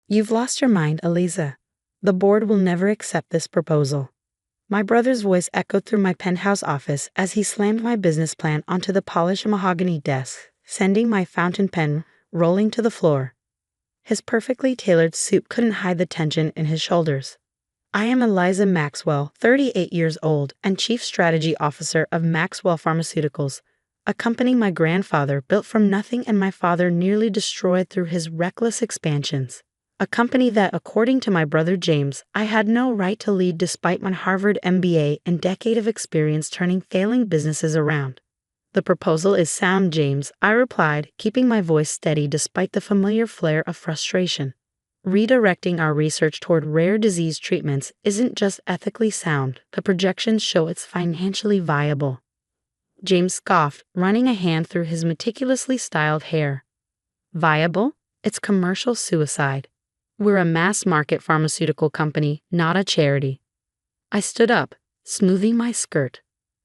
You've lost your mind, Eliza. The board will never accept this proposal. My brother's voice echoed through my penthouse office as he slammed my business plan onto the polished mahogany desk, sending my fountain pen rolling to the floor. His perfectly tailored suit couldn't hide the tension in his shoulders. I am Eliza Maxwell, 38 years old, and Chief Strategy Officer of Maxwell Pharmaceuticals, a company my grandfather built from nothing and my father nearly destroyed through his reckless expansions. A company that, according to my brother James, I had no right to lead despite my Harvard MBA and decade of experience turning failing businesses around. The proposal is sound, James, I replied, keeping my voice steady despite the familiar flare of frustration. Redirecting our research toward rare disease treatments isn't just ethically sound, the projections show it's financially viable. James scoffed, running a hand through his meticulously styled hair. Viable? It's commercial suicide. We're a mass-market pharmaceutical company, not a charity. I stood up, smoothing my skirt.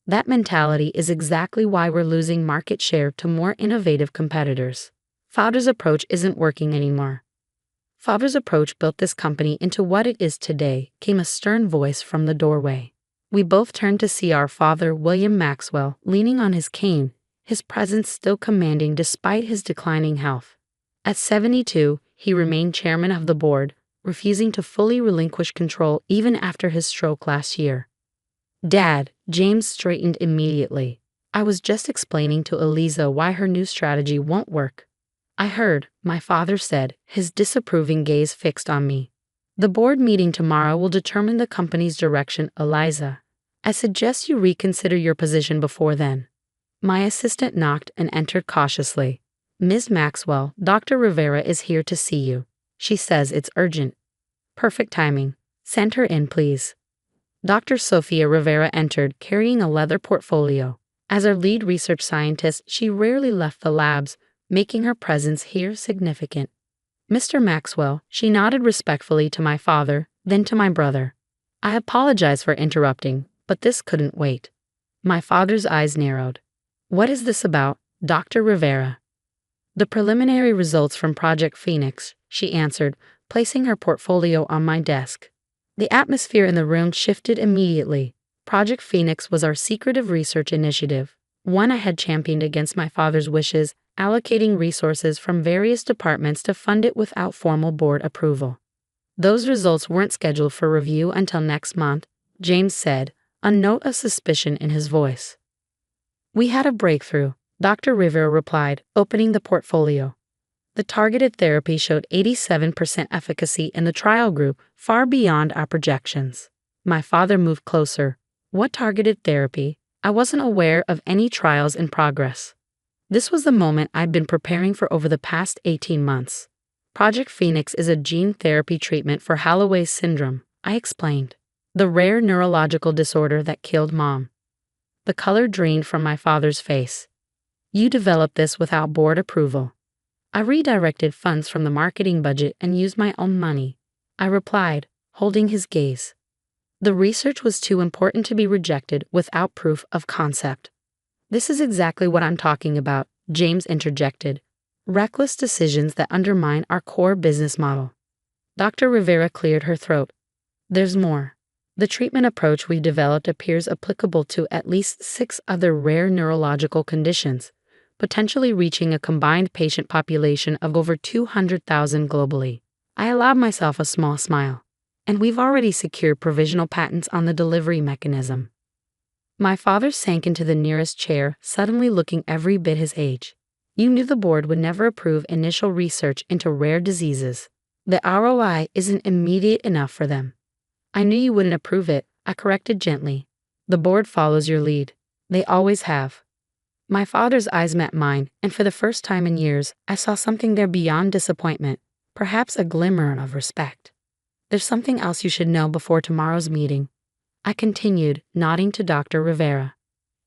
That mentality is exactly why we're losing market share to more innovative competitors. Father's approach isn't working anymore. Father's approach built this company into what it is today, came a stern voice from the doorway. We both turned to see our father, William Maxwell, leaning on his cane, his presence still commanding despite his declining health. At 72, he remained chairman of the board, refusing to fully relinquish control even after his stroke last year. Dad, James straightened immediately. I was just explaining to Eliza why her new strategy won't work. I heard, my father said, his disapproving gaze fixed on me. The board meeting tomorrow will determine the company's direction, Eliza. I suggest you reconsider your position before then. My assistant knocked and entered cautiously. Ms. Maxwell, Dr. Rivera is here to see you. She says it's urgent. Perfect timing. Send her in, please. Dr. Sophia Rivera entered, carrying a leather portfolio. As our lead research scientist, she rarely left the labs, making her presence here significant. Mr. Maxwell, she nodded respectfully to my father, then to my brother. I apologize for interrupting, but this couldn't wait. My father's eyes narrowed. What is this about, Dr. Rivera? The preliminary results from Project Phoenix, she answered, placing her portfolio on my desk. The atmosphere in the room shifted immediately. Project Phoenix was our secretive research initiative, one I had championed against my father's wishes, allocating resources from various departments to fund it without formal board approval. Those results weren't scheduled for review until next month, James said, a note of suspicion in his voice. We had a breakthrough, Dr. Rivera replied, opening the portfolio. The targeted therapy showed 87% efficacy in the trial group, far beyond our projections. My father moved closer. What targeted therapy? I wasn't aware of any trials in progress. This was the moment I'd been preparing for over the past 18 months. Project Phoenix is a gene therapy treatment for Halloway's syndrome, I explained. The rare neurological disorder that killed Mom. The color drained from my father's face. You developed this without board approval. I redirected funds from the marketing budget and used my own money, I replied, holding his gaze. The research was too important to be rejected without proof of concept. This is exactly what I'm talking about, James interjected. Reckless decisions that undermine our core business model. Dr. Rivera cleared her throat. There's more. The treatment approach we've developed appears applicable to at least 6 other rare neurological conditions, potentially reaching a combined patient population of over 200,000 globally. I allowed myself a small smile. And we've already secured provisional patents on the delivery mechanism. My father sank into the nearest chair, suddenly looking every bit his age. You knew the board would never approve initial research into rare diseases. The ROI isn't immediate enough for them. I knew you wouldn't approve it, I corrected gently. The board follows your lead. They always have. My father's eyes met mine, and for the first time in years, I saw something there beyond disappointment, perhaps a glimmer of respect. There's something else you should know before tomorrow's meeting, I continued, nodding to Dr. Rivera.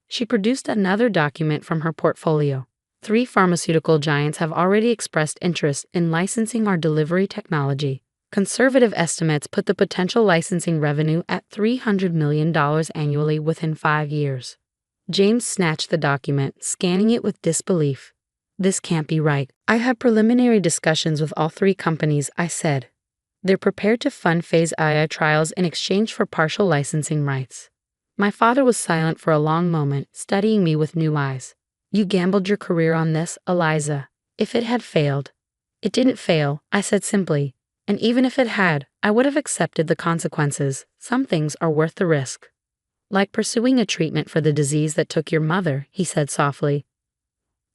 She produced another document from her portfolio. 3 pharmaceutical giants have already expressed interest in licensing our delivery technology. Conservative estimates put the potential licensing revenue at $300 million annually within 5 years. James snatched the document, scanning it with disbelief. This can't be right. I had preliminary discussions with all 3 companies, I said. They're prepared to fund phase II trials in exchange for partial licensing rights. My father was silent for a long moment, studying me with new eyes. You gambled your career on this, Eliza. If it had failed. It didn't fail, I said simply. And even if it had, I would have accepted the consequences. Some things are worth the risk. Like pursuing a treatment for the disease that took your mother, he said softly.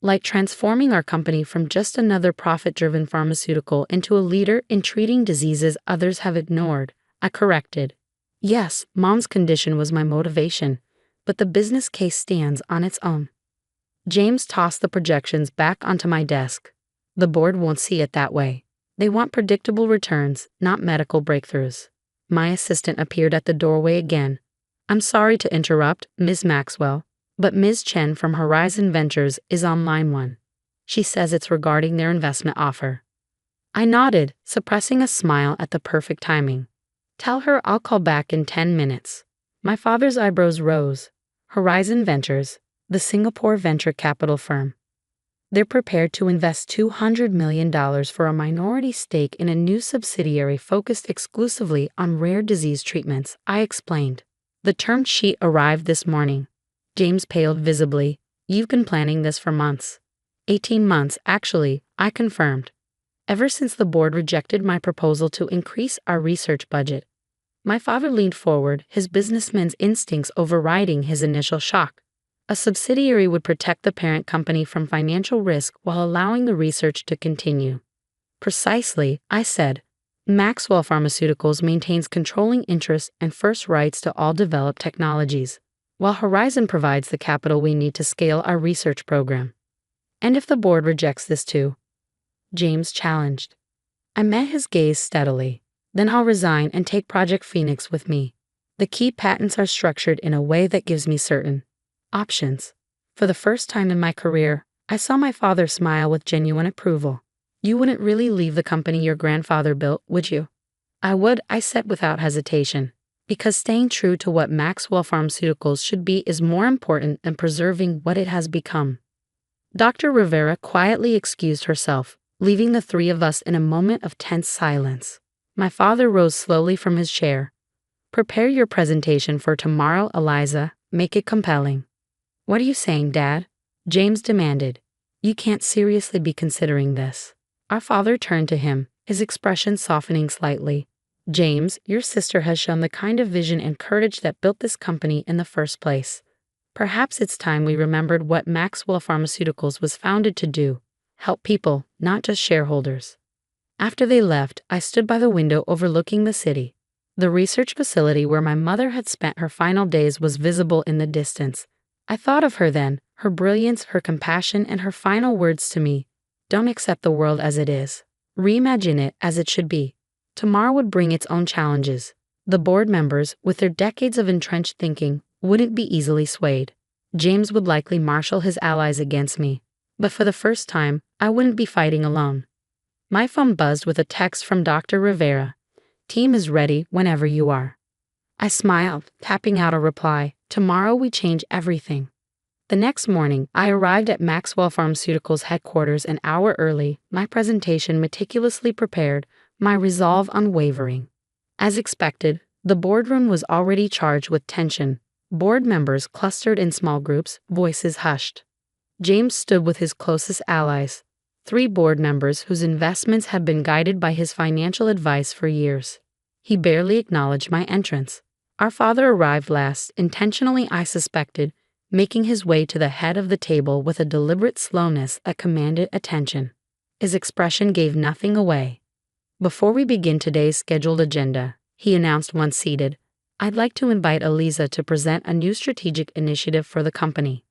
Like transforming our company from just another profit-driven pharmaceutical into a leader in treating diseases others have ignored, I corrected. Yes, Mom's condition was my motivation, but the business case stands on its own. James tossed the projections back onto my desk. The board won't see it that way. They want predictable returns, not medical breakthroughs. My assistant appeared at the doorway again. I'm sorry to interrupt, Ms. Maxwell, but Ms. Chen from Horizon Ventures is on line 1. She says it's regarding their investment offer. I nodded, suppressing a smile at the perfect timing. Tell her I'll call back in 10 minutes. My father's eyebrows rose. Horizon Ventures, the Singapore venture capital firm. They're prepared to invest $200 million for a minority stake in a new subsidiary focused exclusively on rare disease treatments, I explained. The term sheet arrived this morning. James paled visibly. You've been planning this for months. 18 months, actually, I confirmed. Ever since the board rejected my proposal to increase our research budget. My father leaned forward, his businessman's instincts overriding his initial shock. A subsidiary would protect the parent company from financial risk while allowing the research to continue. Precisely, I said. Maxwell Pharmaceuticals maintains controlling interest and first rights to all developed technologies, while Horizon provides the capital we need to scale our research program. And if the board rejects this too? James challenged. I met his gaze steadily. Then I'll resign and take Project Phoenix with me. The key patents are structured in a way that gives me certain options. For the first time in my career, I saw my father smile with genuine approval. You wouldn't really leave the company your grandfather built, would you? I would, I said without hesitation. Because staying true to what Maxwell Pharmaceuticals should be is more important than preserving what it has become. Dr. Rivera quietly excused herself, leaving the three of us in a moment of tense silence. My father rose slowly from his chair. Prepare your presentation for tomorrow, Eliza. Make it compelling. What are you saying, Dad? James demanded. You can't seriously be considering this. Our father turned to him, his expression softening slightly. James, your sister has shown the kind of vision and courage that built this company in the first place. Perhaps it's time we remembered what Maxwell Pharmaceuticals was founded to do. Help people, not just shareholders. After they left, I stood by the window overlooking the city. The research facility where my mother had spent her final days was visible in the distance. I thought of her then, her brilliance, her compassion, and her final words to me. Don't accept the world as it is. Reimagine it as it should be. Tomorrow would bring its own challenges. The board members, with their decades of entrenched thinking, wouldn't be easily swayed. James would likely marshal his allies against me. But for the first time, I wouldn't be fighting alone. My phone buzzed with a text from Dr. Rivera. Team is ready whenever you are. I smiled, tapping out a reply. Tomorrow we change everything. The next morning, I arrived at Maxwell Pharmaceuticals headquarters an hour early, my presentation meticulously prepared, my resolve unwavering. As expected, the boardroom was already charged with tension. Board members clustered in small groups, voices hushed. James stood with his closest allies, 3 board members whose investments had been guided by his financial advice for years. He barely acknowledged my entrance. Our father arrived last, intentionally I suspected, making his way to the head of the table with a deliberate slowness that commanded attention. His expression gave nothing away. Before we begin today's scheduled agenda, he announced once seated, I'd like to invite Eliza to present a new strategic initiative for the company.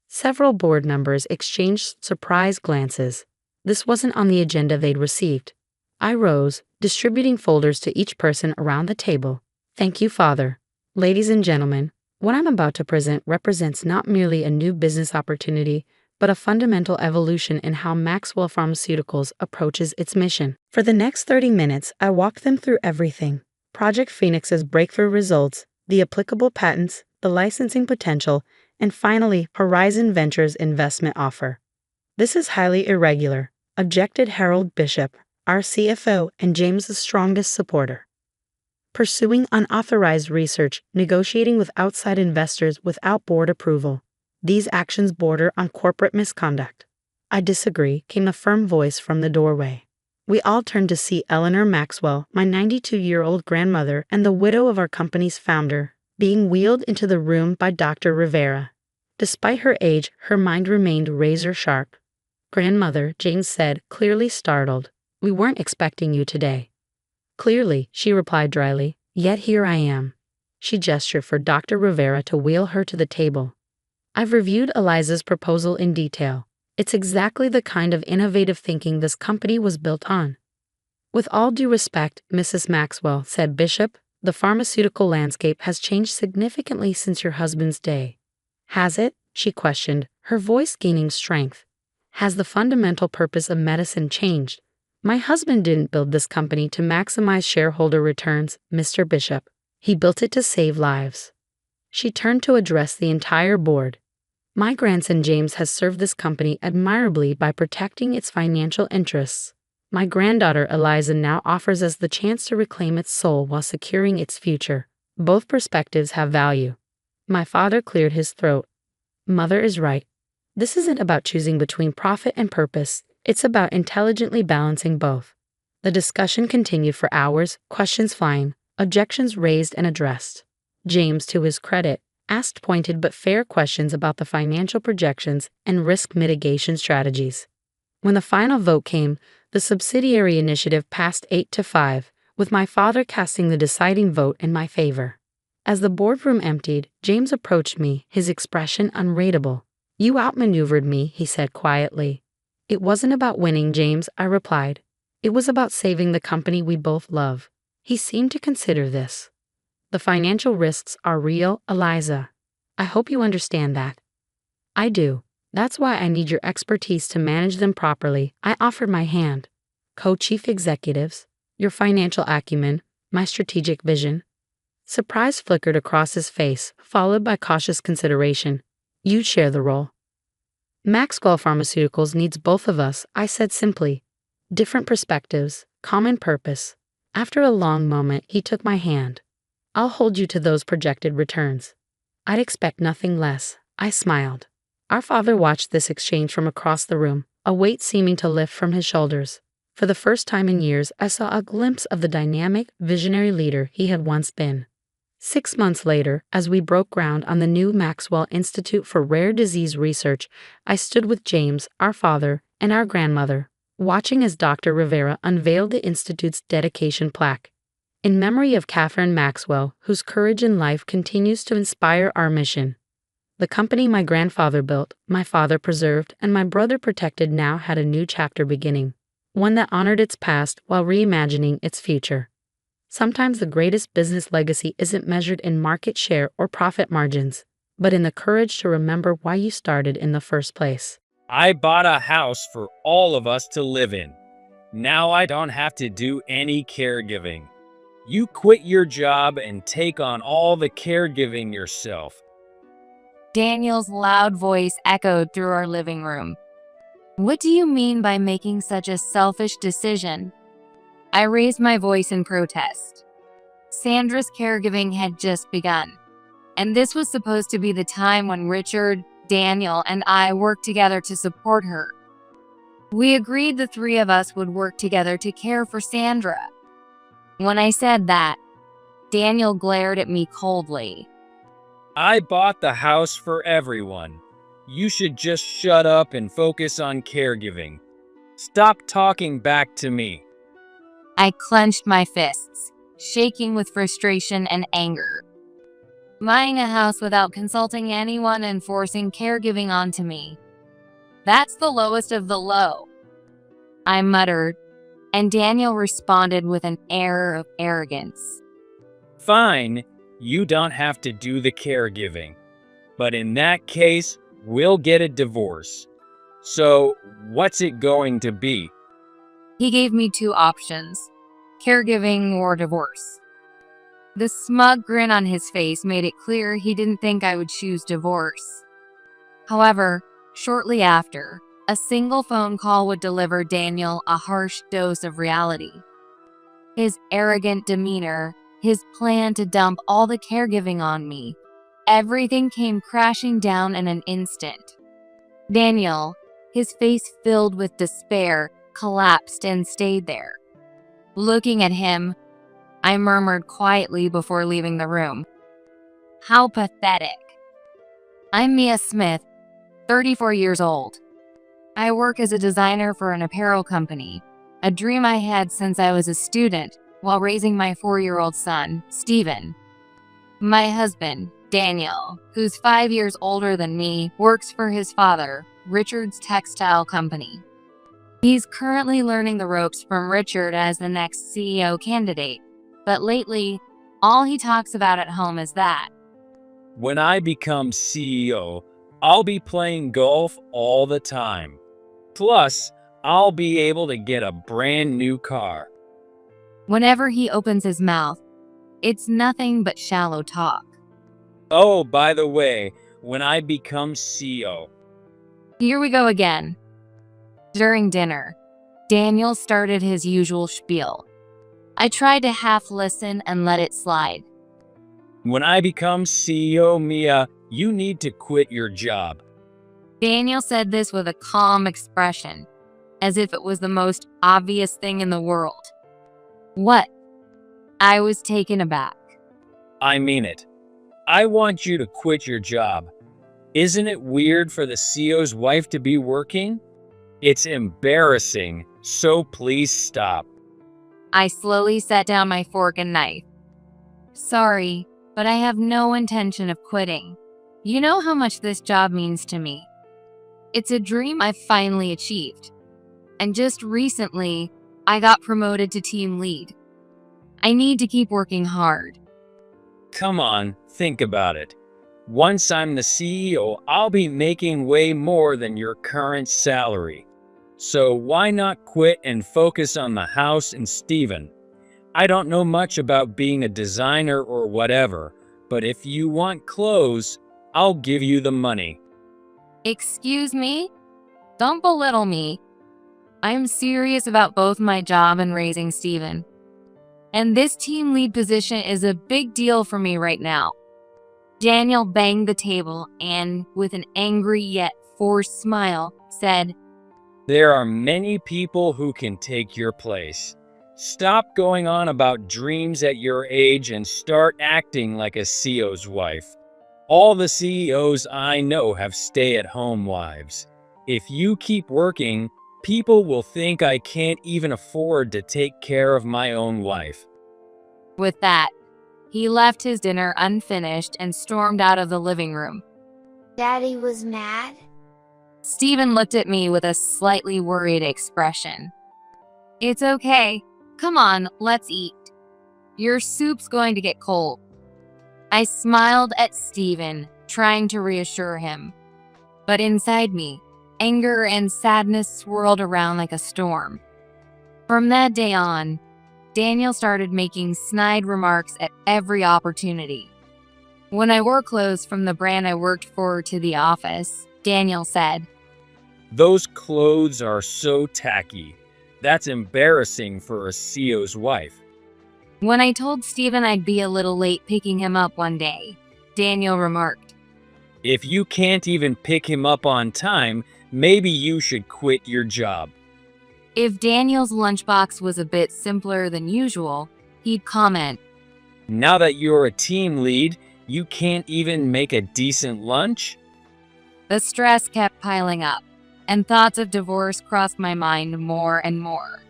Several board members exchanged surprised glances. This wasn't on the agenda they'd received. I rose, distributing folders to each person around the table. Thank you, Father. Ladies and gentlemen, what I'm about to present represents not merely a new business opportunity, but a fundamental evolution in how Maxwell Pharmaceuticals approaches its mission. For the next 30 minutes, I walked them through everything. Project Phoenix's breakthrough results, the applicable patents, the licensing potential, and finally, Horizon Ventures' investment offer. This is highly irregular, objected Harold Bishop, our CFO and James's strongest supporter. Pursuing unauthorized research, negotiating with outside investors without board approval. These actions border on corporate misconduct. I disagree, came a firm voice from the doorway. We all turned to see Eleanor Maxwell, my 92-year-old grandmother and the widow of our company's founder, being wheeled into the room by Dr. Rivera. Despite her age, her mind remained razor-sharp. "Grandmother," James said, clearly startled, "we weren't expecting you today." "Clearly," she replied dryly, "yet here I am." She gestured for Dr. Rivera to wheel her to the table. "I've reviewed Eliza's proposal in detail. It's exactly the kind of innovative thinking this company was built on." "With all due respect, Mrs. Maxwell," said Bishop, "the pharmaceutical landscape has changed significantly since your husband's day." "Has it?" she questioned, her voice gaining strength. "Has the fundamental purpose of medicine changed? My husband didn't build this company to maximize shareholder returns, Mr. Bishop. He built it to save lives." She turned to address the entire board. "My grandson James has served this company admirably by protecting its financial interests. My granddaughter Eliza now offers us the chance to reclaim its soul while securing its future. Both perspectives have value." My father cleared his throat. "Mother is right. This isn't about choosing between profit and purpose. It's about intelligently balancing both." The discussion continued for hours, questions flying, objections raised and addressed. James, to his credit, asked pointed but fair questions about the financial projections and risk mitigation strategies. When the final vote came, the subsidiary initiative passed 8-5, with my father casting the deciding vote in my favor. As the boardroom emptied, James approached me, his expression unreadable. "You outmaneuvered me," he said quietly. "It wasn't about winning, James," I replied. "It was about saving the company we both love." He seemed to consider this. "The financial risks are real, Eliza. I hope you understand that." "I do. That's why I need your expertise to manage them properly." I offered my hand. "Co-chief executives, your financial acumen, my strategic vision." Surprise flickered across his face, followed by cautious consideration. "You'd share the role." "Maxwell Pharmaceuticals needs both of us," I said simply. "Different perspectives, common purpose." After a long moment, he took my hand. "I'll hold you to those projected returns." "I'd expect nothing less," I smiled. Our father watched this exchange from across the room, a weight seeming to lift from his shoulders. For the first time in years, I saw a glimpse of the dynamic, visionary leader he had once been. 6 months later, as we broke ground on the new Maxwell Institute for Rare Disease Research, I stood with James, our father, and our grandmother, watching as Dr. Rivera unveiled the Institute's dedication plaque. "In memory of Catherine Maxwell, whose courage in life continues to inspire our mission." The company my grandfather built, my father preserved, and my brother protected now had a new chapter beginning, one that honored its past while reimagining its future. Sometimes the greatest business legacy isn't measured in market share or profit margins, but in the courage to remember why you started in the first place. I bought a house for all of us to live in. Now I don't have to do any caregiving. You quit your job and take on all the caregiving yourself. Daniel's loud voice echoed through our living room. "What do you mean by making such a selfish decision?" I raised my voice in protest. Sandra's caregiving had just begun, and this was supposed to be the time when Richard, Daniel, and I worked together to support her. We agreed the three of us would work together to care for Sandra. When I said that, Daniel glared at me coldly. I bought the house for everyone. You should just shut up and focus on caregiving. Stop talking back to me. I clenched my fists, shaking with frustration and anger. Buying a house without consulting anyone and forcing caregiving onto me. That's the lowest of the low, I muttered, and Daniel responded with an air of arrogance. Fine, you don't have to do the caregiving. But in that case, we'll get a divorce. So, what's it going to be? He gave me two options, caregiving or divorce. The smug grin on his face made it clear he didn't think I would choose divorce. However, shortly after, A single phone call would deliver Daniel a harsh dose of reality. His arrogant demeanor, his plan to dump all the caregiving on me, everything came crashing down in an instant. Daniel, his face filled with despair, collapsed and stayed there. Looking at him, I murmured quietly before leaving the room, "How pathetic." I'm Mia Smith, 34 years old. I work as a designer for an apparel company, a dream I had since I was a student while raising my 4-year-old son, Steven. My husband, Daniel, who's 5 years older than me, works for his father, Richard's textile company. He's currently learning the ropes from Richard as the next CEO candidate, but lately, all he talks about at home is that. When I become CEO, I'll be playing golf all the time. Plus, I'll be able to get a brand new car. Whenever he opens his mouth, it's nothing but shallow talk. Oh, by the way, when I become CEO. Here we go again. During dinner, Daniel started his usual spiel. I tried to half listen and let it slide. When I become CEO, Mia, you need to quit your job. Daniel said this with a calm expression, as if it was the most obvious thing in the world. What? I was taken aback. I mean it. I want you to quit your job. Isn't it weird for the CEO's wife to be working? It's embarrassing, so please stop. I slowly set down my fork and knife. Sorry, but I have no intention of quitting. You know how much this job means to me. It's a dream I've finally achieved. And just recently, I got promoted to team lead. I need to keep working hard. Come on, think about it. Once I'm the CEO, I'll be making way more than your current salary. So why not quit and focus on the house and Steven? I don't know much about being a designer or whatever, but if you want clothes, I'll give you the money. Excuse me? Don't belittle me. I'm serious about both my job and raising Steven. And this team lead position is a big deal for me right now. Daniel banged the table and, with an angry yet forced smile, said, There are many people who can take your place. Stop going on about dreams at your age and start acting like a CEO's wife. All the CEOs I know have stay-at-home wives. If you keep working, people will think I can't even afford to take care of my own wife. With that, he left his dinner unfinished and stormed out of the living room. Daddy was mad? Steven looked at me with a slightly worried expression. It's okay. Come on, let's eat. Your soup's going to get cold. I smiled at Steven, trying to reassure him. But inside me, anger and sadness swirled around like a storm. From that day on, Daniel started making snide remarks at every opportunity. When I wore clothes from the brand I worked for to the office, Daniel said, Those clothes are so tacky. That's embarrassing for a CEO's wife. When I told Steven I'd be a little late picking him up one day, Daniel remarked, If you can't even pick him up on time, maybe you should quit your job. If Daniel's lunchbox was a bit simpler than usual, he'd comment, Now that you're a team lead, you can't even make a decent lunch? The stress kept piling up, and thoughts of divorce crossed my mind more and more.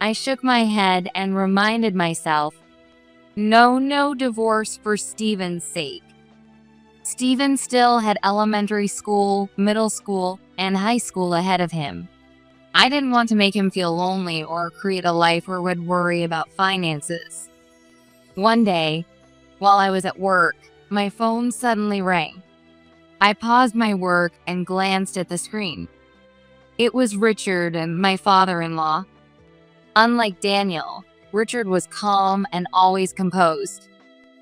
I shook my head and reminded myself, no divorce for Steven's sake. Steven still had elementary school, middle school, and high school ahead of him. I didn't want to make him feel lonely or create a life where we'd worry about finances. One day, while I was at work, my phone suddenly rang. I paused my work and glanced at the screen. It was Richard and my father-in-law. Unlike Daniel, Richard was calm and always composed.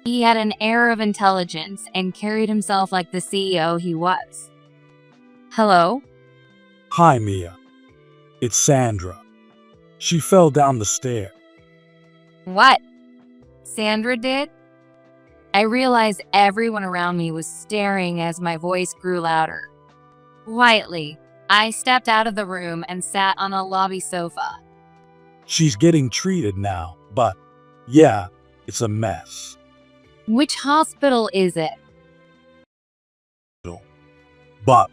He had an air of intelligence and carried himself like the CEO he was. Hello? Hi, Mia. It's Sandra. She fell down the stair. What? Sandra did? I realized everyone around me was staring as my voice grew louder. Quietly, I stepped out of the room and sat on a lobby sofa. She's getting treated now, but yeah, it's a mess. Which hospital is it? But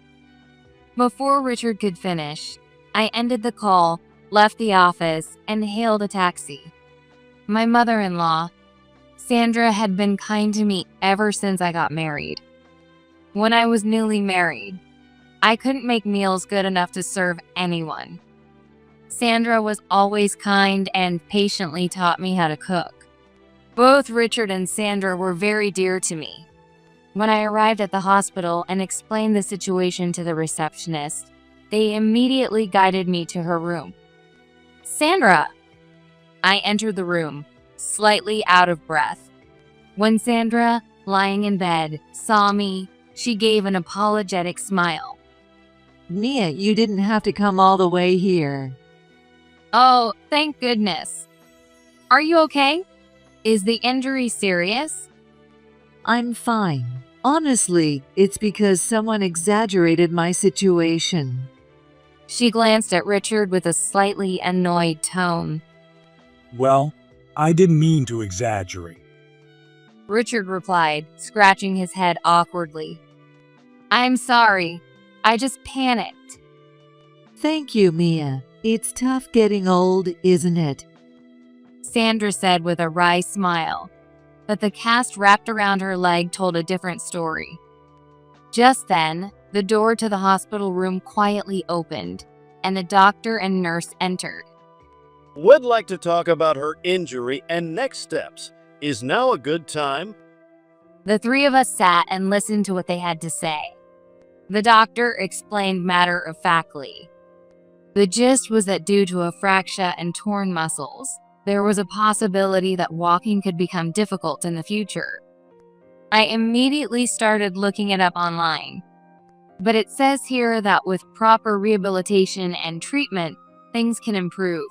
Before Richard could finish, I ended the call, left the office, and hailed a taxi. My mother-in-law, Sandra, had been kind to me ever since I got married. When I was newly married, I couldn't make meals good enough to serve anyone. Sandra was always kind and patiently taught me how to cook. Both Richard and Sandra were very dear to me. When I arrived at the hospital and explained the situation to the receptionist, they immediately guided me to her room. Sandra! I entered the room, slightly out of breath. When Sandra, lying in bed, saw me, she gave an apologetic smile. Mia, you didn't have to come all the way here. Oh, thank goodness. Are you okay? Is the injury serious? I'm fine. Honestly, it's because someone exaggerated my situation. She glanced at Richard with a slightly annoyed tone. well, I didn't mean to exaggerate. Richard replied, scratching his head awkwardly. I'm sorry. I just panicked. Thank you, Mia. It's tough getting old, isn't it? Sandra said with a wry smile, but the cast wrapped around her leg told a different story. Just then, the door to the hospital room quietly opened, and a doctor and nurse entered. Would like to talk about her injury and next steps. Is now a good time? The three of us sat and listened to what they had to say. The doctor explained matter-of-factly. The gist was that due to a fracture and torn muscles, there was a possibility that walking could become difficult in the future. I immediately started looking it up online. But it says here that with proper rehabilitation and treatment, things can improve.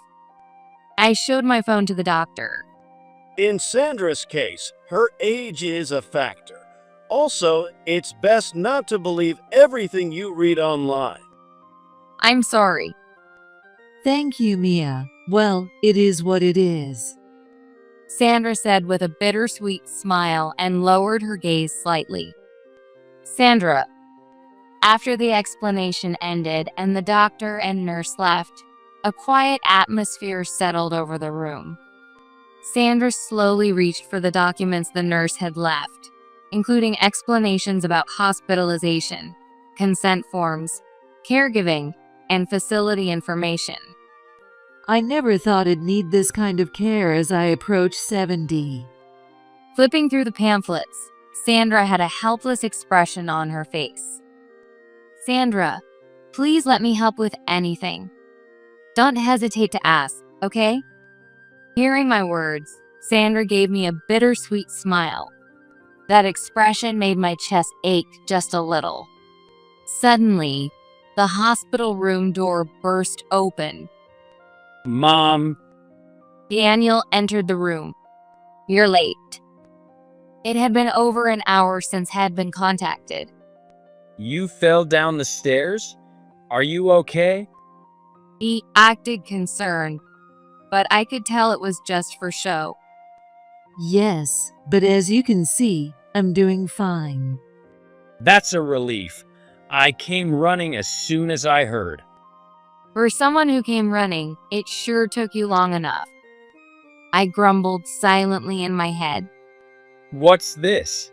I showed my phone to the doctor. In Sandra's case, her age is a factor. Also, it's best not to believe everything you read online. I'm sorry. Thank you, Mia. Well, it is what it is. Sandra said with a bittersweet smile and lowered her gaze slightly. Sandra. After the explanation ended and the doctor and nurse left, a quiet atmosphere settled over the room. Sandra slowly reached for the documents the nurse had left, including explanations about hospitalization, consent forms, caregiving, and facility information. I never thought I'd need this kind of care as I approach 70. Flipping through the pamphlets, Sandra had a helpless expression on her face. Sandra, please let me help with anything. Don't hesitate to ask, okay? Hearing my words, Sandra gave me a bittersweet smile. That expression made my chest ache just a little. Suddenly, the hospital room door burst open. Mom, Daniel entered the room. You're late. It had been over an hour since had been contacted. you fell down the stairs? Are you okay? He acted concerned, but I could tell it was just for show. Yes, but as you can see, I'm doing fine. That's a relief. I came running as soon as I heard. For someone who came running, it sure took you long enough. I grumbled silently in my head. What's this?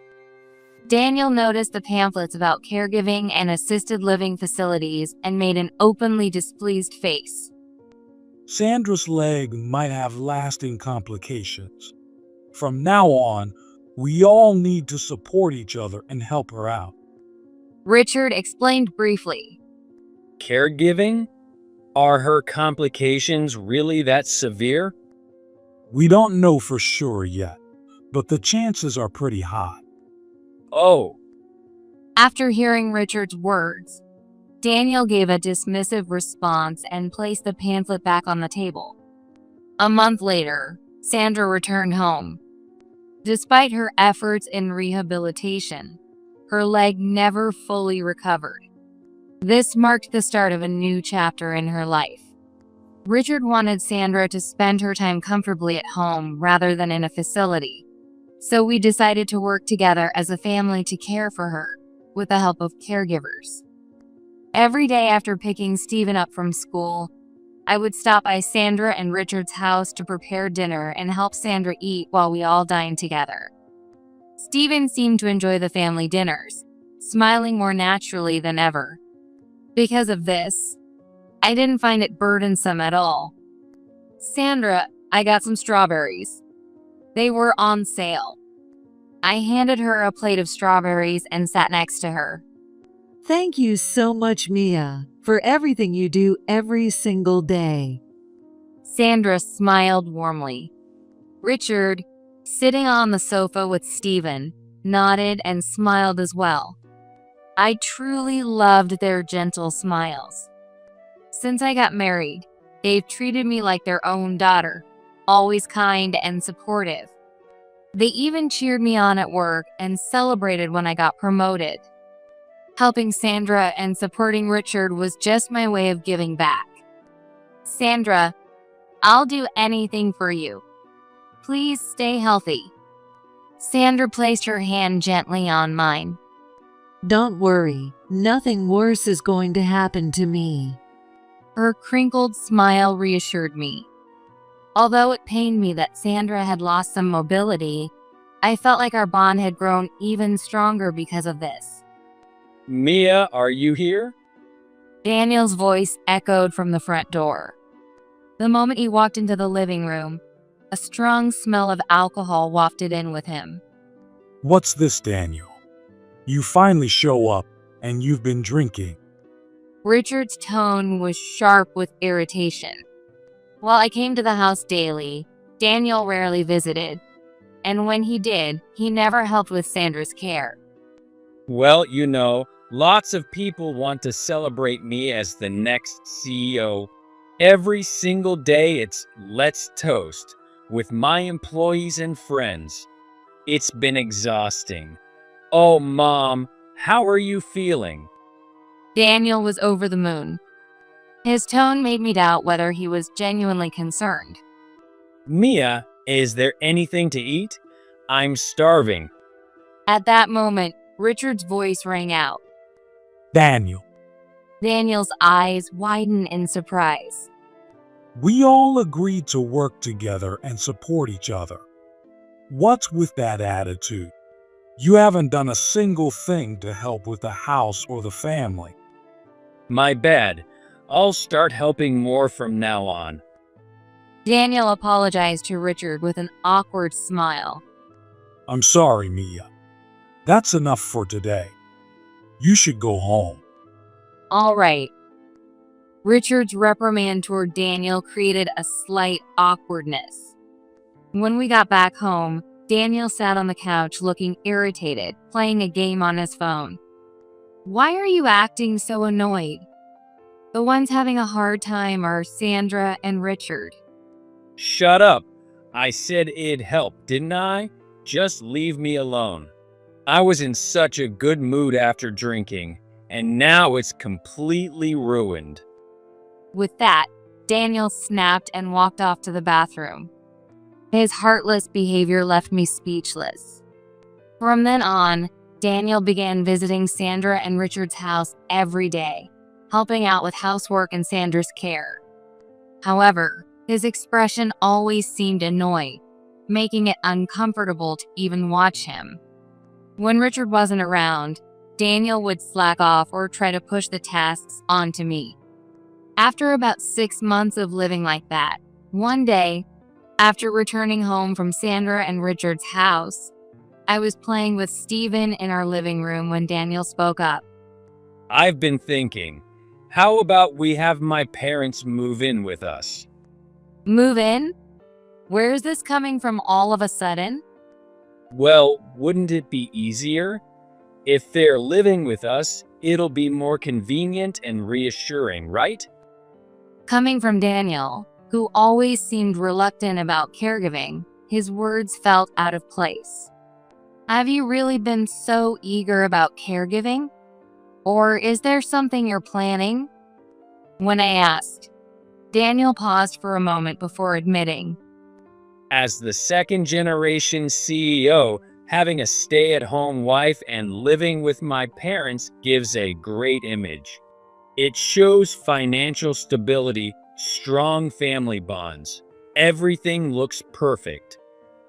Daniel noticed the pamphlets about caregiving and assisted living facilities and made an openly displeased face. Sandra's leg might have lasting complications. From now on, we all need to support each other and help her out. Richard explained briefly. Caregiving? Are her complications really that severe? We don't know for sure yet, but the chances are pretty high. Oh, After hearing Richard's words, Daniel gave a dismissive response and placed the pamphlet back on the table. A month later, Sandra returned home. Despite her efforts in rehabilitation, her leg never fully recovered. This marked the start of a new chapter in her life. Richard wanted Sandra to spend her time comfortably at home rather than in a facility, so we decided to work together as a family to care for her, with the help of caregivers. Every day after picking Stephen up from school, I would stop by Sandra and Richard's house to prepare dinner and help Sandra eat while we all dined together. Stephen seemed to enjoy the family dinners, smiling more naturally than ever. Because of this, I didn't find it burdensome at all. Sandra, I got some strawberries. They were on sale. I handed her a plate of strawberries and sat next to her. Thank you so much, Mia, for everything you do every single day. Sandra smiled warmly. Richard, sitting on the sofa with Stephen, nodded and smiled as well. I truly loved their gentle smiles. Since I got married, they've treated me like their own daughter, always kind and supportive. They even cheered me on at work and celebrated when I got promoted. Helping Sandra and supporting Richard was just my way of giving back. Sandra, I'll do anything for you. Please stay healthy. Sandra placed her hand gently on mine. Don't worry, nothing worse is going to happen to me. Her crinkled smile reassured me. Although it pained me that Sandra had lost some mobility, I felt like our bond had grown even stronger because of this. Mia, are you here? Daniel's voice echoed from the front door. The moment he walked into the living room, a strong smell of alcohol wafted in with him. What's this, Daniel? You finally show up, and you've been drinking. Richard's tone was sharp with irritation. While I came to the house daily, Daniel rarely visited, and when he did, he never helped with Sandra's care. Well, you know, lots of people want to celebrate me as the next CEO. Every single day it's let's toast with my employees and friends. It's been exhausting. Oh, Mom, how are you feeling? Daniel was over the moon. His tone made me doubt whether he was genuinely concerned. Mia, is there anything to eat? I'm starving. At that moment, Richard's voice rang out. Daniel, Daniel's eyes widened in surprise. we all agreed to work together and support each other. What's with that attitude? You haven't done a single thing to help with the house or the family. My bad. I'll start helping more from now on. Daniel apologized to Richard with an awkward smile. I'm sorry, Mia. That's enough for today. You should go home. All right. Richard's reprimand toward Daniel created a slight awkwardness. When we got back home, Daniel sat on the couch looking irritated, playing a game on his phone. Why are you acting so annoyed? The ones having a hard time are Sandra and Richard. Shut up. I said it'd help, didn't I? Just leave me alone. I was in such a good mood after drinking, and now it's completely ruined. With that, Daniel snapped and walked off to the bathroom. His heartless behavior left me speechless. From then on, Daniel began visiting Sandra and Richard's house every day, helping out with housework and Sandra's care. However, his expression always seemed annoyed, making it uncomfortable to even watch him. When Richard wasn't around, Daniel would slack off or try to push the tasks onto me. After about 6 months of living like that, one day, after returning home from Sandra and Richard's house, I was playing with Stephen in our living room when Daniel spoke up. I've been thinking, how about we have my parents move in with us? Move in? Where is this coming from all of a sudden? Well, wouldn't it be easier? If they're living with us, It'll be more convenient and reassuring, right? Coming from Daniel, who always seemed reluctant about caregiving, his words felt out of place. Have you really been so eager about caregiving? Or is there something you're planning? When I asked, Daniel paused for a moment before admitting, As the second-generation CEO, having a stay-at-home wife and living with my parents gives a great image. It shows financial stability, strong family bonds. Everything looks perfect.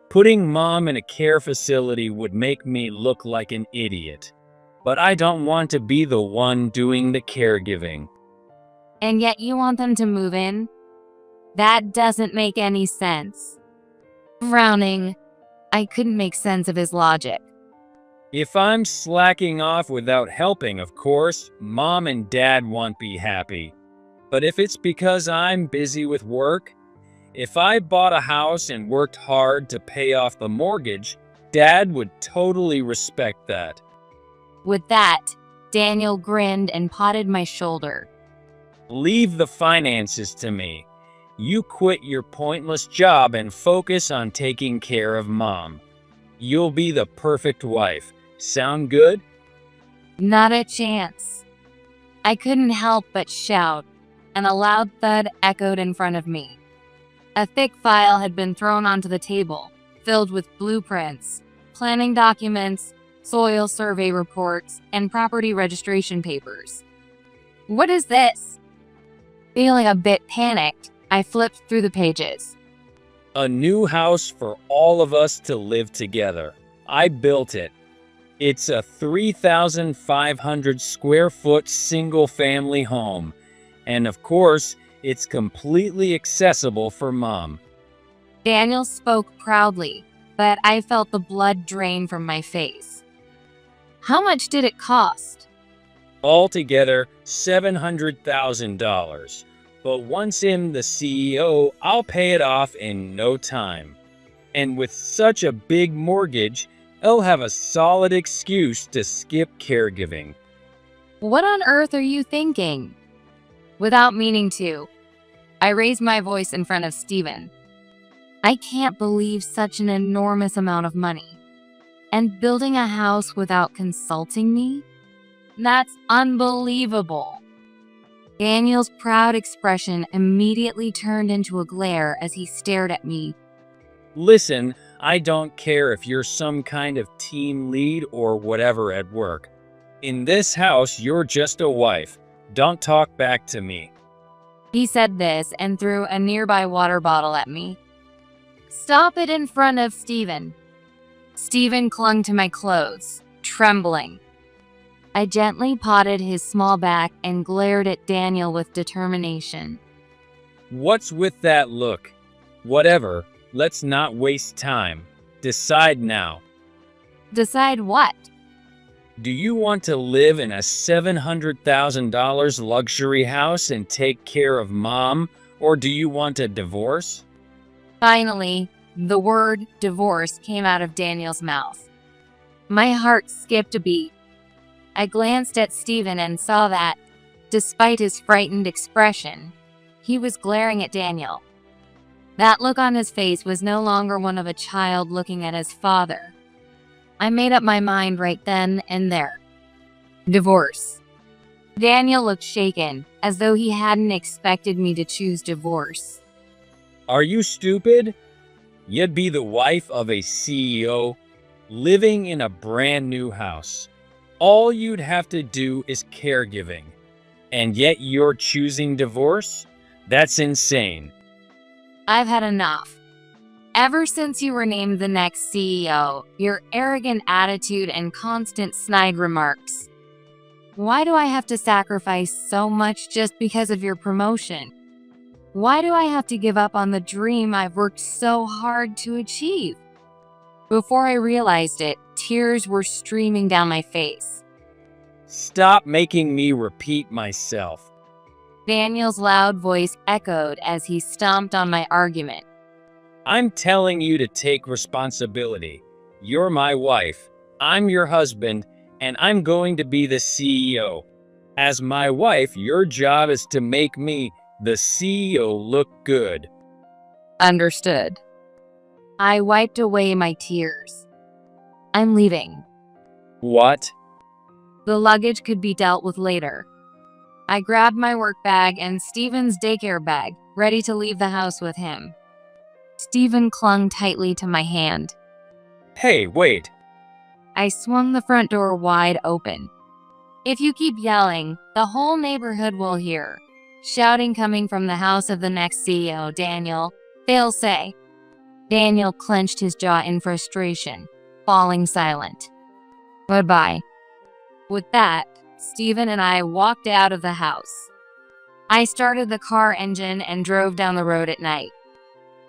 Putting mom in a care facility would make me look like an idiot. But I don't want to be the one doing the caregiving. and yet you want them to move in? That doesn't make any sense. Frowning, I couldn't make sense of his logic. If I'm slacking off without helping, of course, mom and dad won't be happy. But if it's because I'm busy with work, if I bought a house and worked hard to pay off the mortgage, dad would totally respect that. With that, Daniel grinned and patted my shoulder. Leave the finances to me. You quit your pointless job and focus on taking care of mom. You'll be the perfect wife. Sound good? Not a chance. I couldn't help but shout, and a loud thud echoed in front of me. A thick file had been thrown onto the table, filled with blueprints, planning documents, soil survey reports, and property registration papers. What is this? Feeling a bit panicked, I flipped through the pages. A new house for all of us to live together. I built it. It's a 3,500 square foot single family home. And of course, it's completely accessible for mom. Daniel spoke proudly, but I felt the blood drain from my face. How much did it cost? Altogether, $700,000. But once I'm the CEO, I'll pay it off in no time. And with such a big mortgage, I'll have a solid excuse to skip caregiving. What on earth are you thinking? Without meaning to, I raised my voice in front of Stephen. I can't believe such an enormous amount of money. And building a house without consulting me? That's unbelievable. Daniel's proud expression immediately turned into a glare as he stared at me. Listen, I don't care if you're some kind of team lead or whatever at work. In this house, you're just a wife. Don't talk back to me. He said this and threw a nearby water bottle at me. Stop it in front of Stephen. Stephen clung to my clothes, trembling. I gently patted his small back and glared at Daniel with determination. What's with that look? Whatever, let's not waste time. Decide now. Decide what? Do you want to live in a $700,000 luxury house and take care of mom, or do you want a divorce? Finally, the word divorce came out of Daniel's mouth. My heart skipped a beat. I glanced at Stephen and saw that, despite his frightened expression, he was glaring at Daniel. That look on his face was no longer one of a child looking at his father. I made up my mind right then and there. Divorce. Daniel looked shaken, as though he hadn't expected me to choose divorce. Are you stupid? You'd be the wife of a CEO, living in a brand new house. All you'd have to do is caregiving. And yet you're choosing divorce? That's insane. I've had enough. Ever since you were named the next CEO, your arrogant attitude and constant snide remarks. Why do I have to sacrifice so much just because of your promotion? Why do I have to give up on the dream I've worked so hard to achieve? Before I realized it, tears were streaming down my face. Stop making me repeat myself. Daniel's loud voice echoed as he stomped on my argument. I'm telling you to take responsibility. You're my wife, I'm your husband, and I'm going to be the CEO. As my wife, your job is to make me, the CEO, look good. Understood. I wiped away my tears. I'm leaving. What? The luggage could be dealt with later. I grabbed my work bag and Stephen's daycare bag, ready to leave the house with him. Stephen clung tightly to my hand. Hey, wait. I swung the front door wide open. If you keep yelling, the whole neighborhood will hear. Shouting coming from the house of the next CEO, Daniel. They'll say. Daniel clenched his jaw in frustration, falling silent. Goodbye. With that, Stephen and I walked out of the house. I started the car engine and drove down the road at night.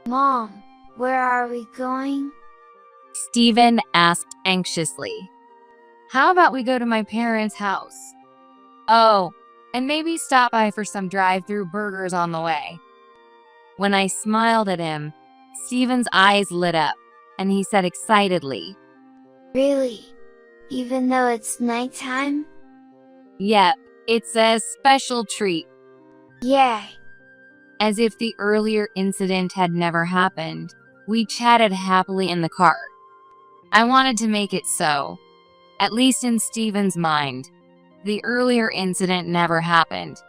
Mom, where are we going? Stephen asked anxiously. How about we go to my parents' house? Oh, and maybe stop by for some drive-through burgers on the way. When I smiled at him, Stephen's eyes lit up, and he said excitedly, Really? Even though it's nighttime? Yep, it's a special treat. Yay! As if the earlier incident had never happened, we chatted happily in the car. I wanted to make it so, at least in Stephen's mind. The earlier incident never happened.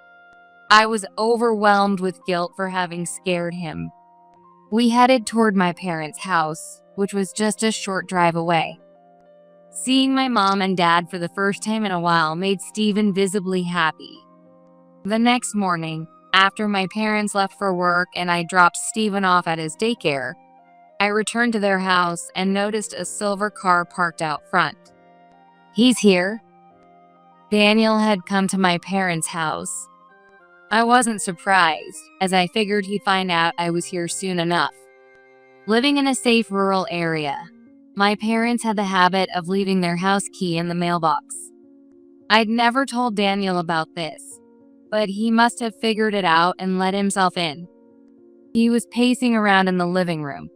I was overwhelmed with guilt for having scared him. We headed toward my parents' house, which was just a short drive away. Seeing my mom and dad for the first time in a while made Stephen visibly happy. The next morning, after my parents left for work and I dropped Stephen off at his daycare, I returned to their house and noticed a silver car parked out front. He's here. Daniel had come to my parents' house. I wasn't surprised, as I figured he'd find out I was here soon enough. Living in a safe rural area, my parents had the habit of leaving their house key in the mailbox. I'd never told Daniel about this, but he must have figured it out and let himself in. He was pacing around in the living room.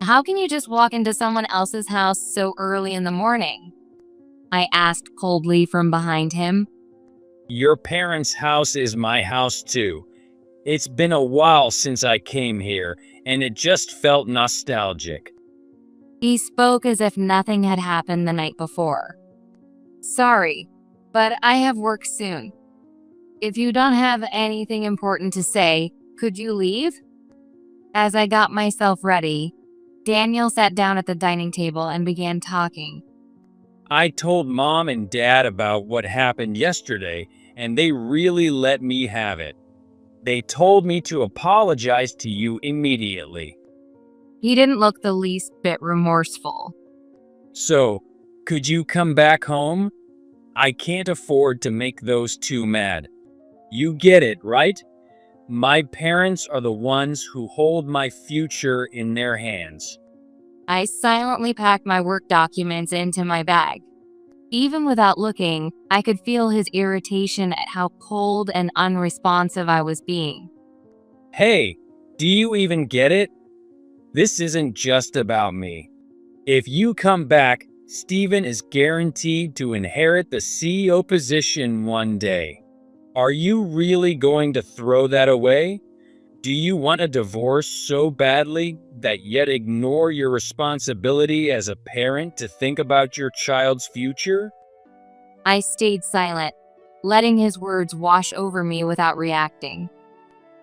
How can you just walk into someone else's house so early in the morning? I asked coldly from behind him. Your parents' house is my house too. It's been a while since I came here, and it just felt nostalgic. He spoke as if nothing had happened the night before. Sorry, but I have work soon. If you don't have anything important to say, could you leave? As I got myself ready, Daniel sat down at the dining table and began talking. I told Mom and Dad about what happened yesterday, and they really let me have it. They told me to apologize to you immediately. He didn't look the least bit remorseful. So, could you come back home? I can't afford to make those two mad. You get it, right? My parents are the ones who hold my future in their hands. I silently packed my work documents into my bag. Even without looking, I could feel his irritation at how cold and unresponsive I was being. Hey, do you even get it? This isn't just about me. If you come back, Stephen is guaranteed to inherit the CEO position one day. Are you really going to throw that away? Do you want a divorce so badly that yet ignore your responsibility as a parent to think about your child's future? I stayed silent, letting his words wash over me without reacting.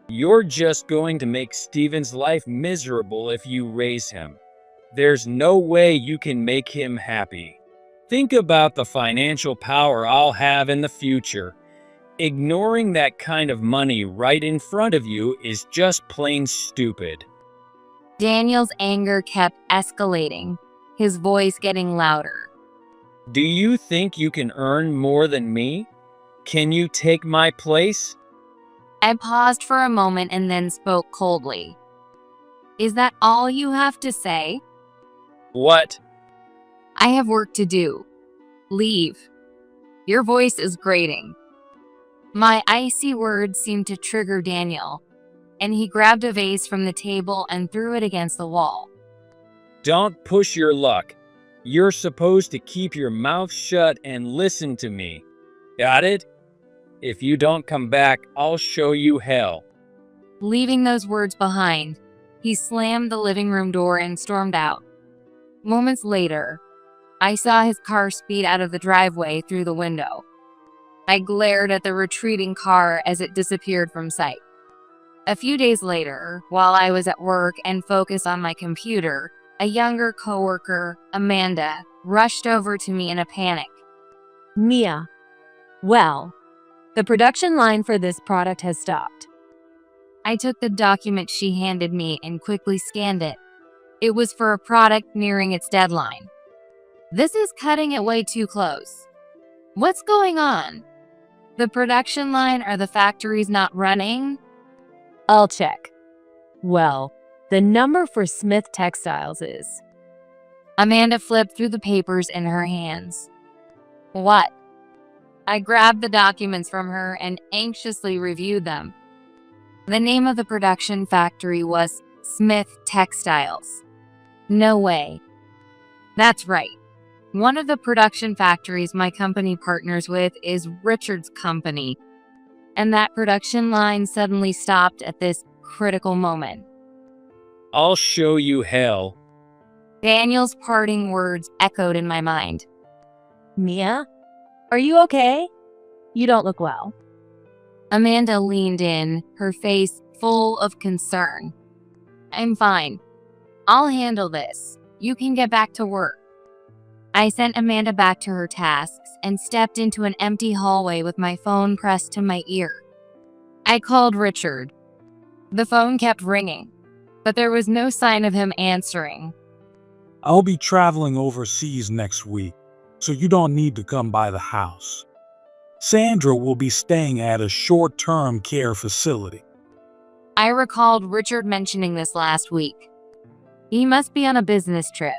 You're just going to make Stephen's life miserable if you raise him. There's no way you can make him happy. Think about the financial power I'll have in the future. Ignoring that kind of money right in front of you is just plain stupid. Daniel's anger kept escalating, his voice getting louder. Do you think you can earn more than me? Can you take my place? I paused for a moment and then spoke coldly. Is that all you have to say? What? I have work to do. Leave. Your voice is grating. My icy words seemed to trigger Daniel, and he grabbed a vase from the table and threw it against the wall. Don't push your luck. You're supposed to keep your mouth shut and listen to me. Got it? If you don't come back, I'll show you hell. Leaving those words behind, he slammed the living room door and stormed out. Moments later, I saw his car speed out of the driveway through the window. I glared at the retreating car as it disappeared from sight. A few days later, while I was at work and focused on my computer, a younger coworker, Amanda, rushed over to me in a panic. Mia, well, the production line for this product has stopped. I took the document she handed me and quickly scanned it. It was for a product nearing its deadline. This is cutting it way too close. What's going on? The production line or the factory's not running? I'll check. Well, the number for Smith Textiles is... Amanda flipped through the papers in her hands. What? I grabbed the documents from her and anxiously reviewed them. The name of the production factory was Smith Textiles. No way. That's right. One of the production factories my company partners with is Richard's company, and that production line suddenly stopped at this critical moment. I'll show you hell. Daniel's parting words echoed in my mind. Mia, are you okay? You don't look well. Amanda leaned in, her face full of concern. I'm fine. I'll handle this. You can get back to work. I sent Amanda back to her tasks and stepped into an empty hallway with my phone pressed to my ear. I called Richard. The phone kept ringing, but there was no sign of him answering. I'll be traveling overseas next week, so you don't need to come by the house. Sandra will be staying at a short-term care facility. I recalled Richard mentioning this last week. He must be on a business trip.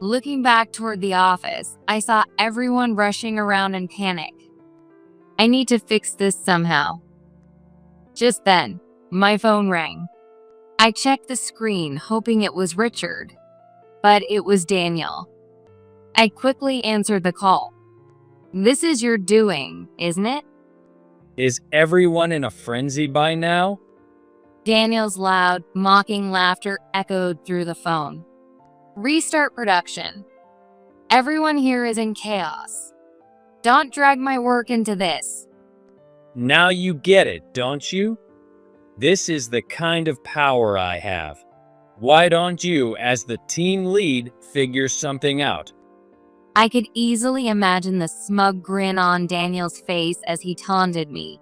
Looking back toward the office, I saw everyone rushing around in panic. I need to fix this somehow. Just then, my phone rang. I checked the screen, hoping it was Richard, but it was Daniel. I quickly answered the call. This is your doing, isn't it? Is everyone in a frenzy by now? Daniel's loud, mocking laughter echoed through the phone. Restart production. Everyone here is in chaos. Don't drag my work into this. Now you get it, don't you? This is the kind of power I have. Why don't you, as the team lead, figure something out? I could easily imagine the smug grin on Daniel's face as he taunted me.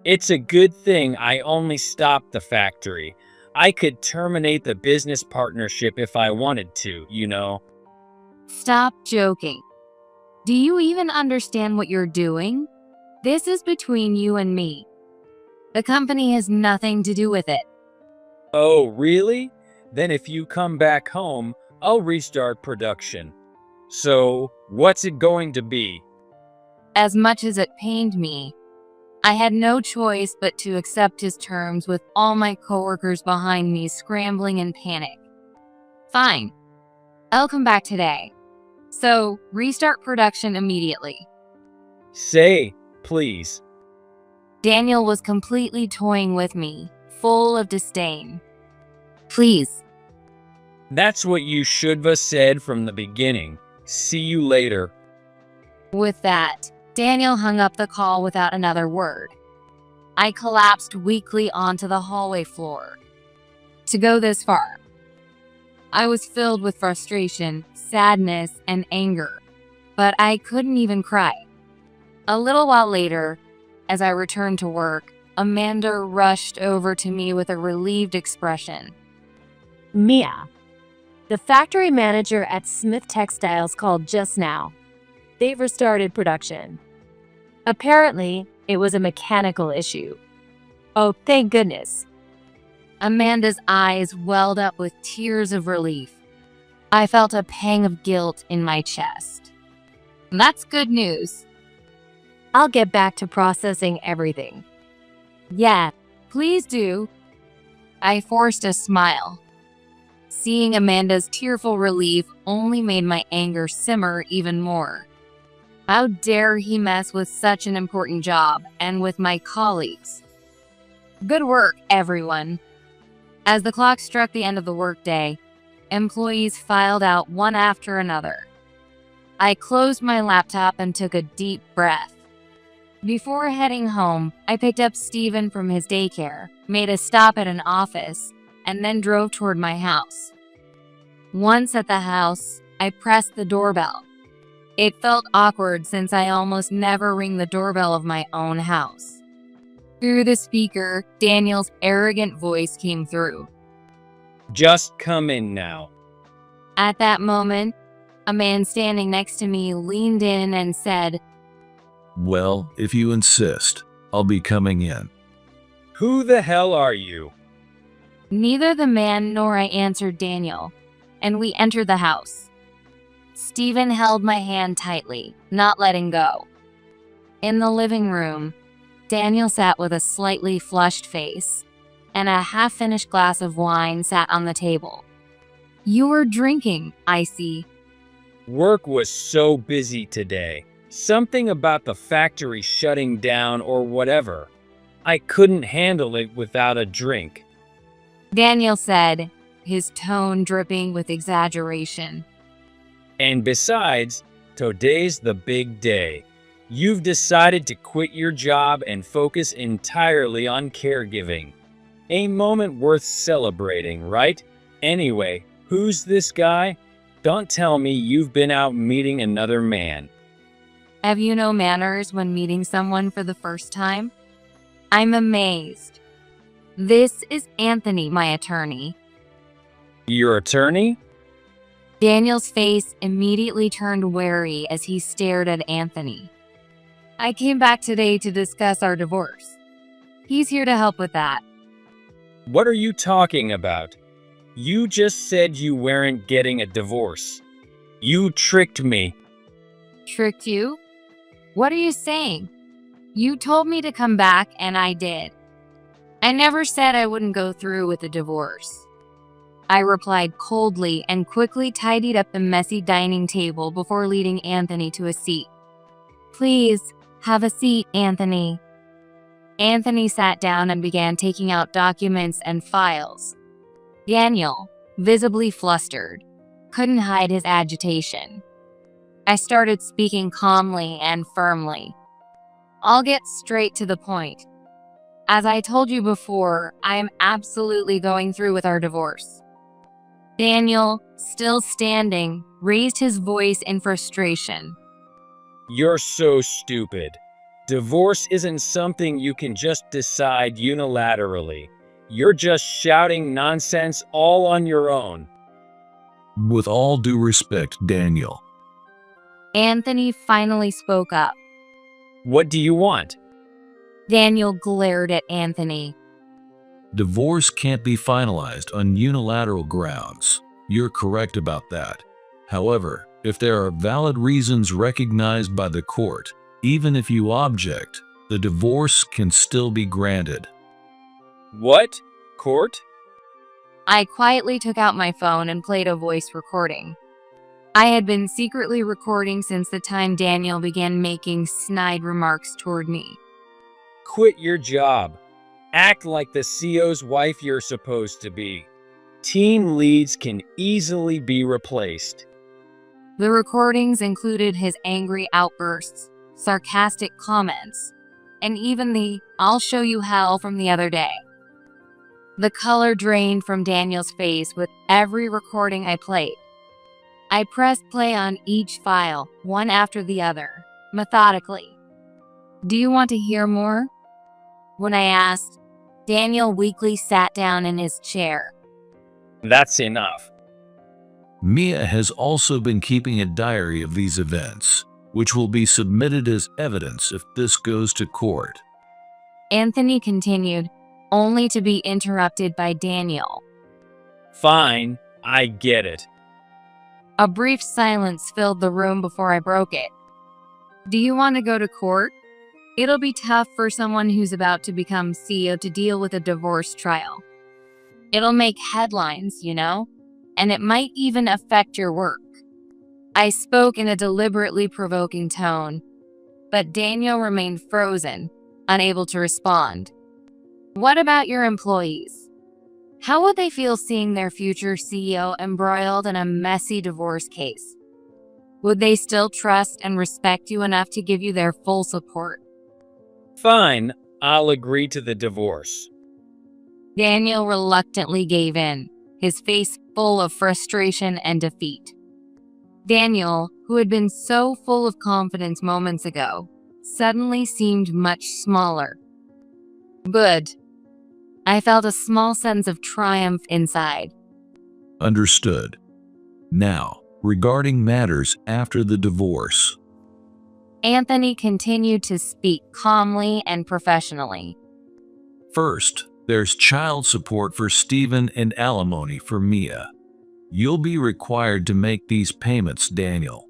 It's a good thing I only stopped the factory. I could terminate the business partnership if I wanted to, you know. Stop joking. Do you even understand what you're doing? This is between you and me. The company has nothing to do with it. Oh, really? Then if you come back home, I'll restart production. So, what's it going to be? As much as it pained me, I had no choice but to accept his terms with all my coworkers behind me scrambling in panic. Fine. I'll come back today. So, restart production immediately. Say, please. Daniel was completely toying with me, full of disdain. Please. That's what you should've said from the beginning. See you later. With that, Daniel hung up the call without another word. I collapsed weakly onto the hallway floor. To go this far, I was filled with frustration, sadness, and anger, but I couldn't even cry. A little while later, as I returned to work, Amanda rushed over to me with a relieved expression. Mia, the factory manager at Smith Textiles called just now. They've restarted production. Apparently, it was a mechanical issue. Oh, thank goodness. Amanda's eyes welled up with tears of relief. I felt a pang of guilt in my chest. That's good news. I'll get back to processing everything. Yeah, please do. I forced a smile. Seeing Amanda's tearful relief only made my anger simmer even more. How dare he mess with such an important job and with my colleagues? Good work, everyone. As the clock struck the end of the workday, employees filed out one after another. I closed my laptop and took a deep breath. Before heading home, I picked up Steven from his daycare, made a stop at an office, and then drove toward my house. Once at the house, I pressed the doorbell. It felt awkward since I almost never ring the doorbell of my own house. Through the speaker, Daniel's arrogant voice came through. Just come in now. At that moment, a man standing next to me leaned in and said, Well, if you insist, I'll be coming in. Who the hell are you? Neither the man nor I answered Daniel, and we entered the house. Steven held my hand tightly, not letting go. In the living room, Daniel sat with a slightly flushed face, and a half-finished glass of wine sat on the table. You were drinking, I see. Work was so busy today. Something about the factory shutting down or whatever. I couldn't handle it without a drink. Daniel said, his tone dripping with exaggeration. And besides, today's the big day. You've decided to quit your job and focus entirely on caregiving. A moment worth celebrating, right? Anyway, who's this guy? Don't tell me you've been out meeting another man. Have you no manners when meeting someone for the first time? I'm amazed. This is Anthony, my attorney. Your attorney? Daniel's face immediately turned wary as he stared at Anthony. I came back today to discuss our divorce. He's here to help with that. What are you talking about? You just said you weren't getting a divorce. You tricked me. Tricked you? What are you saying? You told me to come back and I did. I never said I wouldn't go through with the divorce. I replied coldly and quickly tidied up the messy dining table before leading Anthony to a seat. Please, have a seat, Anthony. Anthony sat down and began taking out documents and files. Daniel, visibly flustered, couldn't hide his agitation. I started speaking calmly and firmly. I'll get straight to the point. As I told you before, I am absolutely going through with our divorce. Daniel, still standing, raised his voice in frustration. You're so stupid. Divorce isn't something you can just decide unilaterally. You're just shouting nonsense all on your own. With all due respect, Daniel. Anthony finally spoke up. What do you want? Daniel glared at Anthony. Divorce can't be finalized on unilateral grounds. You're correct about that. However, if there are valid reasons recognized by the court, even if you object, the divorce can still be granted. What? Court? I quietly took out my phone and played a voice recording. I had been secretly recording since the time Daniel began making snide remarks toward me. Quit your job. Act like the CEO's wife you're supposed to be. Team leads can easily be replaced. The recordings included his angry outbursts, sarcastic comments, and even the "I'll show you hell" from the other day. The color drained from Daniel's face with every recording I played. I pressed play on each file, one after the other, methodically. Do you want to hear more? When I asked, Daniel weakly sat down in his chair. That's enough. Mia has also been keeping a diary of these events, which will be submitted as evidence if this goes to court. Anthony continued, only to be interrupted by Daniel. Fine, I get it. A brief silence filled the room before I broke it. Do you want to go to court? It'll be tough for someone who's about to become CEO to deal with a divorce trial. It'll make headlines, you know, and it might even affect your work. I spoke in a deliberately provoking tone, but Daniel remained frozen, unable to respond. What about your employees? How would they feel seeing their future CEO embroiled in a messy divorce case? Would they still trust and respect you enough to give you their full support? Fine, I'll agree to the divorce. Daniel reluctantly gave in, his face full of frustration and defeat. Daniel, who had been so full of confidence moments ago, suddenly seemed much smaller. Good. I felt a small sense of triumph inside. Understood. Now, regarding matters after the divorce. Anthony continued to speak calmly and professionally. First, there's child support for Stephen and alimony for Mia. You'll be required to make these payments, Daniel.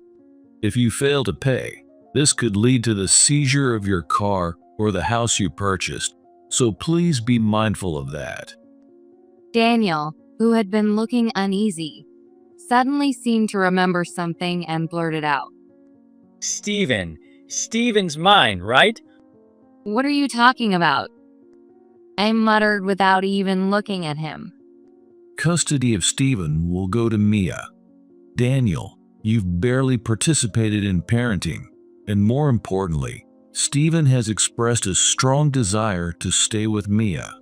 If you fail to pay, this could lead to the seizure of your car or the house you purchased, so please be mindful of that. Daniel, who had been looking uneasy, suddenly seemed to remember something and blurted out. Stephen's mine, right? What are you talking about? I muttered without even looking at him. Custody of Stephen will go to Mia. Daniel, you've barely participated in parenting, and more importantly, Stephen has expressed a strong desire to stay with Mia.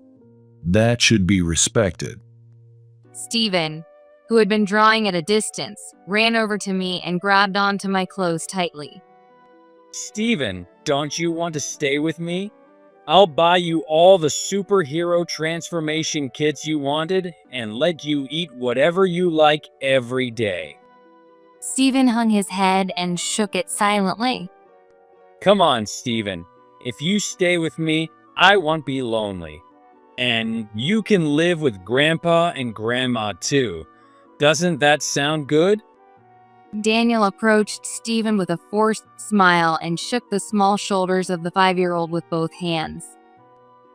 That should be respected. Stephen, who had been drawing at a distance, ran over to me and grabbed onto my clothes tightly. Stephen, don't you want to stay with me? I'll buy you all the superhero transformation kits you wanted and let you eat whatever you like every day. Stephen hung his head and shook it silently. Come on, Stephen. If you stay with me, I won't be lonely. And you can live with Grandpa and Grandma too. Doesn't that sound good? Daniel approached Stephen with a forced smile and shook the small shoulders of the 5-year-old with both hands.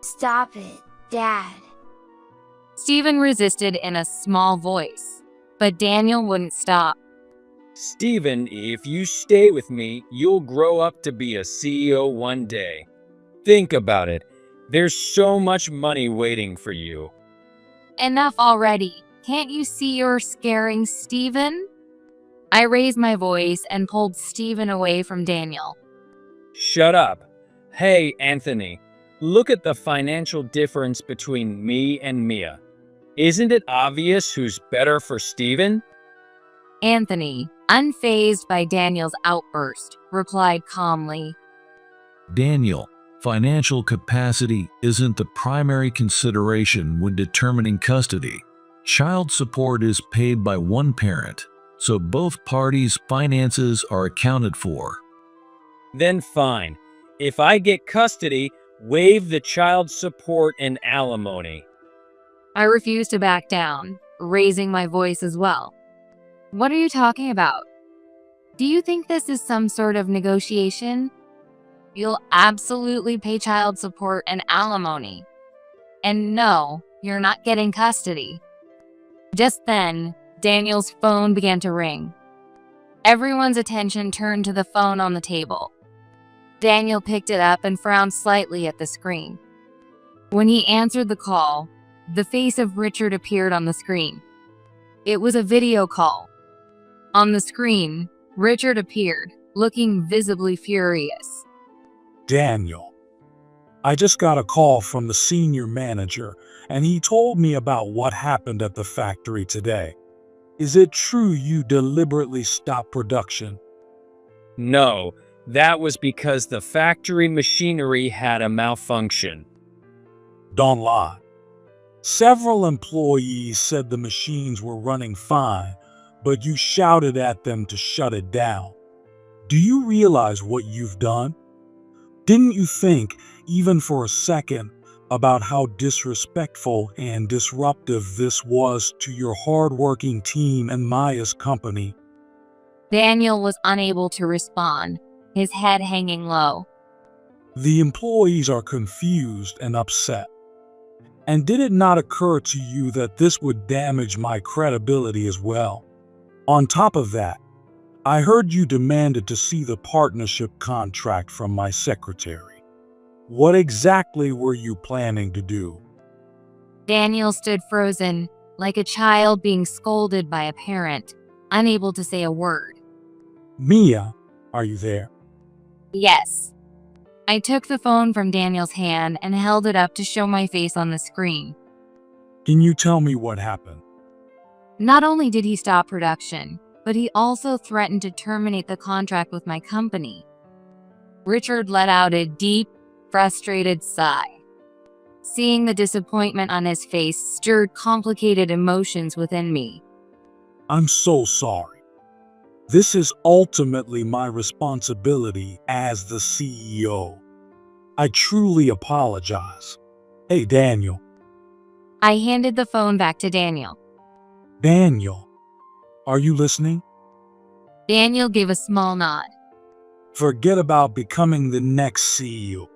Stop it, Dad. Stephen resisted in a small voice, but Daniel wouldn't stop. Stephen, if you stay with me, you'll grow up to be a CEO one day. Think about it. There's so much money waiting for you. Enough already. Can't you see you're scaring Stephen? I raised my voice and pulled Stephen away from Daniel. Shut up. Hey, Anthony, look at the financial difference between me and Mia. Isn't it obvious who's better for Stephen? Anthony, unfazed by Daniel's outburst, replied calmly. Daniel, financial capacity isn't the primary consideration when determining custody. Child support is paid by one parent, so both parties' finances are accounted for. Then fine. If I get custody, waive the child support and alimony. I refused to back down, raising my voice as well. What are you talking about? Do you think this is some sort of negotiation? You'll absolutely pay child support and alimony. And no, you're not getting custody. Just then, Daniel's phone began to ring. Everyone's attention turned to the phone on the table. Daniel picked it up and frowned slightly at the screen. When he answered the call, the face of Richard appeared on the screen. It was a video call. On the screen, Richard appeared, looking visibly furious. Daniel, I just got a call from the senior manager, and he told me about what happened at the factory today. Is it true you deliberately stopped production? No, that was because the factory machinery had a malfunction. Don't lie. Several employees said the machines were running fine, but you shouted at them to shut it down. Do you realize what you've done? Didn't you think, even for a second, about how disrespectful and disruptive this was to your hard-working team and Maya's company? Daniel was unable to respond, his head hanging low. The employees are confused and upset. And did it not occur to you that this would damage my credibility as well? On top of that, I heard you demanded to see the partnership contract from my secretary. What exactly were you planning to do? Daniel stood frozen, like a child being scolded by a parent, unable to say a word. Mia, are you there? Yes. I took the phone from Daniel's hand and held it up to show my face on the screen. Can you tell me what happened? Not only did he stop production, but he also threatened to terminate the contract with my company. Richard let out a deep, frustrated sigh. Seeing the disappointment on his face stirred complicated emotions within me. I'm so sorry. This is ultimately my responsibility as the CEO. I truly apologize. Hey, Daniel. I handed the phone back to Daniel. Daniel, are you listening? Daniel gave a small nod. Forget about becoming the next CEO.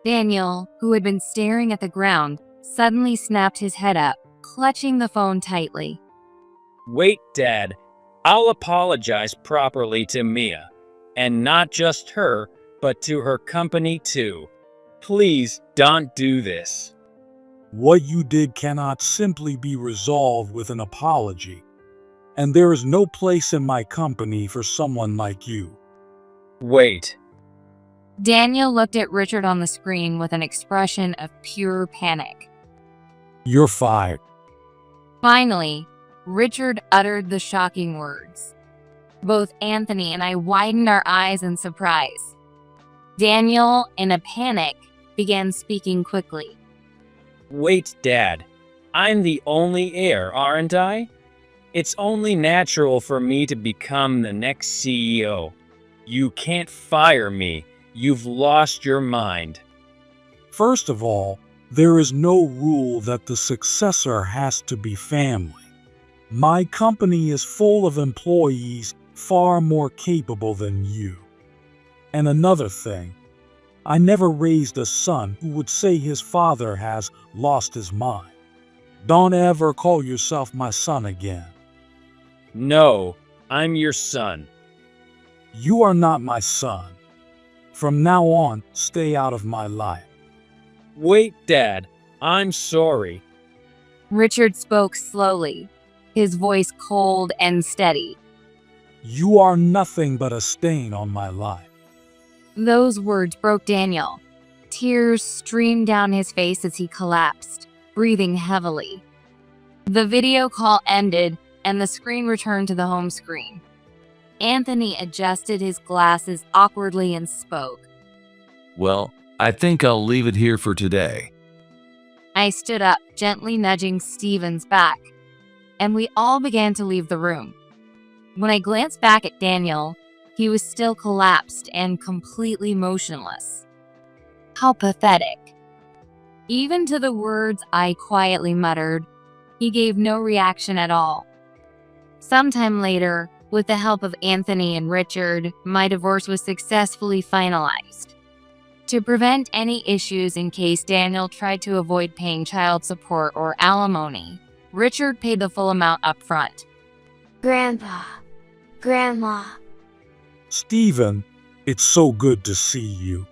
Daniel, who had been staring at the ground, suddenly snapped his head up, clutching the phone tightly. Wait, Dad. I'll apologize properly to Mia. And not just her, but to her company too. Please don't do this. What you did cannot simply be resolved with an apology. And there is no place in my company for someone like you. Wait. Daniel looked at Richard on the screen with an expression of pure panic. You're fired. Finally, Richard uttered the shocking words. Both Anthony and I widened our eyes in surprise. Daniel, in a panic, began speaking quickly. Wait, Dad. I'm the only heir, aren't I? It's only natural for me to become the next CEO. You can't fire me. You've lost your mind. First of all, there is no rule that the successor has to be family. My company is full of employees far more capable than you. And another thing, I never raised a son who would say his father has lost his mind. Don't ever call yourself my son again. No, I'm your son. You are not my son. From now on, stay out of my life. Wait, Dad. I'm sorry. Richard spoke slowly, his voice cold and steady. You are nothing but a stain on my life. Those words broke Daniel. Tears streamed down his face as he collapsed, breathing heavily. The video call ended, and the screen returned to the home screen. Anthony adjusted his glasses awkwardly and spoke. Well, I think I'll leave it here for today. I stood up, gently nudging Stephen's back, and we all began to leave the room. When I glanced back at Daniel, he was still collapsed and completely motionless. How pathetic. Even to the words I quietly muttered, he gave no reaction at all. Sometime later, with the help of Anthony and Richard, my divorce was successfully finalized. To prevent any issues in case Daniel tried to avoid paying child support or alimony, Richard paid the full amount up front. Grandpa, Grandma. Stephen, it's so good to see you.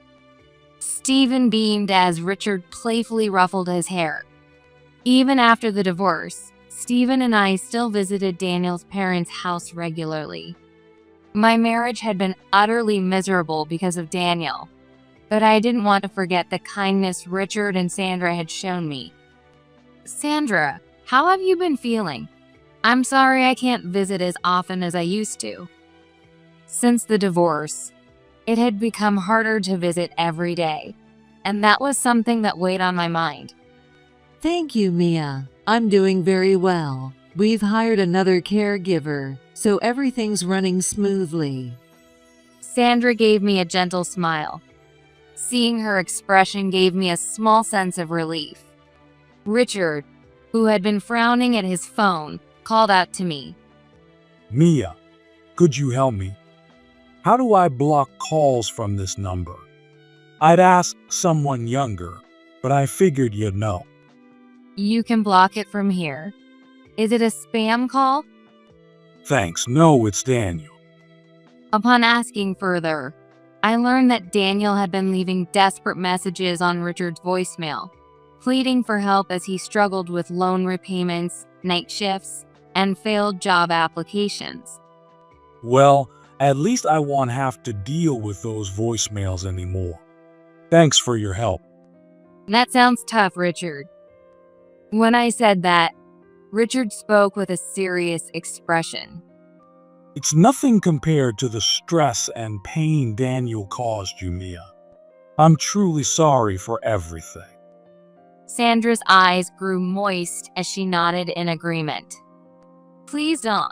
Stephen beamed as Richard playfully ruffled his hair. Even after the divorce, Stephen and I still visited Daniel's parents' house regularly. My marriage had been utterly miserable because of Daniel, but I didn't want to forget the kindness Richard and Sandra had shown me. Sandra, how have you been feeling? I'm sorry I can't visit as often as I used to. Since the divorce, it had become harder to visit every day, and that was something that weighed on my mind. Thank you, Mia. I'm doing very well. We've hired another caregiver, so everything's running smoothly. Sandra gave me a gentle smile. Seeing her expression gave me a small sense of relief. Richard, who had been frowning at his phone, called out to me. Mia, could you help me? How do I block calls from this number? I'd ask someone younger, but I figured you'd know. You can block it from here. Is it a spam call? Thanks. No, it's Daniel. Upon asking further, I learned that Daniel had been leaving desperate messages on Richard's voicemail, pleading for help as he struggled with loan repayments, night shifts, and failed job applications. Well, at least I won't have to deal with those voicemails anymore. Thanks for your help. That sounds tough, Richard. When I said that, Richard spoke with a serious expression. It's nothing compared to the stress and pain Daniel caused you, Mia. I'm truly sorry for everything. Sandra's eyes grew moist as she nodded in agreement. Please don't.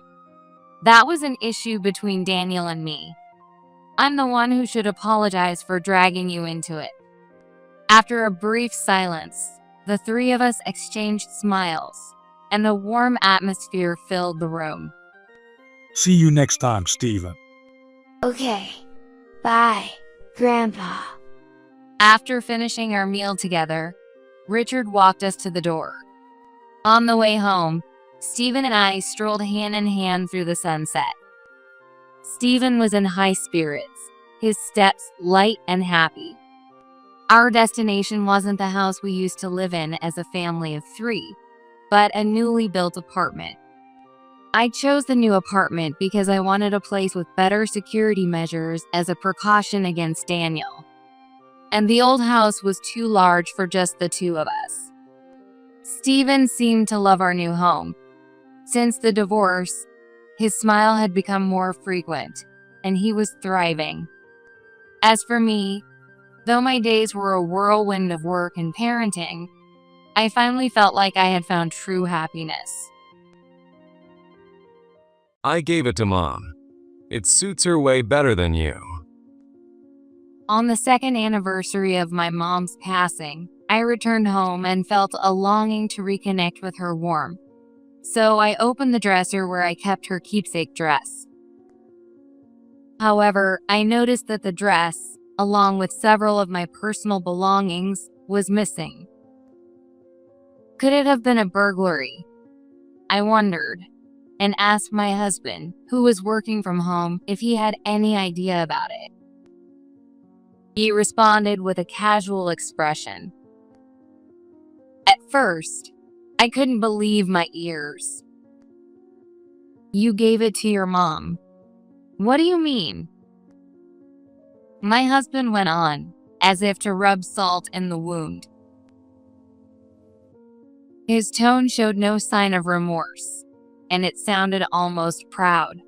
That was an issue between Daniel and me. I'm the one who should apologize for dragging you into it. After a brief silence, the three of us exchanged smiles, and a warm atmosphere filled the room. See you next time, Stephen. Okay. Bye, Grandpa. After finishing our meal together, Richard walked us to the door. On the way home, Stephen and I strolled hand in hand through the sunset. Stephen was in high spirits, his steps light and happy. Our destination wasn't the house we used to live in as a family of 3, but a newly built apartment. I chose the new apartment because I wanted a place with better security measures as a precaution against Daniel. And the old house was too large for just the 2 of us. Stephen seemed to love our new home. Since the divorce, his smile had become more frequent, and he was thriving. As for me, though my days were a whirlwind of work and parenting, I finally felt like I had found true happiness. I gave it to Mom. It suits her way better than you. On the 2nd anniversary of my mom's passing, I returned home and felt a longing to reconnect with her warmth. So I opened the dresser where I kept her keepsake dress. However, I noticed that the dress, along with several of my personal belongings, was missing. Could it have been a burglary? I wondered, and asked my husband, who was working from home, if he had any idea about it. He responded with a casual expression. At first, I couldn't believe my ears. You gave it to your mom. What do you mean? My husband went on, as if to rub salt in the wound. His tone showed no sign of remorse, and it sounded almost proud.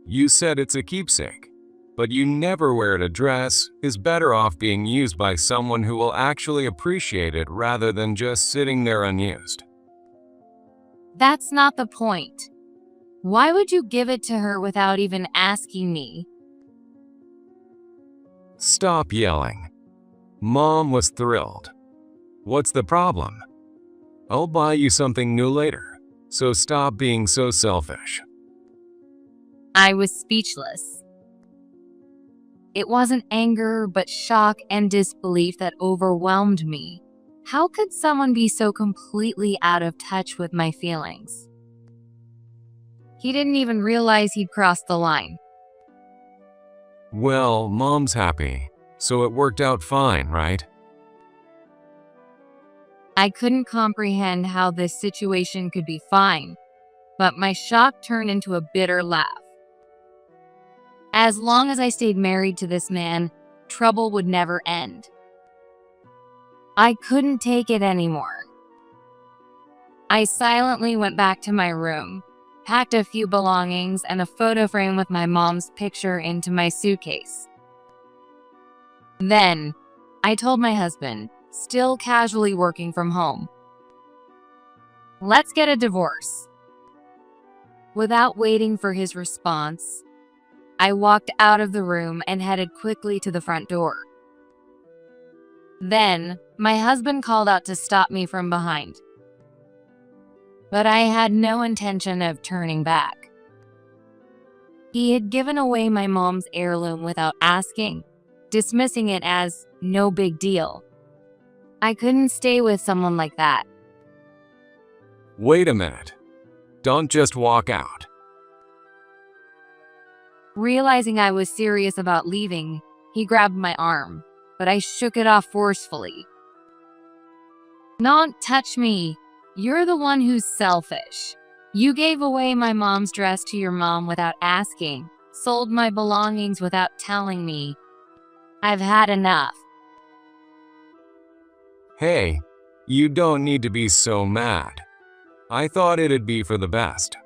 You said it's a keepsake, but you never wear it. A dress is better off being used by someone who will actually appreciate it rather than just sitting there unused. That's not the point. Why would you give it to her without even asking me? Stop yelling. Mom was thrilled. What's the problem? I'll buy you something new later, so stop being so selfish. I was speechless. It wasn't anger, but shock and disbelief that overwhelmed me. How could someone be so completely out of touch with my feelings? He didn't even realize he'd crossed the line. Well, Mom's happy, so it worked out fine, right? I couldn't comprehend how this situation could be fine, but my shock turned into a bitter laugh. As long as I stayed married to this man, trouble would never end. I couldn't take it anymore. I silently went back to my room, packed a few belongings and a photo frame with my mom's picture into my suitcase. Then, I told my husband, still casually working from home, let's get a divorce. Without waiting for his response, I walked out of the room and headed quickly to the front door. Then, my husband called out to stop me from behind. But I had no intention of turning back. He had given away my mom's heirloom without asking, dismissing it as no big deal. I couldn't stay with someone like that. Wait a minute. Don't just walk out. Realizing I was serious about leaving, he grabbed my arm, but I shook it off forcefully. "Don't touch me. You're the one who's selfish. You gave away my mom's dress to your mom without asking, sold my belongings without telling me. I've had enough." Hey, you don't need to be so mad. I thought it'd be for the best.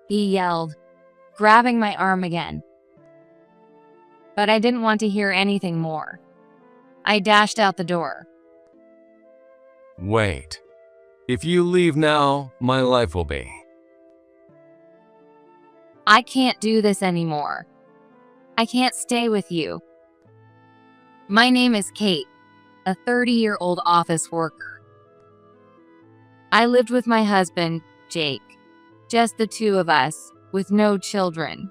He yelled, grabbing my arm again. But I didn't want to hear anything more. I dashed out the door. Wait. If you leave now, my life will be. I can't do this anymore. I can't stay with you. My name is Kate, a 30-year-old office worker. I lived with my husband, Jake, just the two of us, with no children.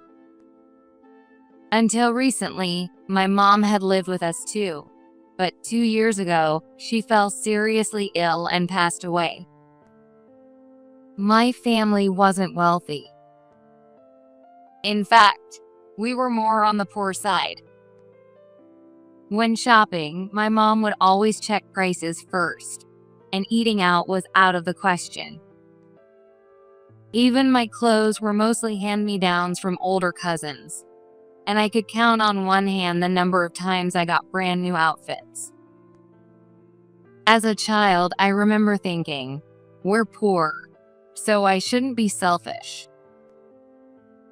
Until recently, my mom had lived with us too, but 2 years ago, she fell seriously ill and passed away. My family wasn't wealthy. In fact, we were more on the poor side. When shopping, my mom would always check prices first, and eating out was out of the question. Even my clothes were mostly hand-me-downs from older cousins, and I could count on one hand the number of times I got brand new outfits. As a child, I remember thinking, we're poor, so I shouldn't be selfish.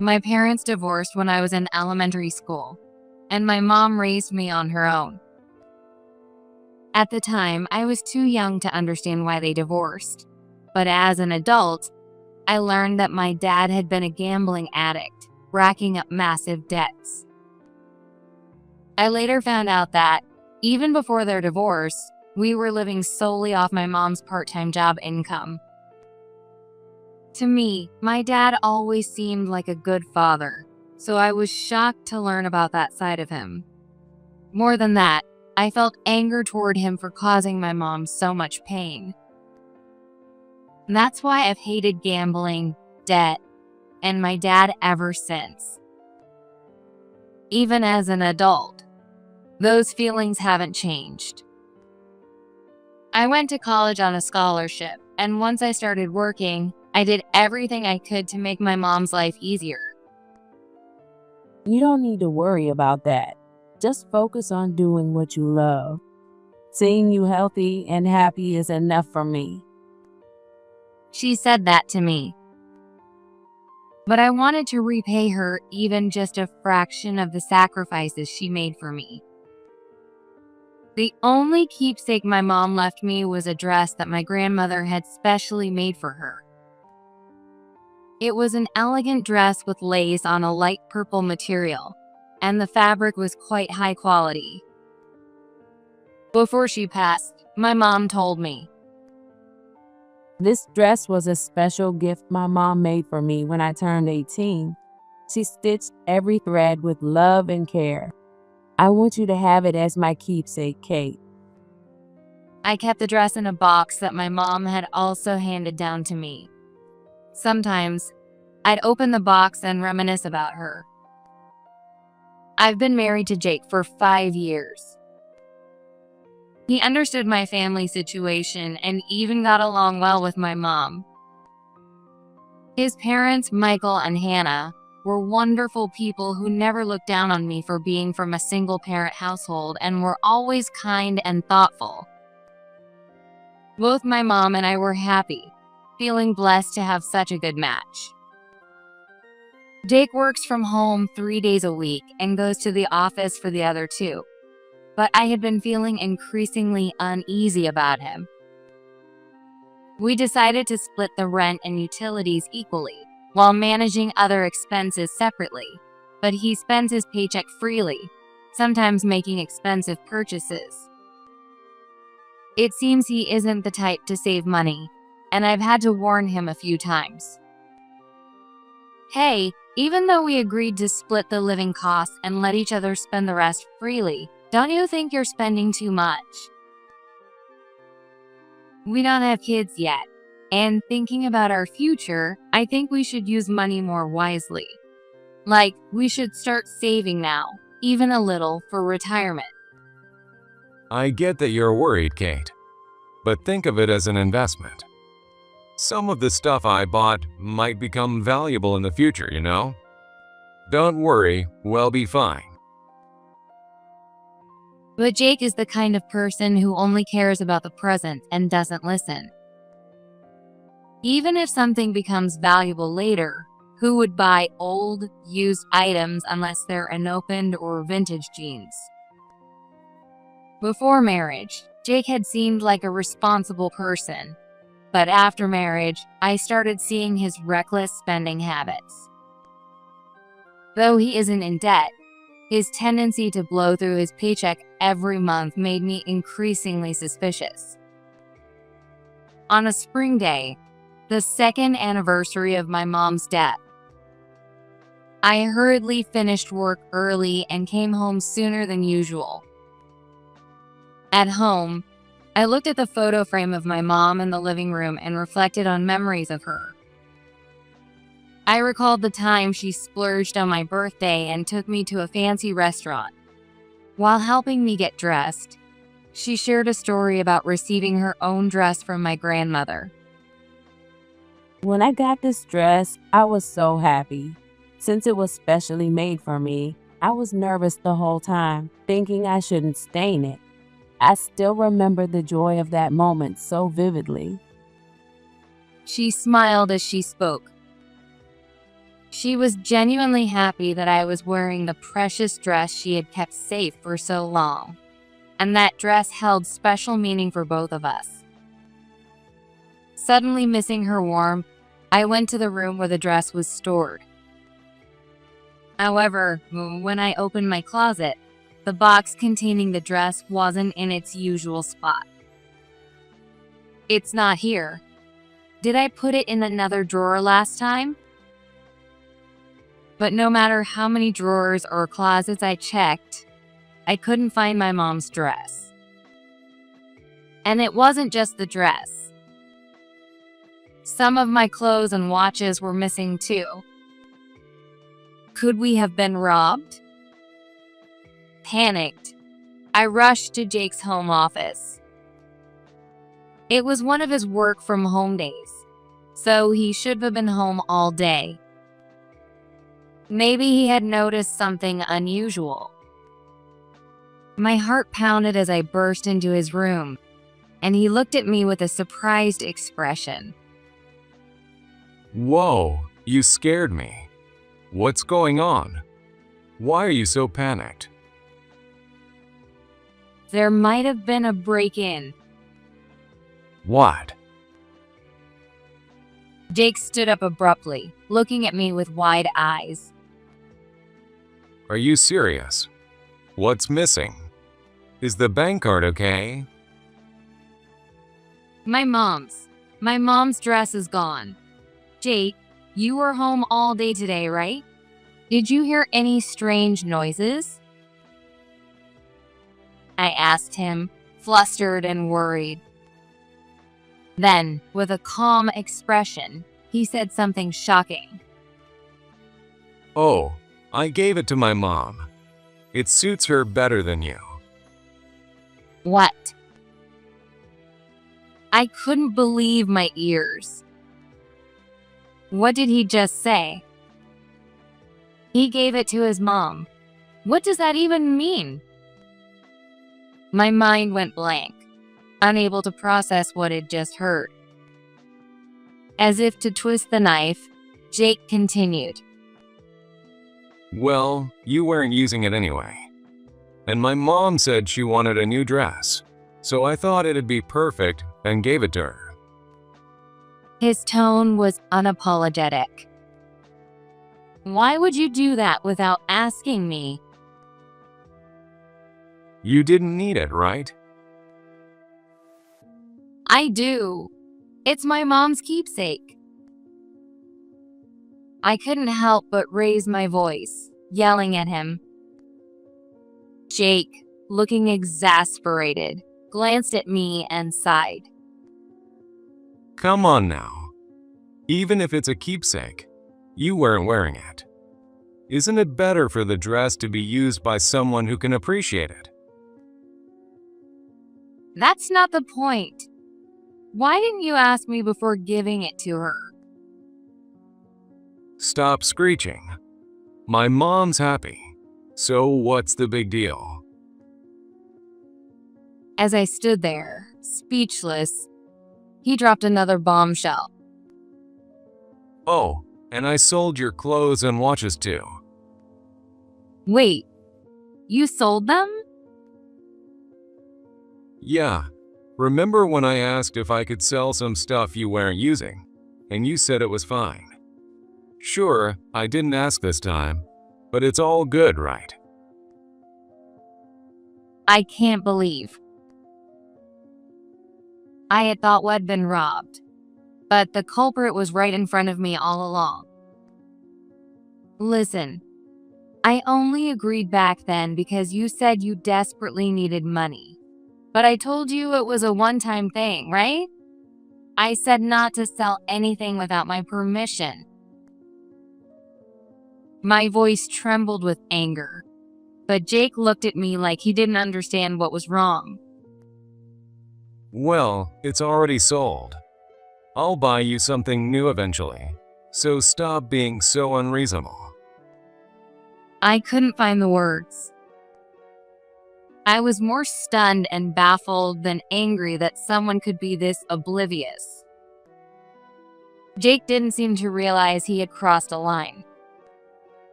My parents divorced when I was in elementary school, and my mom raised me on her own. At the time, I was too young to understand why they divorced, but as an adult, I learned that my dad had been a gambling addict, racking up massive debts. I later found out that, even before their divorce, we were living solely off my mom's part-time job income. To me, my dad always seemed like a good father, so I was shocked to learn about that side of him. More than that, I felt anger toward him for causing my mom so much pain. And that's why I've hated gambling, debt, and my dad ever since. Even as an adult, those feelings haven't changed. I went to college on a scholarship, and once I started working, I did everything I could to make my mom's life easier. You don't need to worry about that. Just focus on doing what you love. Seeing you healthy and happy is enough for me. She said that to me. But I wanted to repay her even just a fraction of the sacrifices she made for me. The only keepsake my mom left me was a dress that my grandmother had specially made for her. It was an elegant dress with lace on a light purple material, and the fabric was quite high quality. Before she passed, my mom told me, This dress was a special gift my mom made for me when I turned 18. She stitched every thread with love and care. I want you to have it as my keepsake, Kate. I kept the dress in a box that my mom had also handed down to me. Sometimes, I'd open the box and reminisce about her. I've been married to Jake for 5 years. He understood my family situation and even got along well with my mom. His parents, Michael and Hannah, were wonderful people who never looked down on me for being from a single-parent household and were always kind and thoughtful. Both my mom and I were happy, feeling blessed to have such a good match. Jake works from home 3 days a week and goes to the office for the other 2. But I had been feeling increasingly uneasy about him. We decided to split the rent and utilities equally, while managing other expenses separately, but he spends his paycheck freely, sometimes making expensive purchases. It seems he isn't the type to save money, and I've had to warn him a few times. Hey, even though we agreed to split the living costs and let each other spend the rest freely, don't you think you're spending too much? We don't have kids yet, and thinking about our future, I think we should use money more wisely. Like, we should start saving now, even a little, for retirement. I get that you're worried, Kate, but think of it as an investment. Some of the stuff I bought might become valuable in the future, you know? Don't worry, we'll be fine. But Jake is the kind of person who only cares about the present and doesn't listen. Even if something becomes valuable later, who would buy old, used items unless they're unopened or vintage jeans? Before marriage, Jake had seemed like a responsible person, but after marriage, I started seeing his reckless spending habits. Though he isn't in debt, his tendency to blow through his paycheck every month made me increasingly suspicious. On a spring day, the second anniversary of my mom's death, I hurriedly finished work early and came home sooner than usual. At home, I looked at the photo frame of my mom in the living room and reflected on memories of her. I recalled the time she splurged on my birthday and took me to a fancy restaurant. While helping me get dressed, she shared a story about receiving her own dress from my grandmother. When I got this dress, I was so happy. Since it was specially made for me, I was nervous the whole time, thinking I shouldn't stain it. I still remember the joy of that moment so vividly. She smiled as she spoke. She was genuinely happy that I was wearing the precious dress she had kept safe for so long, and that dress held special meaning for both of us. Suddenly missing her warmth, I went to the room where the dress was stored. However, when I opened my closet, the box containing the dress wasn't in its usual spot. It's not here. Did I put it in another drawer last time? But no matter how many drawers or closets I checked, I couldn't find my mom's dress. And it wasn't just the dress. Some of my clothes and watches were missing too. Could we have been robbed? Panicked, I rushed to Jake's home office. It was one of his work from home days, so he should have been home all day. Maybe he had noticed something unusual. My heart pounded as I burst into his room, and he looked at me with a surprised expression. Whoa, you scared me. What's going on? Why are you so panicked? There might have been a break-in. What? Jake stood up abruptly, looking at me with wide eyes. Are you serious? What's missing? Is the bank card okay? My mom's dress is gone. Jake, you were home all day today, right? Did you hear any strange noises? I asked him, flustered and worried. Then, with a calm expression, he said something shocking. Oh, I gave it to my mom. It suits her better than you. What? I couldn't believe my ears. What did he just say? He gave it to his mom. What does that even mean? My mind went blank, unable to process what it just heard. As if to twist the knife, Jake continued. Well, you weren't using it anyway. And my mom said she wanted a new dress, so I thought it'd be perfect and gave it to her. His tone was unapologetic. Why would you do that without asking me? You didn't need it, right? I do. It's my mom's keepsake. I couldn't help but raise my voice, yelling at him. Jake, looking exasperated, glanced at me and sighed. Come on now. Even if it's a keepsake, you weren't wearing it. Isn't it better for the dress to be used by someone who can appreciate it? That's not the point. Why didn't you ask me before giving it to her? Stop screeching. My mom's happy. So what's the big deal? As I stood there, speechless, he dropped another bombshell. Oh, and I sold your clothes and watches too. Wait, you sold them? Yeah. Remember when I asked if I could sell some stuff you weren't using, and you said it was fine? Sure, I didn't ask this time, but it's all good, right? I can't believe. I had thought we'd been robbed, but the culprit was right in front of me all along. Listen, I only agreed back then because you said you desperately needed money. But I told you it was a one-time thing, right? I said not to sell anything without my permission. My voice trembled with anger, but Jake looked at me like he didn't understand what was wrong. Well, it's already sold. I'll buy you something new eventually, so stop being so unreasonable. I couldn't find the words. I was more stunned and baffled than angry that someone could be this oblivious. Jake didn't seem to realize he had crossed a line.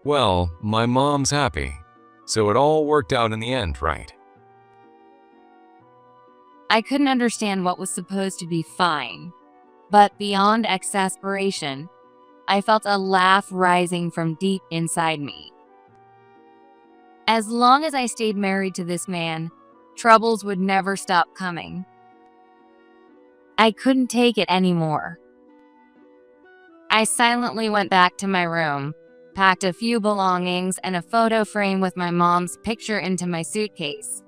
Well, my mom's happy, so it all worked out in the end, right? I couldn't understand what was supposed to be fine, but beyond exasperation, I felt a laugh rising from deep inside me. As long as I stayed married to this man, troubles would never stop coming. I couldn't take it anymore. I silently went back to my room, packed a few belongings and a photo frame with my mom's picture into my suitcase.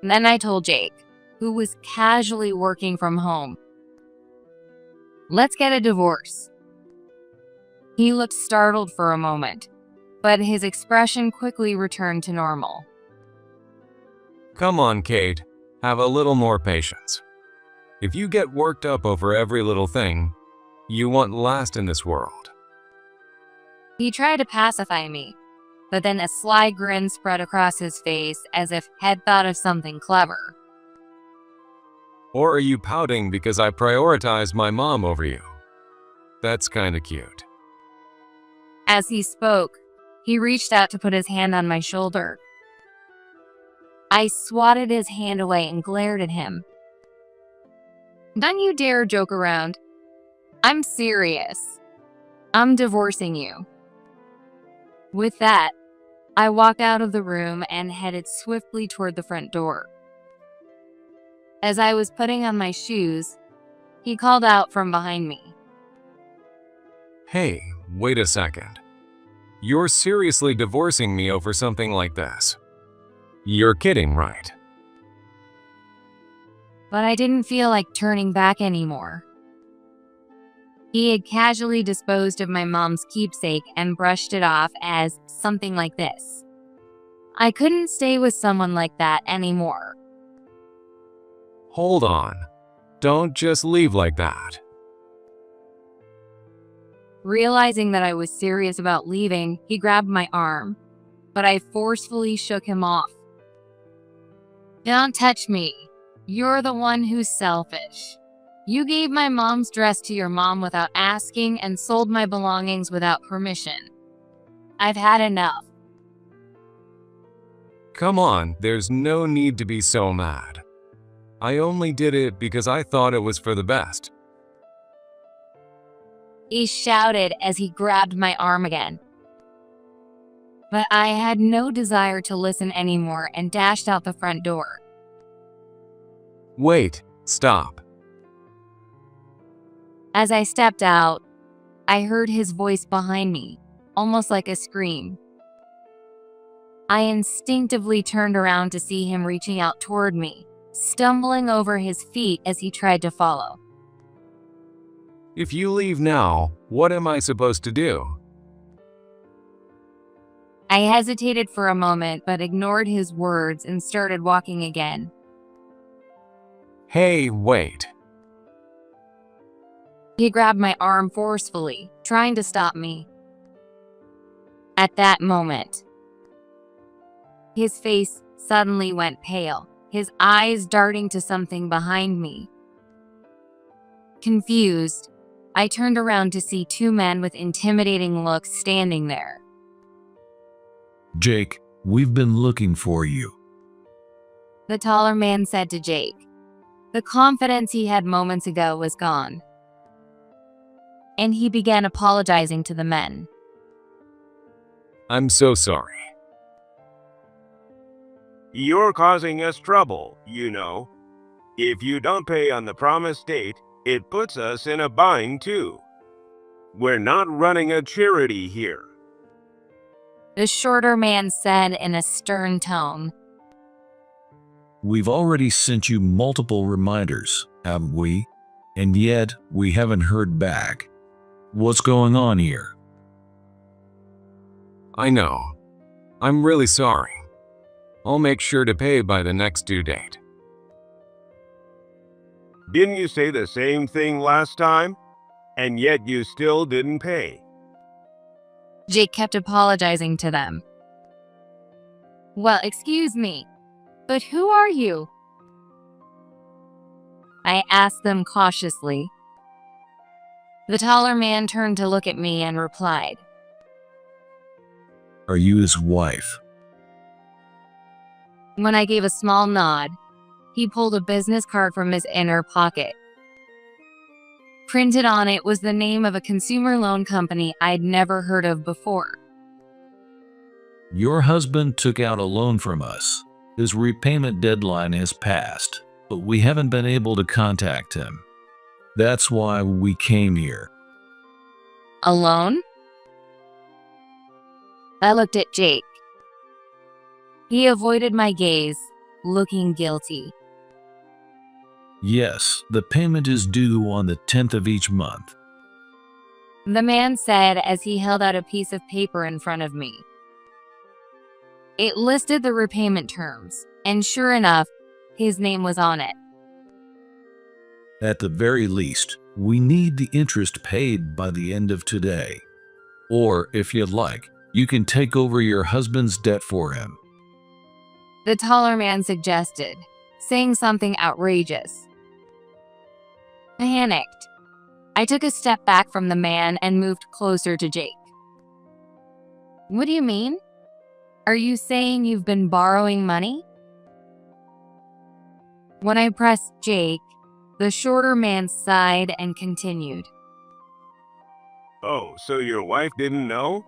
Then I told Jake, who was casually working from home, "Let's get a divorce." He looked startled for a moment, but his expression quickly returned to normal. Come on, Kate. Have a little more patience. If you get worked up over every little thing, you won't last in this world. He tried to pacify me, but then a sly grin spread across his face as if he'd thought of something clever. Or are you pouting because I prioritized my mom over you? That's kinda cute. As he spoke, he reached out to put his hand on my shoulder. I swatted his hand away and glared at him. "Don't you dare joke around. I'm serious. I'm divorcing you." With that, I walked out of the room and headed swiftly toward the front door. As I was putting on my shoes, he called out from behind me. Hey, wait a second. You're seriously divorcing me over something like this? You're kidding, right? But I didn't feel like turning back anymore. He had casually disposed of my mom's keepsake and brushed it off as something like this. I couldn't stay with someone like that anymore. Hold on. Don't just leave like that. Realizing that I was serious about leaving, he grabbed my arm, but I forcefully shook him off. "Don't touch me. You're the one who's selfish. You gave my mom's dress to your mom without asking and sold my belongings without permission. I've had enough." Come on, there's no need to be so mad. I only did it because I thought it was for the best. He shouted as he grabbed my arm again. But I had no desire to listen anymore and dashed out the front door. Wait, stop. As I stepped out, I heard his voice behind me, almost like a scream. I instinctively turned around to see him reaching out toward me, stumbling over his feet as he tried to follow. If you leave now, what am I supposed to do? I hesitated for a moment but ignored his words and started walking again. Hey, wait. He grabbed my arm forcefully, trying to stop me. At that moment, his face suddenly went pale, his eyes darting to something behind me. Confused, I turned around to see two men with intimidating looks standing there. Jake, we've been looking for you. The taller man said to Jake. The confidence he had moments ago was gone, and he began apologizing to the men. I'm so sorry. You're causing us trouble, you know. If you don't pay on the promised date, it puts us in a bind too. We're not running a charity here. The shorter man said in a stern tone. We've already sent you multiple reminders, haven't we? And yet, we haven't heard back. What's going on here? I know. I'm really sorry. I'll make sure to pay by the next due date. Didn't you say the same thing last time? And yet you still didn't pay. Jake kept apologizing to them. Well, excuse me, but who are you? I asked them cautiously. The taller man turned to look at me and replied, Are you his wife? When I gave a small nod, he pulled a business card from his inner pocket. Printed on it was the name of a consumer loan company I'd never heard of before. Your husband took out a loan from us. His repayment deadline has passed, but we haven't been able to contact him. That's why we came here. A loan? I looked at Jake. He avoided my gaze, looking guilty. Yes, the payment is due on the 10th of each month. The man said as he held out a piece of paper in front of me. It listed the repayment terms, and sure enough, his name was on it. At the very least, we need the interest paid by the end of today. Or, if you'd like, you can take over your husband's debt for him. The taller man suggested, saying something outrageous. I panicked. I took a step back from the man and moved closer to Jake. What do you mean? Are you saying you've been borrowing money? When I pressed Jake, the shorter man sighed and continued. Oh, so your wife didn't know?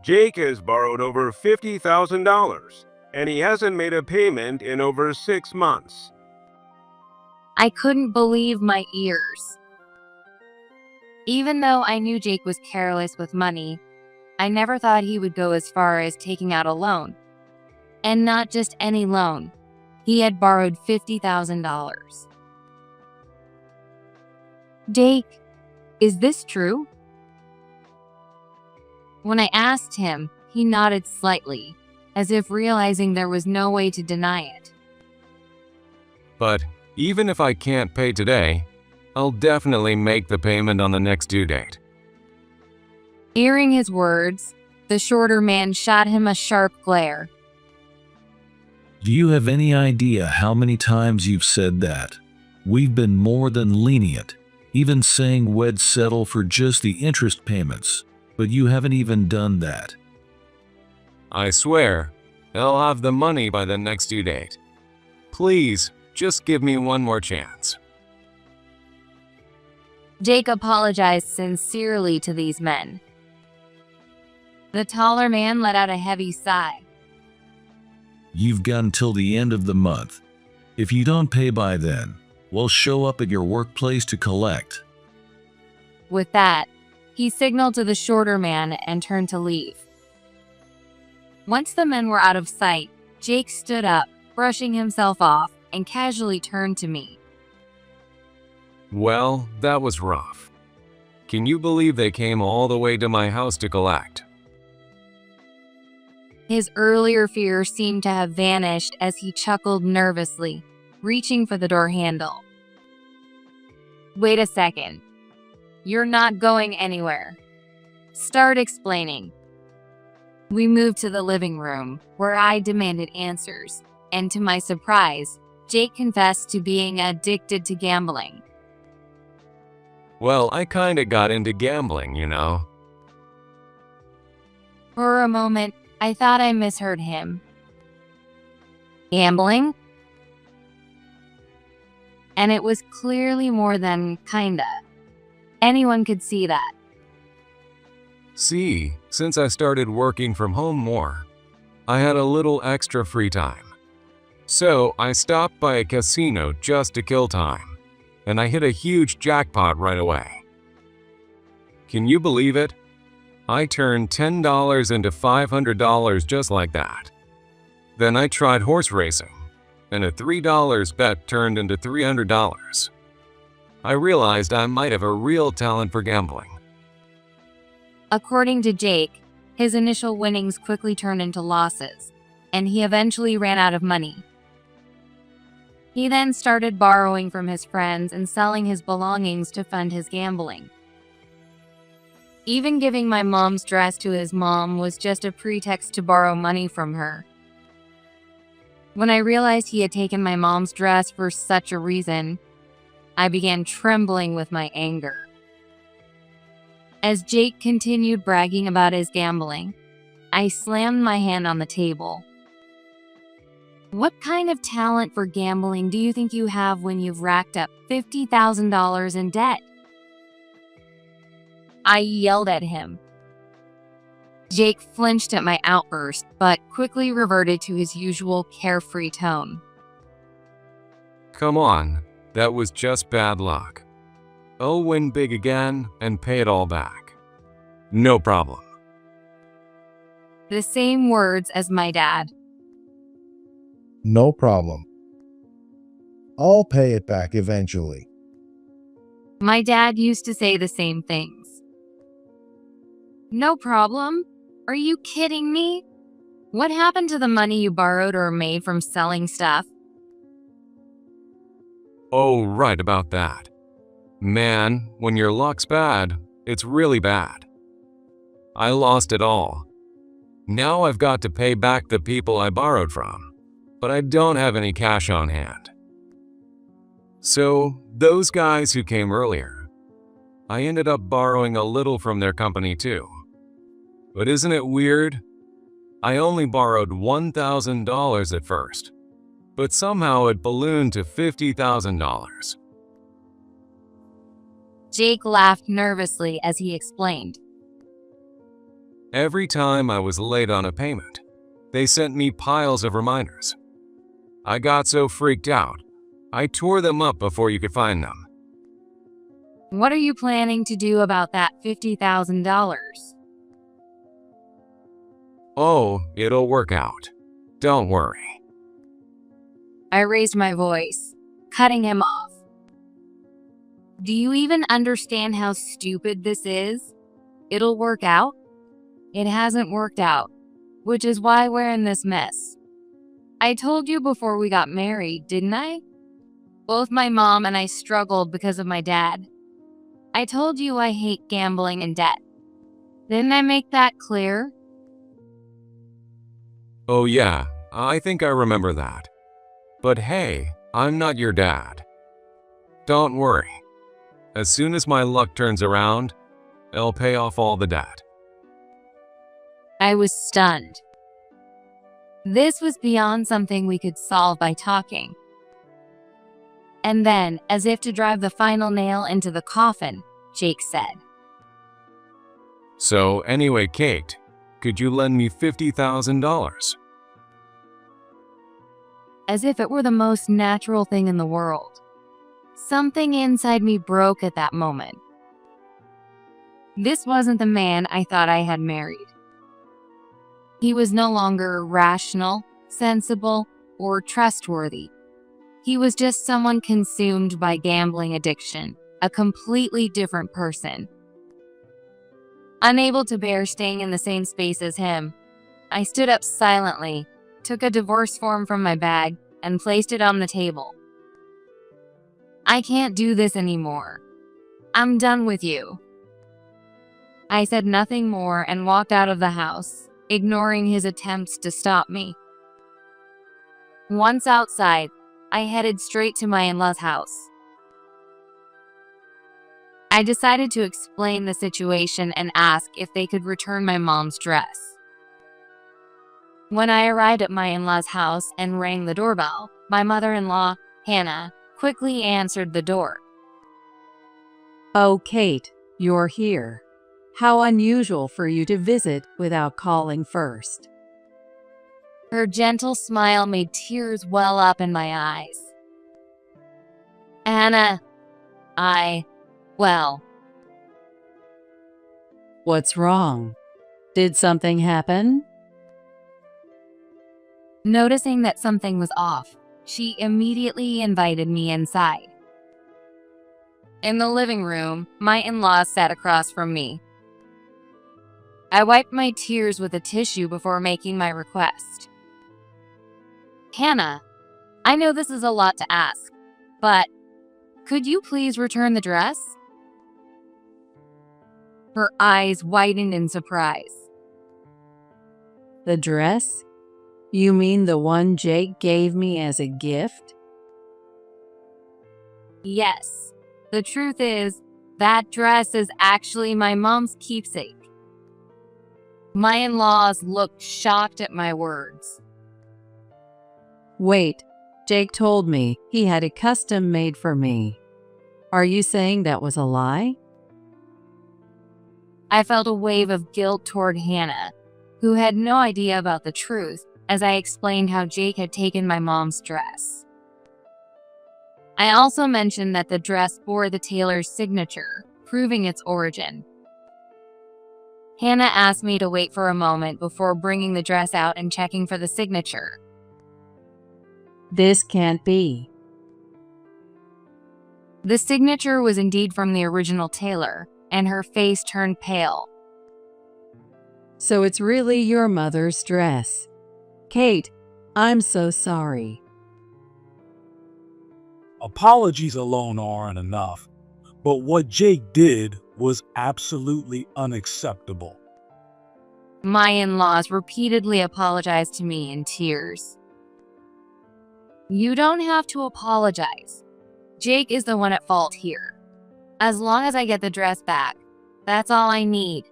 Jake has borrowed over $50,000, and he hasn't made a payment in over 6 months. I couldn't believe my ears. Even though I knew Jake was careless with money, I never thought he would go as far as taking out a loan. And not just any loan. He had borrowed $50,000. Jake, is this true? When I asked him, he nodded slightly, as if realizing there was no way to deny it. But even if I can't pay today, I'll definitely make the payment on the next due date. Hearing his words, the shorter man shot him a sharp glare. Do you have any idea how many times you've said that? We've been more than lenient, even saying we'd settle for just the interest payments, but you haven't even done that. I swear, I'll have the money by the next due date. Please, just give me one more chance. Jake apologized sincerely to these men. The taller man let out a heavy sigh. You've got until the end of the month. If you don't pay by then, we'll show up at your workplace to collect. With that, he signaled to the shorter man and turned to leave. Once the men were out of sight, Jake stood up, brushing himself off, and casually turned to me. Well, that was rough. Can you believe they came all the way to my house to collect? His earlier fear seemed to have vanished as he chuckled nervously, reaching for the door handle. Wait a second. You're not going anywhere. Start explaining. We moved to the living room, where I demanded answers, and to my surprise, Jake confessed to being addicted to gambling. Well, I kinda got into gambling, you know. For a moment, I thought I misheard him. Gambling? And it was clearly more than kinda. Anyone could see that. See, since I started working from home more, I had a little extra free time. So I stopped by a casino just to kill time, and I hit a huge jackpot right away. Can you believe it? I turned $10 into $500 just like that. Then I tried horse racing, and a $3 bet turned into $300. I realized I might have a real talent for gambling. According to Jake, his initial winnings quickly turned into losses, and he eventually ran out of money. He then started borrowing from his friends and selling his belongings to fund his gambling. Even giving my mom's dress to his mom was just a pretext to borrow money from her. When I realized he had taken my mom's dress for such a reason, I began trembling with my anger. As Jake continued bragging about his gambling, I slammed my hand on the table. What kind of talent for gambling do you think you have when you've racked up $50,000 in debt? I yelled at him. Jake flinched at my outburst, but quickly reverted to his usual carefree tone. Come on, that was just bad luck. I'll win big again and pay it all back. No problem. The same words as my dad. No problem. I'll pay it back eventually. My dad used to say the same things. No problem? Are you kidding me? What happened to the money you borrowed or made from selling stuff? Oh, right about that. Man, when your luck's bad, it's really bad. I lost it all. Now I've got to pay back the people I borrowed from, but I don't have any cash on hand. So, those guys who came earlier, I ended up borrowing a little from their company too. But isn't it weird? I only borrowed $1,000 at first, but somehow it ballooned to $50,000. Jake laughed nervously as he explained. Every time I was late on a payment, they sent me piles of reminders. I got so freaked out, I tore them up before you could find them. What are you planning to do about that $50,000? Oh, it'll work out. Don't worry. I raised my voice, cutting him off. Do you even understand how stupid this is? It'll work out? It hasn't worked out, which is why we're in this mess. I told you before we got married, didn't I? Both my mom and I struggled because of my dad. I told you I hate gambling and debt. Didn't I make that clear? Oh yeah, I think I remember that. But hey, I'm not your dad. Don't worry. As soon as my luck turns around, I'll pay off all the debt. I was stunned. This was beyond something we could solve by talking. And then, as if to drive the final nail into the coffin, Jake said, So anyway, Kate, could you lend me $50,000? as if it were the most natural thing in the world. Something inside me broke at that moment. This wasn't the man I thought I had married. He was no longer rational, sensible, or trustworthy. He was just someone consumed by gambling addiction, a completely different person. Unable to bear staying in the same space as him, I stood up silently, took a divorce form from my bag, and placed it on the table. I can't do this anymore. I'm done with you. I said nothing more and walked out of the house, ignoring his attempts to stop me. Once outside, I headed straight to my in-laws' house. I decided to explain the situation and ask if they could return my mom's dress. When I arrived at my in-laws' house and rang the doorbell, my mother-in-law, Hannah, quickly answered the door. Oh, Kate, you're here. How unusual for you to visit without calling first. Her gentle smile made tears well up in my eyes. Hannah, well. What's wrong? Did something happen? Noticing that something was off, she immediately invited me inside. In the living room, my in-laws sat across from me. I wiped my tears with a tissue before making my request. Hannah, I know this is a lot to ask, but could you please return the dress? Her eyes widened in surprise. The dress? You mean the one Jake gave me as a gift? Yes. The truth is, that dress is actually my mom's keepsake. My in-laws looked shocked at my words. Wait, Jake told me he had it custom made for me. Are you saying that was a lie? I felt a wave of guilt toward Hannah, who had no idea about the truth, as I explained how Jake had taken my mom's dress. I also mentioned that the dress bore the tailor's signature, proving its origin. Hannah asked me to wait for a moment before bringing the dress out and checking for the signature. This can't be. The signature was indeed from the original tailor, and her face turned pale. So it's really your mother's dress. Kate, I'm so sorry. Apologies alone aren't enough, but what Jake did was absolutely unacceptable. My in-laws repeatedly apologized to me in tears. You don't have to apologize. Jake is the one at fault here. As long as I get the dress back, that's all I need.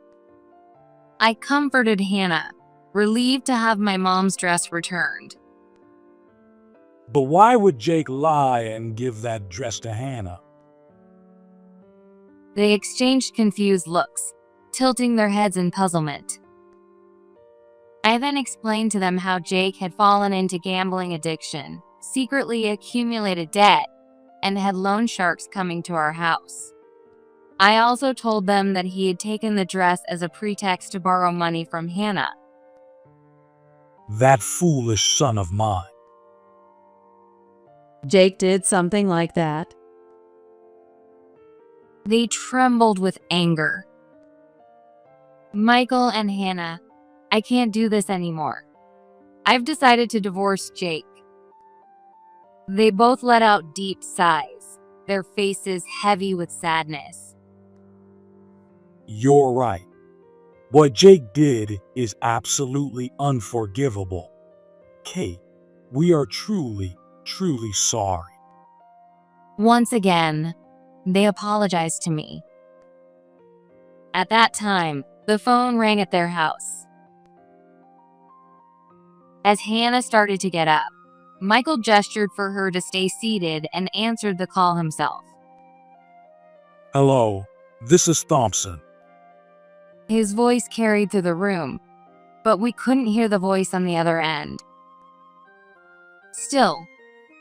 I comforted Hannah, relieved to have my mom's dress returned. But why would Jake lie and give that dress to Hannah? They exchanged confused looks, tilting their heads in puzzlement. I then explained to them how Jake had fallen into gambling addiction, secretly accumulated debt, and had loan sharks coming to our house. I also told them that he had taken the dress as a pretext to borrow money from Hannah. That foolish son of mine. Jake did something like that? They trembled with anger. Michael and Hannah, I can't do this anymore. I've decided to divorce Jake. They both let out deep sighs, their faces heavy with sadness. You're right. What Jake did is absolutely unforgivable. Kate, we are truly sorry. Once again, they apologized to me. At that time, the phone rang at their house. As Hannah started to get up, Michael gestured for her to stay seated and answered the call himself. Hello, this is Thompson. His voice carried through the room, but we couldn't hear the voice on the other end. Still,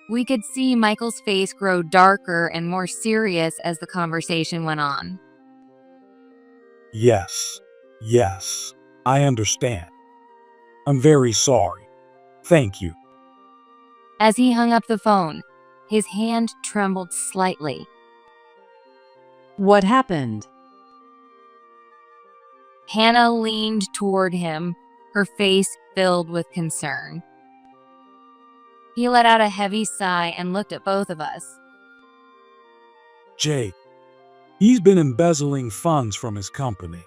we could see Michael's face grow darker and more serious as the conversation went on. Yes, I understand. I'm very sorry. Thank you. As he hung up the phone, his hand trembled slightly. What happened? Hannah leaned toward him, her face filled with concern. He let out a heavy sigh and looked at both of us. Jake, he's been embezzling funds from his company.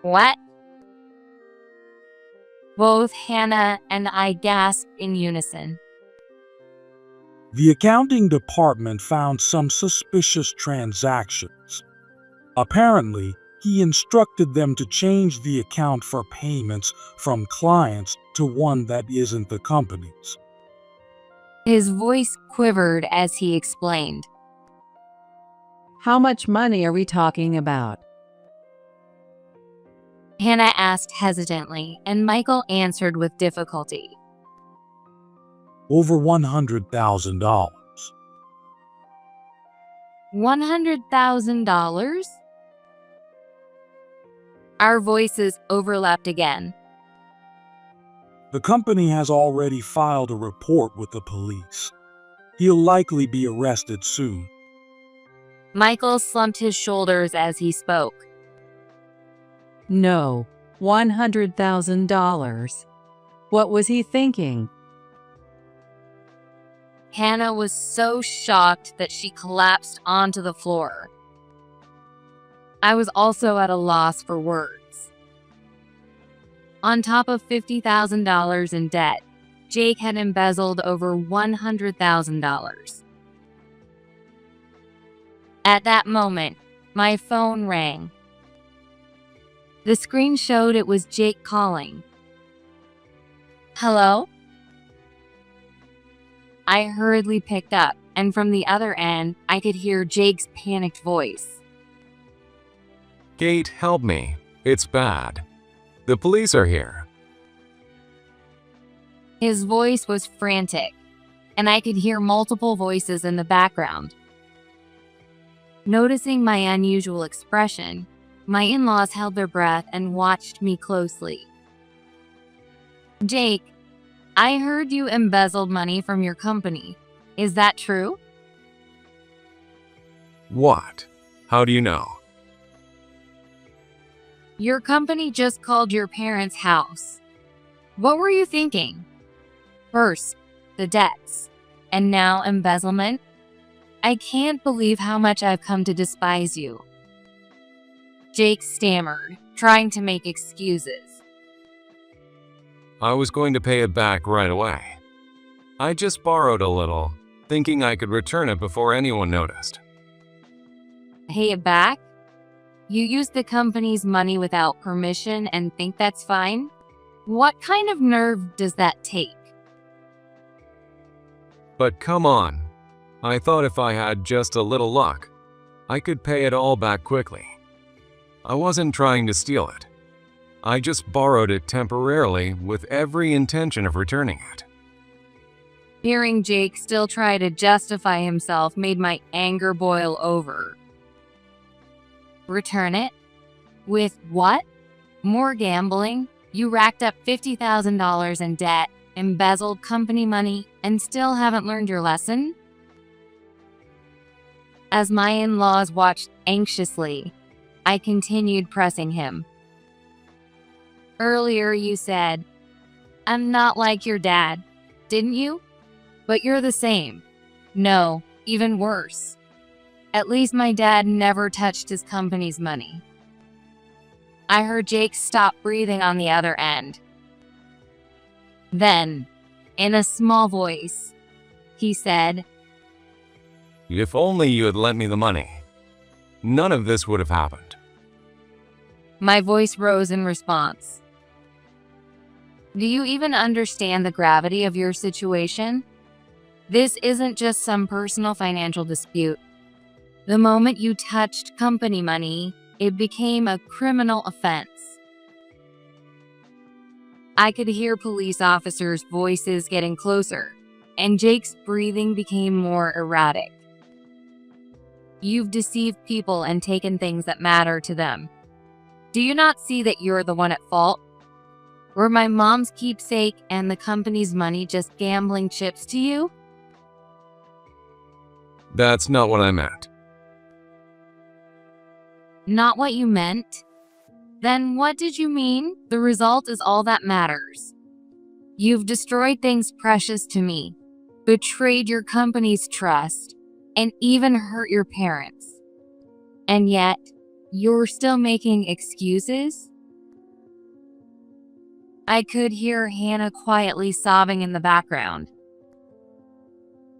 What? Both Hannah and I gasped in unison. The accounting department found some suspicious transactions. Apparently, he instructed them to change the account for payments from clients to one that isn't the company's. His voice quivered as he explained. How much money are we talking about? Hannah asked hesitantly, and Michael answered with difficulty. Over $100,000. $100,000? Our voices overlapped again. The company has already filed a report with the police. He'll likely be arrested soon. Michael slumped his shoulders as he spoke. No, $100,000. What was he thinking? Hannah was so shocked that she collapsed onto the floor. I was also at a loss for words. On top of $50,000 in debt, Jake had embezzled over $100,000. At that moment, my phone rang. The screen showed it was Jake calling. Hello? I hurriedly picked up, and from the other end, I could hear Jake's panicked voice. Kate, help me. It's bad. The police are here. His voice was frantic, and I could hear multiple voices in the background. Noticing my unusual expression, my in-laws held their breath and watched me closely. Jake, I heard you embezzled money from your company. Is that true? What? How do you know? Your company just called your parents' house. What were you thinking? First, the debts, and now embezzlement? I can't believe how much I've come to despise you. Jake stammered, trying to make excuses. I was going to pay it back right away. I just borrowed a little, thinking I could return it before anyone noticed. Pay it back? You used the company's money without permission and think that's fine? What kind of nerve does that take? But come on. I thought if I had just a little luck, I could pay it all back quickly. I wasn't trying to steal it. I just borrowed it temporarily with every intention of returning it. Hearing Jake still try to justify himself made my anger boil over. Return it? With what? More gambling? You racked up $50,000 in debt, embezzled company money, and still haven't learned your lesson? As my in-laws watched anxiously, I continued pressing him. Earlier you said, I'm not like your dad, didn't you? But you're the same. No, even worse. At least my dad never touched his company's money. I heard Jake stop breathing on the other end. Then, in a small voice, he said, If only you had lent me the money, none of this would have happened. My voice rose in response. Do you even understand the gravity of your situation? This isn't just some personal financial dispute. The moment you touched company money, it became a criminal offense. I could hear police officers' voices getting closer, and Jake's breathing became more erratic. You've deceived people and taken things that matter to them. Do you not see that you're the one at fault? Were my mom's keepsake and the company's money just gambling chips to you? That's not what I meant. Not what you meant? Then what did you mean? The result is all that matters. You've destroyed things precious to me, betrayed your company's trust, and even hurt your parents. And yet, you're still making excuses? I could hear Hannah quietly sobbing in the background.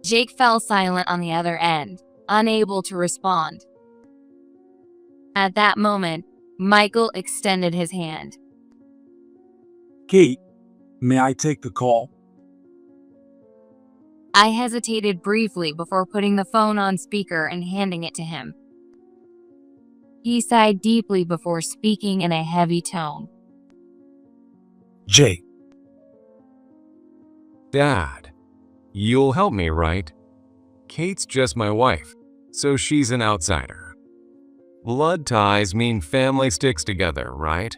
Jake fell silent on the other end, unable to respond. At that moment, Michael extended his hand. Kate, may I take the call? I hesitated briefly before putting the phone on speaker and handing it to him. He sighed deeply before speaking in a heavy tone. Jake. Dad, you'll help me, right? Kate's just my wife, so she's an outsider. Blood ties mean family sticks together, right?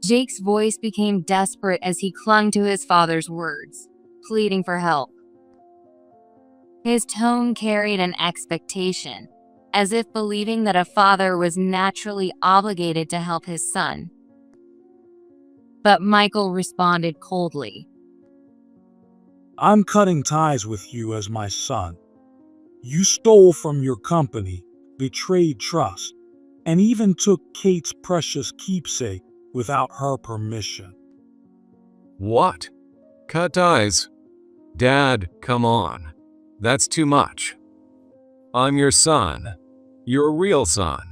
Jake's voice became desperate as he clung to his father's words, pleading for help. His tone carried an expectation, as if believing that a father was naturally obligated to help his son. But Michael responded coldly. I'm cutting ties with you as my son. You stole from your company, betrayed trust, and even took Kate's precious keepsake without her permission. What? Cut ties? Dad, come on. That's too much. I'm your son. Your real son.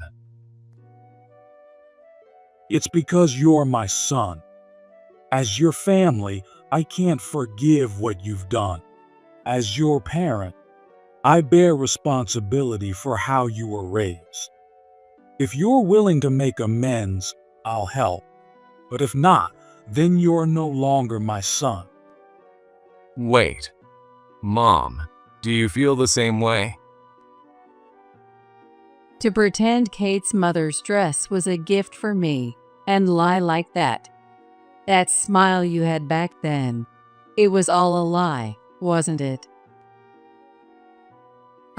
It's because you're my son. As your family, I can't forgive what you've done. As your parent, I bear responsibility for how you were raised. If you're willing to make amends, I'll help. But if not, then you're no longer my son. Wait. Mom, do you feel the same way? To pretend Kate's mother's dress was a gift for me and lie like that. That smile you had back then, it was all a lie, wasn't it?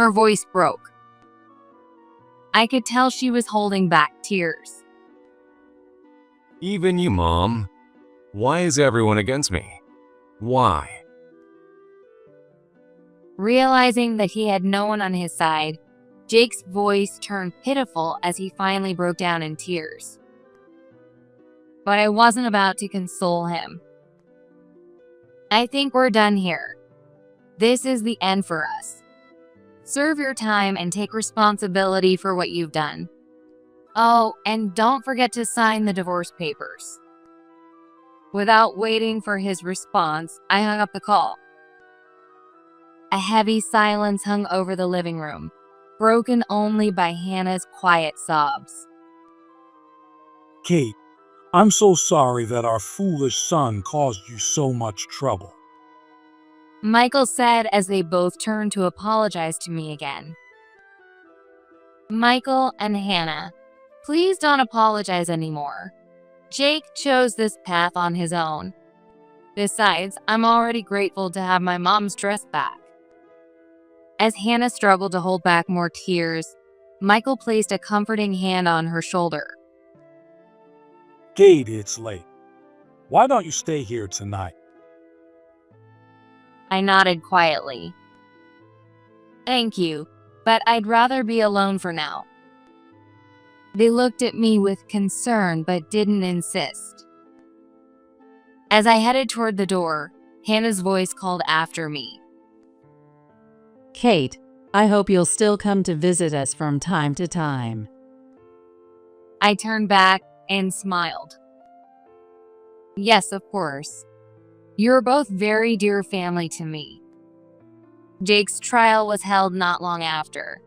Her voice broke. I could tell she was holding back tears. Even you, Mom. Why is everyone against me? Why? Realizing that he had no one on his side, Jake's voice turned pitiful as he finally broke down in tears. But I wasn't about to console him. I think we're done here. This is the end for us. Serve your time and take responsibility for what you've done. Oh, and don't forget to sign the divorce papers. Without waiting for his response, I hung up the call. A heavy silence hung over the living room, broken only by Hannah's quiet sobs. Kate, I'm so sorry that our foolish son caused you so much trouble. Michael said as they both turned to apologize to me again. Michael and Hannah, please don't apologize anymore. Jake chose this path on his own. Besides, I'm already grateful to have my mom's dress back. As Hannah struggled to hold back more tears, Michael placed a comforting hand on her shoulder. Kate, it's late. Why don't you stay here tonight? I nodded quietly. Thank you, but I'd rather be alone for now. They looked at me with concern but didn't insist. As I headed toward the door, Hannah's voice called after me. Kate, I hope you'll still come to visit us from time to time. I turned back and smiled. Yes, of course. You're both very dear family to me. Jake's trial was held not long after.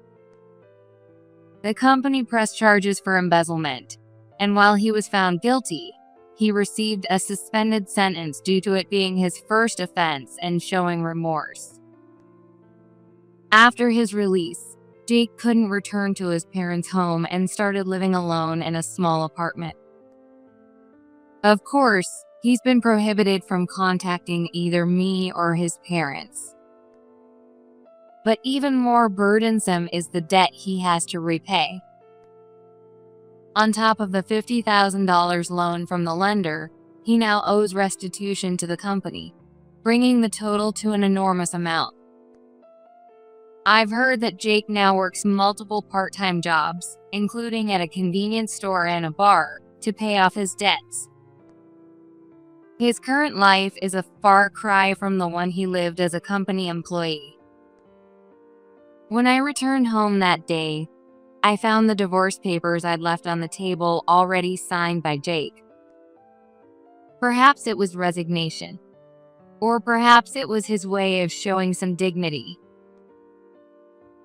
The company pressed charges for embezzlement, and while he was found guilty, he received a suspended sentence due to it being his first offense and showing remorse. After his release, Jake couldn't return to his parents' home and started living alone in a small apartment. Of course, he's been prohibited from contacting either me or his parents. But even more burdensome is the debt he has to repay. On top of the $50,000 loan from the lender, he now owes restitution to the company, bringing the total to an enormous amount. I've heard that Jake now works multiple part-time jobs, including at a convenience store and a bar, to pay off his debts. His current life is a far cry from the one he lived as a company employee. When I returned home that day, I found the divorce papers I'd left on the table already signed by Jake. Perhaps it was resignation, or perhaps it was his way of showing some dignity.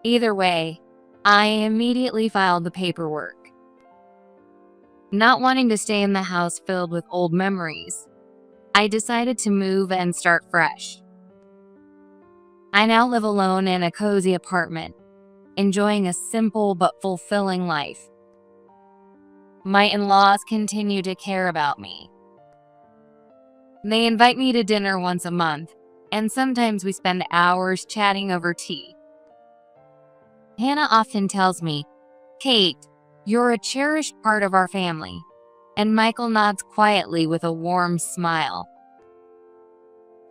Either way, I immediately filed the paperwork. Not wanting to stay in the house filled with old memories, I decided to move and start fresh. I now live alone in a cozy apartment, enjoying a simple but fulfilling life. My in-laws continue to care about me. They invite me to dinner once a month, and sometimes we spend hours chatting over tea. Hannah often tells me, "Kate, you're a cherished part of our family," and Michael nods quietly with a warm smile.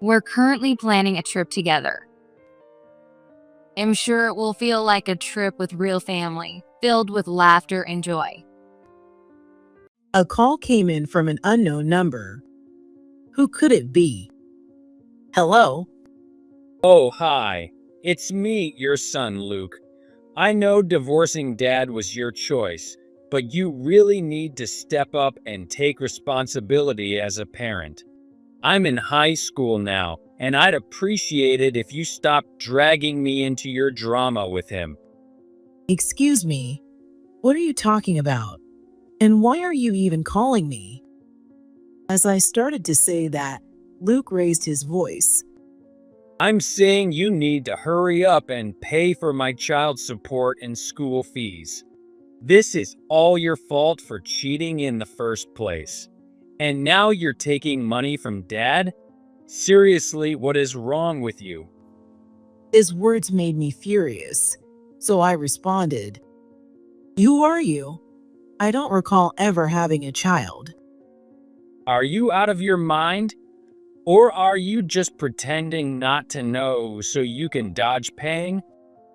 We're currently planning a trip together. I'm sure it will feel like a trip with real family, filled with laughter and joy. A call came in from an unknown number. Who could it be? Hello? Oh, hi. It's me, your son, Luke. I know divorcing Dad was your choice, but you really need to step up and take responsibility as a parent. I'm in high school now, and I'd appreciate it if you stopped dragging me into your drama with him. Excuse me, what are you talking about? And why are you even calling me? As I started to say that, Luke raised his voice. I'm saying you need to hurry up and pay for my child support and school fees. This is all your fault for cheating in the first place. And now you're taking money from Dad? Seriously, what is wrong with you? His words made me furious, so I responded, "Who are you? I don't recall ever having a child." Are you out of your mind? Or are you just pretending not to know so you can dodge paying?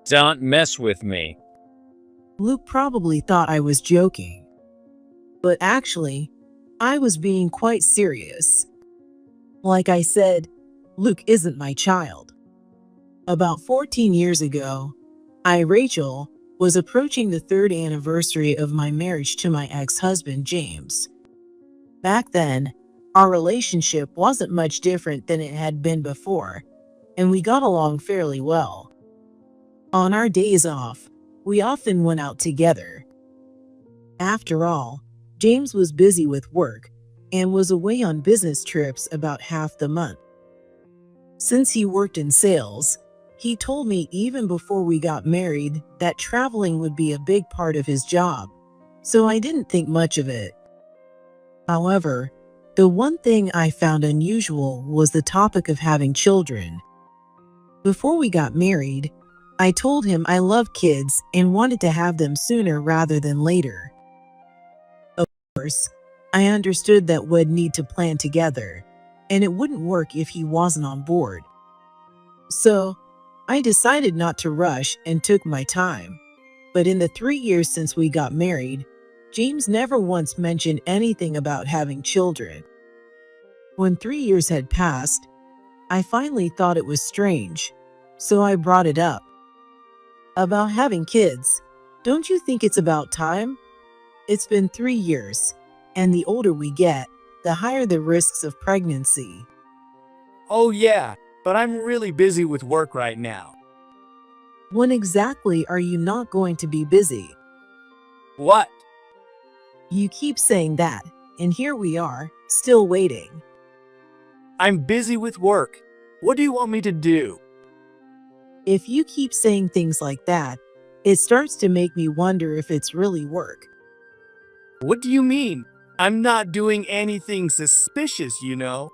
Don't mess with me. Luke probably thought I was joking, but actually, I was being quite serious. Like I said, Luke isn't my child. About 14 years ago, I, Rachel, was approaching the 3rd anniversary of my marriage to my ex-husband, James. Back then, our relationship wasn't much different than it had been before, and we got along fairly well. On our days off, we often went out together. After all, James was busy with work and was away on business trips about half the month. Since he worked in sales, he told me even before we got married that traveling would be a big part of his job, so I didn't think much of it. However, the one thing I found unusual was the topic of having children. Before we got married, I told him I loved kids and wanted to have them sooner rather than later. Of course, I understood that we'd need to plan together, and it wouldn't work if he wasn't on board. So, I decided not to rush and took my time. But in the 3 years since we got married, James never once mentioned anything about having children. When 3 years had passed, I finally thought it was strange, so I brought it up. About having kids, don't you think it's about time? It's been 3 years, and the older we get, the higher the risks of pregnancy. Oh yeah, but I'm really busy with work right now. When exactly are you not going to be busy? What? You keep saying that, and here we are, still waiting. I'm busy with work. What do you want me to do? If you keep saying things like that, it starts to make me wonder if it's really work. What do you mean? I'm not doing anything suspicious, you know.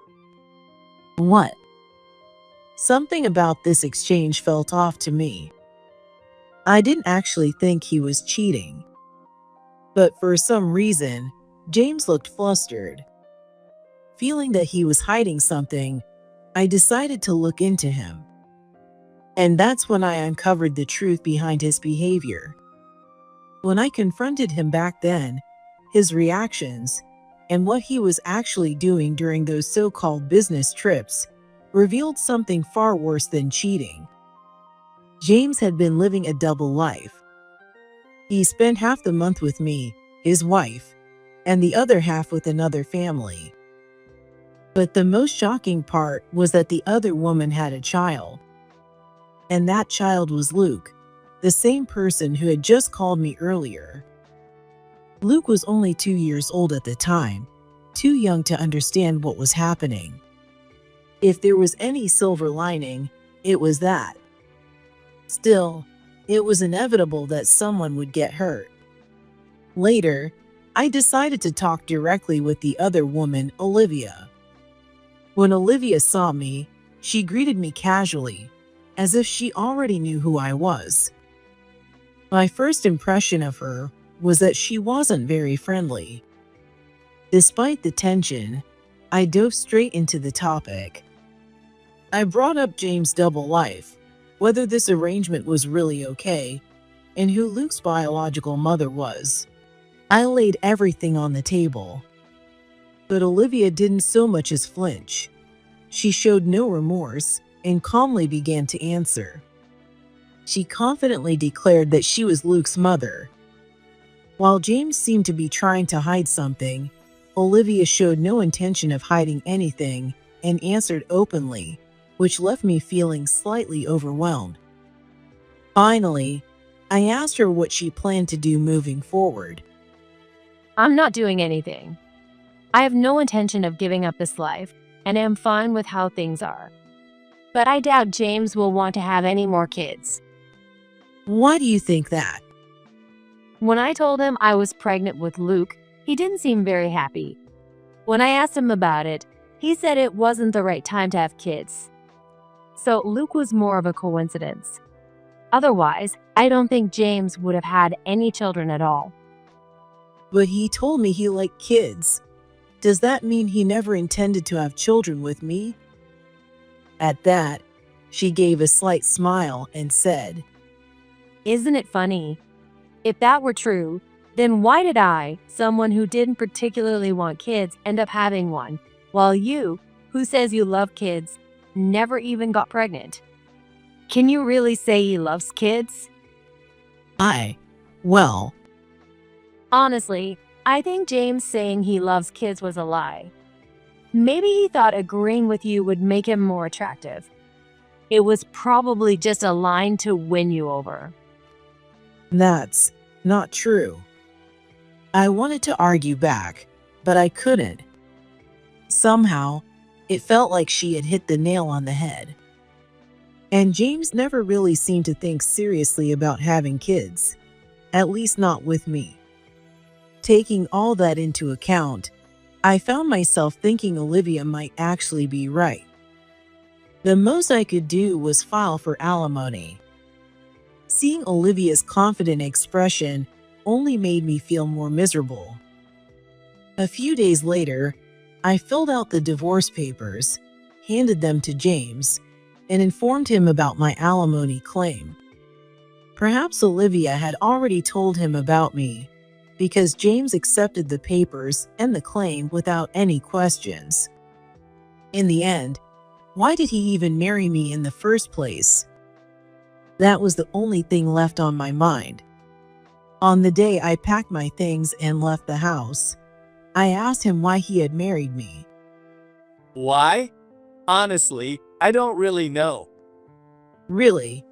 What? Something about this exchange felt off to me. I didn't actually think he was cheating. But for some reason, James looked flustered. Feeling that he was hiding something, I decided to look into him. And that's when I uncovered the truth behind his behavior. When I confronted him back then, his reactions, and what he was actually doing during those so-called business trips revealed something far worse than cheating. James had been living a double life. He spent half the month with me, his wife, and the other half with another family. But the most shocking part was that the other woman had a child. And that child was Luke, the same person who had just called me earlier. Luke was only 2 years old at the time, too young to understand what was happening. If there was any silver lining, it was that. Still, it was inevitable that someone would get hurt. Later, I decided to talk directly with the other woman, Olivia. When Olivia saw me, she greeted me casually, as if she already knew who I was. My first impression of her was that she wasn't very friendly. Despite the tension, I dove straight into the topic. I brought up James' double life, whether this arrangement was really okay, and who Luke's biological mother was. I laid everything on the table. But Olivia didn't so much as flinch. She showed no remorse and calmly began to answer. She confidently declared that she was Luke's mother. While James seemed to be trying to hide something, Olivia showed no intention of hiding anything and answered openly, which left me feeling slightly overwhelmed. Finally, I asked her what she planned to do moving forward. I'm not doing anything. I have no intention of giving up this life, and am fine with how things are. But I doubt James will want to have any more kids. Why do you think that? When I told him I was pregnant with Luke, he didn't seem very happy. When I asked him about it, he said it wasn't the right time to have kids. So Luke was more of a coincidence. Otherwise, I don't think James would have had any children at all. But he told me he liked kids. Does that mean he never intended to have children with me? At that, she gave a slight smile and said, Isn't it funny? If that were true, then why did I, someone who didn't particularly want kids, end up having one, while you, who says you love kids, never even got pregnant? Can you really say he loves kids? Well, honestly, I think James saying he loves kids was a lie. Maybe he thought agreeing with you would make him more attractive. It was probably just a line to win you over. That's not true. I wanted to argue back, but I couldn't. Somehow, it felt like she had hit the nail on the head. And James never really seemed to think seriously about having kids, at least not with me. Taking all that into account, I found myself thinking Olivia might actually be right. The most I could do was file for alimony. Seeing Olivia's confident expression only made me feel more miserable. A few days later, I filled out the divorce papers, handed them to James, and informed him about my alimony claim. Perhaps Olivia had already told him about me, because James accepted the papers and the claim without any questions. In the end, why did he even marry me in the first place? That was the only thing left on my mind. On the day I packed my things and left the house, I asked him why he had married me. Why? Honestly, I don't really know. Really?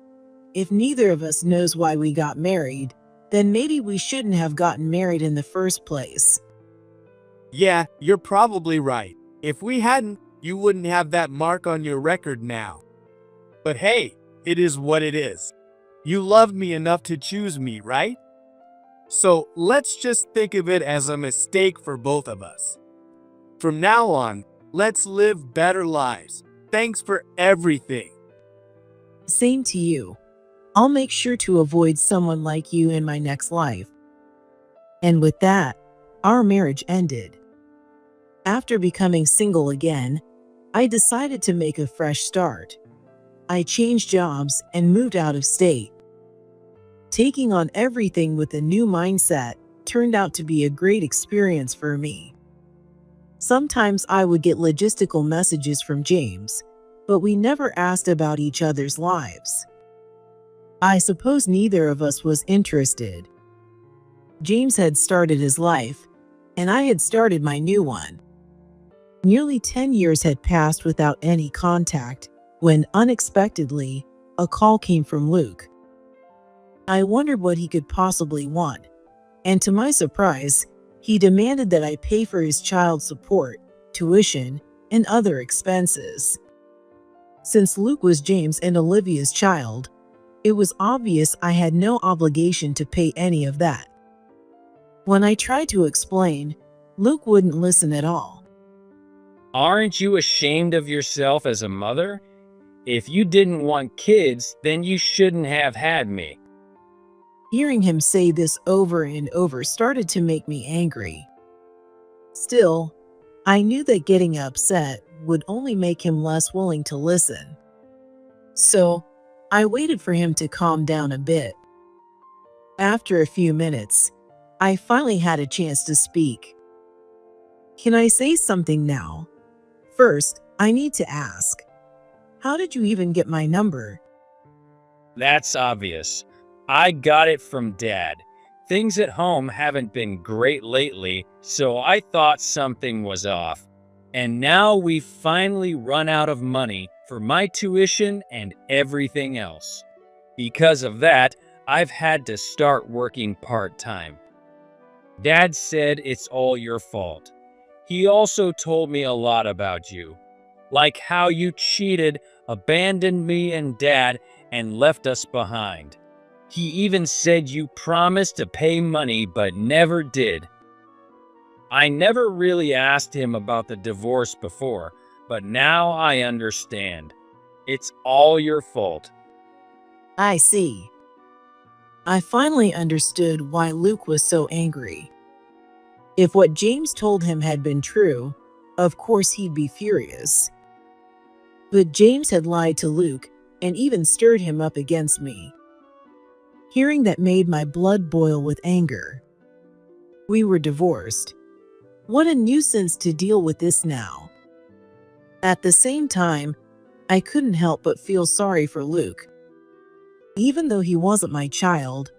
If neither of us knows why we got married, then maybe we shouldn't have gotten married in the first place. Yeah, you're probably right. If we hadn't, you wouldn't have that mark on your record now. But hey, it is what it is. You loved me enough to choose me, right? So let's just think of it as a mistake for both of us. From now on, let's live better lives. Thanks for everything. Same to you. I'll make sure to avoid someone like you in my next life. And with that, our marriage ended. After becoming single again, I decided to make a fresh start. I changed jobs and moved out of state. Taking on everything with a new mindset turned out to be a great experience for me. Sometimes I would get logistical messages from James, but we never asked about each other's lives. I suppose neither of us was interested. James had started his life, and I had started my new one. Nearly 10 years had passed without any contact when, unexpectedly, a call came from Luke. I wondered what he could possibly want, and to my surprise, he demanded that I pay for his child support, tuition, and other expenses. Since Luke was James and Olivia's child, it was obvious I had no obligation to pay any of that. When I tried to explain, Luke wouldn't listen at all. Aren't you ashamed of yourself as a mother? If you didn't want kids, then you shouldn't have had me. Hearing him say this over and over started to make me angry. Still, I knew that getting upset would only make him less willing to listen. So, I waited for him to calm down a bit. After a few minutes, I finally had a chance to speak. Can I say something now? First, I need to ask, how did you even get my number? That's obvious. I got it from Dad. Things at home haven't been great lately, so I thought something was off. And now we've finally run out of money for my tuition and everything else. Because of that, I've had to start working part-time. Dad said it's all your fault. He also told me a lot about you, like how you cheated, abandoned me and Dad, and left us behind. He even said you promised to pay money but never did. I never really asked him about the divorce before, but now I understand. It's all your fault. I see. I finally understood why Luke was so angry. If what James told him had been true, of course he'd be furious. But James had lied to Luke and even stirred him up against me. Hearing that made my blood boil with anger. We were divorced. What a nuisance to deal with this now. At the same time, I couldn't help but feel sorry for Luke. Even though he wasn't my child,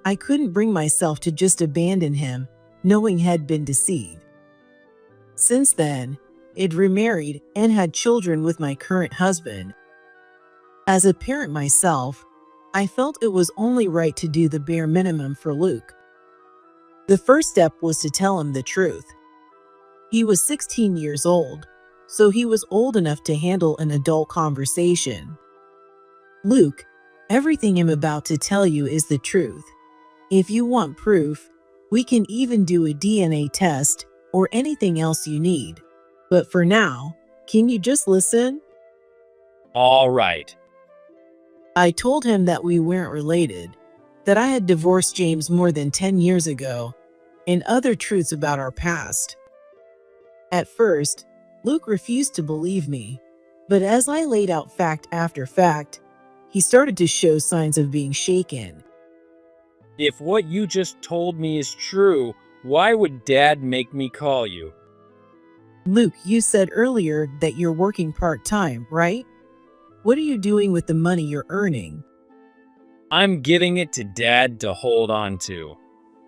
I couldn't bring myself to just abandon him, knowing he'd been deceived. Since then, I'd remarried and had children with my current husband. As a parent myself, I felt it was only right to do the bare minimum for Luke. The first step was to tell him the truth. He was 16 years old, so he was old enough to handle an adult conversation. Luke, everything I'm about to tell you is the truth. If you want proof, we can even do a DNA test or anything else you need. But for now, can you just listen? All right. I told him that we weren't related, that I had divorced James more than 10 years ago, and other truths about our past. At first, Luke refused to believe me, but as I laid out fact after fact, he started to show signs of being shaken. If what you just told me is true, why would Dad make me call you? Luke, you said earlier that you're working part-time, right? What are you doing with the money you're earning? I'm giving it to Dad to hold on to.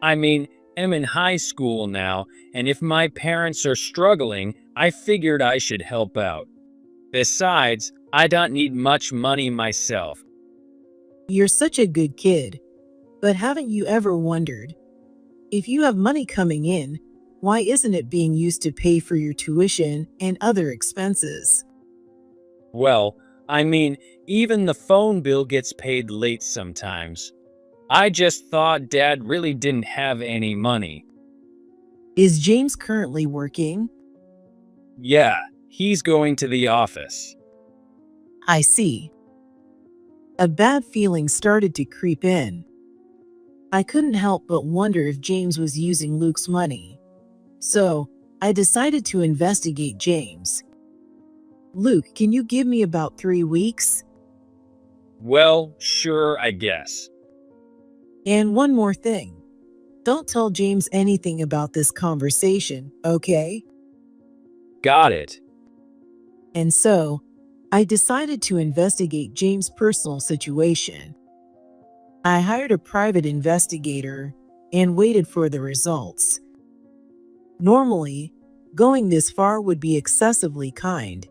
I mean, I'm in high school now, and if my parents are struggling, I figured I should help out. Besides, I don't need much money myself. You're such a good kid, but haven't you ever wondered, if you have money coming in, why isn't it being used to pay for your tuition and other expenses? Well, I mean, even the phone bill gets paid late sometimes. I just thought Dad really didn't have any money. Is James currently working? Yeah, he's going to the office. I see. A bad feeling started to creep in. I couldn't help but wonder if James was using Luke's money. So, I decided to investigate James. Luke, can you give me about 3 weeks? Well, sure, I guess. And one more thing. Don't tell James anything about this conversation, okay? Got it. And so, I decided to investigate James' personal situation. I hired a private investigator and waited for the results. Normally, going this far would be excessively kind,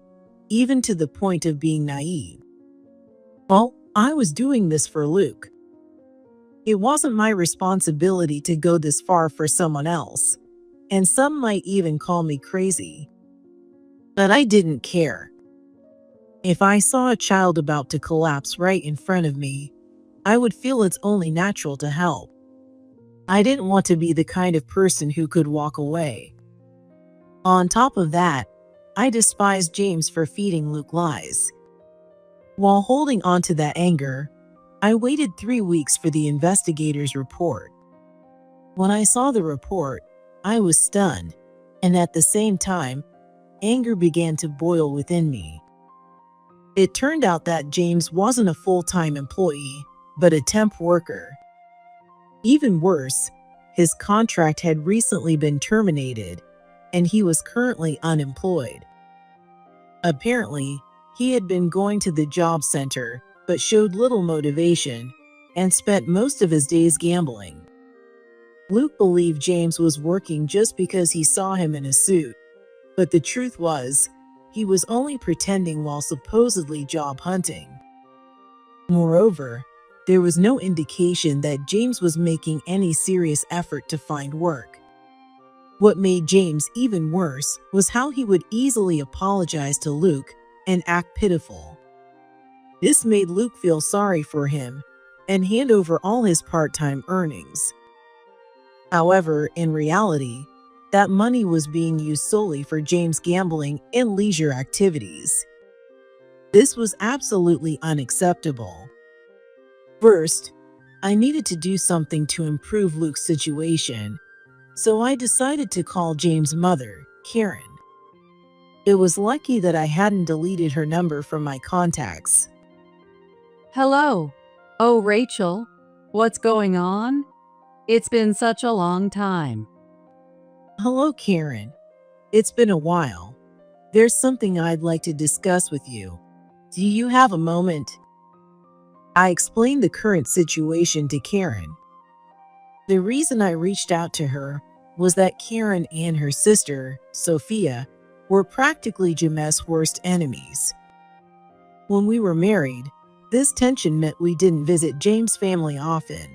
even to the point of being naive. Well, I was doing this for Luke. It wasn't my responsibility to go this far for someone else, and some might even call me crazy. But I didn't care. If I saw a child about to collapse right in front of me, I would feel it's only natural to help. I didn't want to be the kind of person who could walk away. On top of that, I despised James for feeding Luke lies. While holding on to that anger, I waited 3 weeks for the investigator's report. When I saw the report, I was stunned, and at the same time, anger began to boil within me. It turned out that James wasn't a full-time employee, but a temp worker. Even worse, his contract had recently been terminated, and he was currently unemployed. Apparently, he had been going to the job center, but showed little motivation and spent most of his days gambling. Luke believed James was working just because he saw him in a suit, but the truth was, he was only pretending while supposedly job hunting. Moreover, there was no indication that James was making any serious effort to find work. What made James even worse was how he would easily apologize to Luke and act pitiful. This made Luke feel sorry for him and hand over all his part-time earnings. However, in reality, that money was being used solely for James' gambling and leisure activities. This was absolutely unacceptable. First, I needed to do something to improve Luke's situation, so I decided to call James' mother, Karen. It was lucky that I hadn't deleted her number from my contacts. Hello. Oh, Rachel, what's going on? It's been such a long time. Hello, Karen. It's been a while. There's something I'd like to discuss with you. Do you have a moment? I explained the current situation to Karen. The reason I reached out to her was that Karen and her sister, Sophia, were practically James' worst enemies. When we were married, this tension meant we didn't visit James' family often.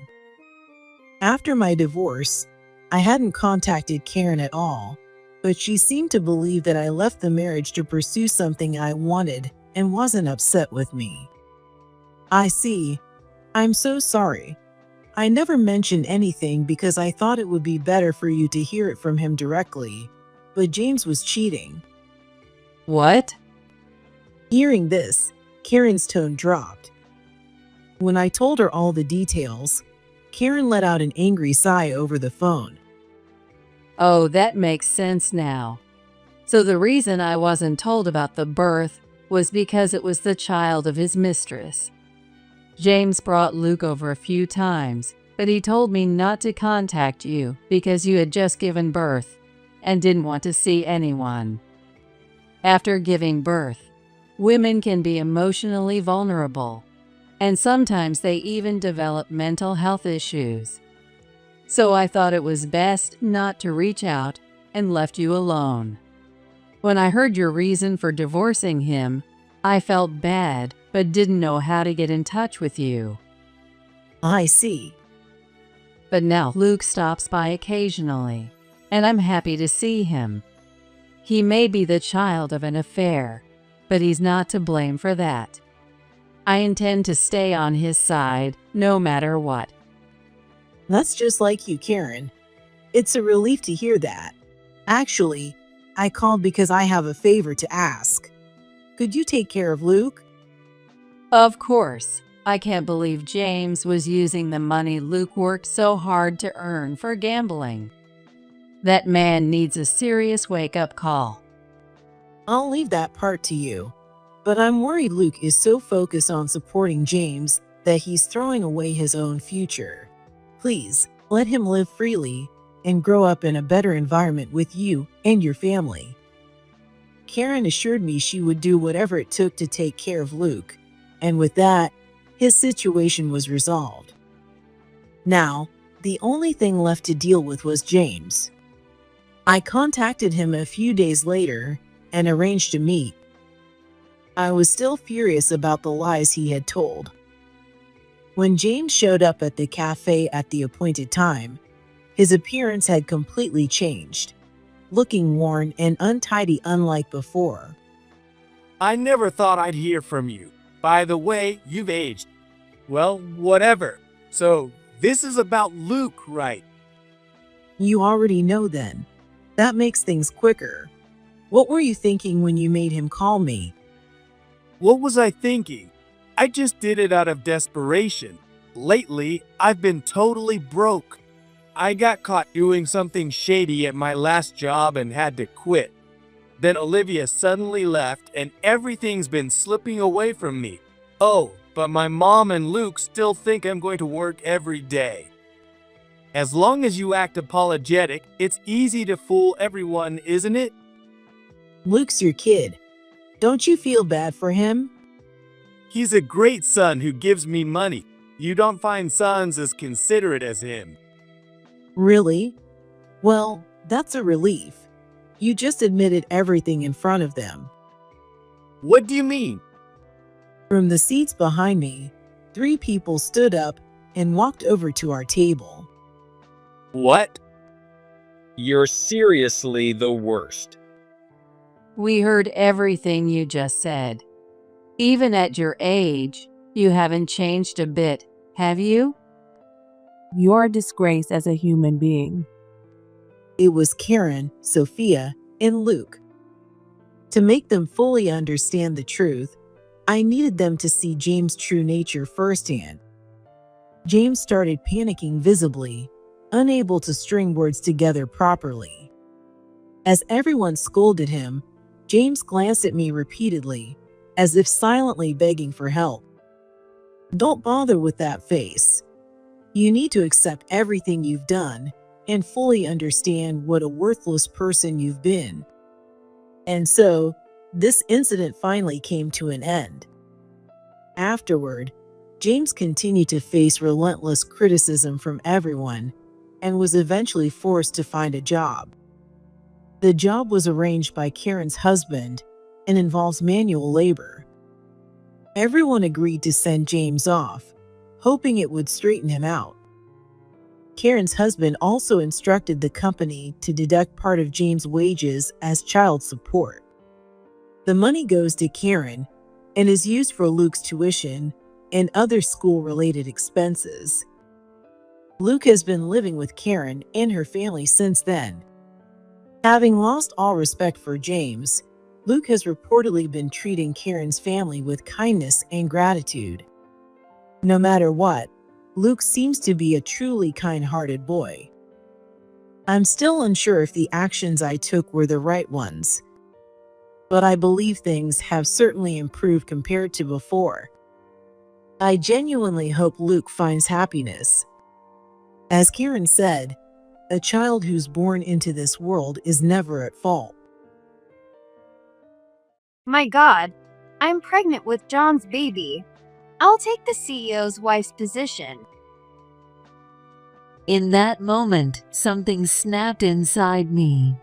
After my divorce, I hadn't contacted Karen at all, but she seemed to believe that I left the marriage to pursue something I wanted and wasn't upset with me. I see. I'm so sorry. I never mentioned anything because I thought it would be better for you to hear it from him directly, but James was cheating. What? Hearing this, Karen's tone dropped. When I told her all the details, Karen let out an angry sigh over the phone. Oh, that makes sense now. So the reason I wasn't told about the birth was because it was the child of his mistress. James brought Luke over a few times, but he told me not to contact you because you had just given birth and didn't want to see anyone. After giving birth, women can be emotionally vulnerable, and sometimes they even develop mental health issues. So I thought it was best not to reach out and left you alone. When I heard your reason for divorcing him, I felt bad but didn't know how to get in touch with you. I see. But now Luke stops by occasionally, and I'm happy to see him. He may be the child of an affair, but he's not to blame for that. I intend to stay on his side no matter what. That's just like you, Karen. It's a relief to hear that. Actually, I called because I have a favor to ask. Could you take care of Luke? Of course. I can't believe James was using the money Luke worked so hard to earn for gambling. That man needs a serious wake-up call. I'll leave that part to you. But I'm worried Luke is so focused on supporting James that he's throwing away his own future. Please, let him live freely and grow up in a better environment with you and your family. Karen assured me she would do whatever it took to take care of Luke, and with that, his situation was resolved. Now, the only thing left to deal with was James. I contacted him a few days later and arranged to meet. I was still furious about the lies he had told. When James showed up at the cafe at the appointed time, his appearance had completely changed, looking worn and untidy unlike before. I never thought I'd hear from you. By the way, you've aged. Well, whatever. So, this is about Luke, right? You already know then. That makes things quicker. What were you thinking when you made him call me? What was I thinking? I just did it out of desperation. Lately, I've been totally broke. I got caught doing something shady at my last job and had to quit. Then Olivia suddenly left and everything's been slipping away from me. Oh, but my mom and Luke still think I'm going to work every day. As long as you act apologetic, it's easy to fool everyone, isn't it? Luke's your kid. Don't you feel bad for him? He's a great son who gives me money. You don't find sons as considerate as him. Really? Well, that's a relief. You just admitted everything in front of them. What do you mean? From the seats behind me, 3 people stood up and walked over to our table. What? You're seriously the worst. We heard everything you just said. Even at your age, you haven't changed a bit, have you? You're a disgrace as a human being. It was Karen, Sophia, and Luke. To make them fully understand the truth, I needed them to see James' true nature firsthand. James started panicking visibly, unable to string words together properly. As everyone scolded him, James glanced at me repeatedly, as if silently begging for help. Don't bother with that face. You need to accept everything you've done and fully understand what a worthless person you've been. And so, this incident finally came to an end. Afterward, James continued to face relentless criticism from everyone and was eventually forced to find a job. The job was arranged by Karen's husband and involves manual labor. Everyone agreed to send James off, hoping it would straighten him out. Karen's husband also instructed the company to deduct part of James' wages as child support. The money goes to Karen and is used for Luke's tuition and other school-related expenses. Luke has been living with Karen and her family since then. Having lost all respect for James, Luke has reportedly been treating Karen's family with kindness and gratitude. No matter what, Luke seems to be a truly kind-hearted boy. I'm still unsure if the actions I took were the right ones, but I believe things have certainly improved compared to before. I genuinely hope Luke finds happiness. As Karen said, a child who's born into this world is never at fault. My God, I'm pregnant with John's baby. I'll take the CEO's wife's position. In that moment, something snapped inside me.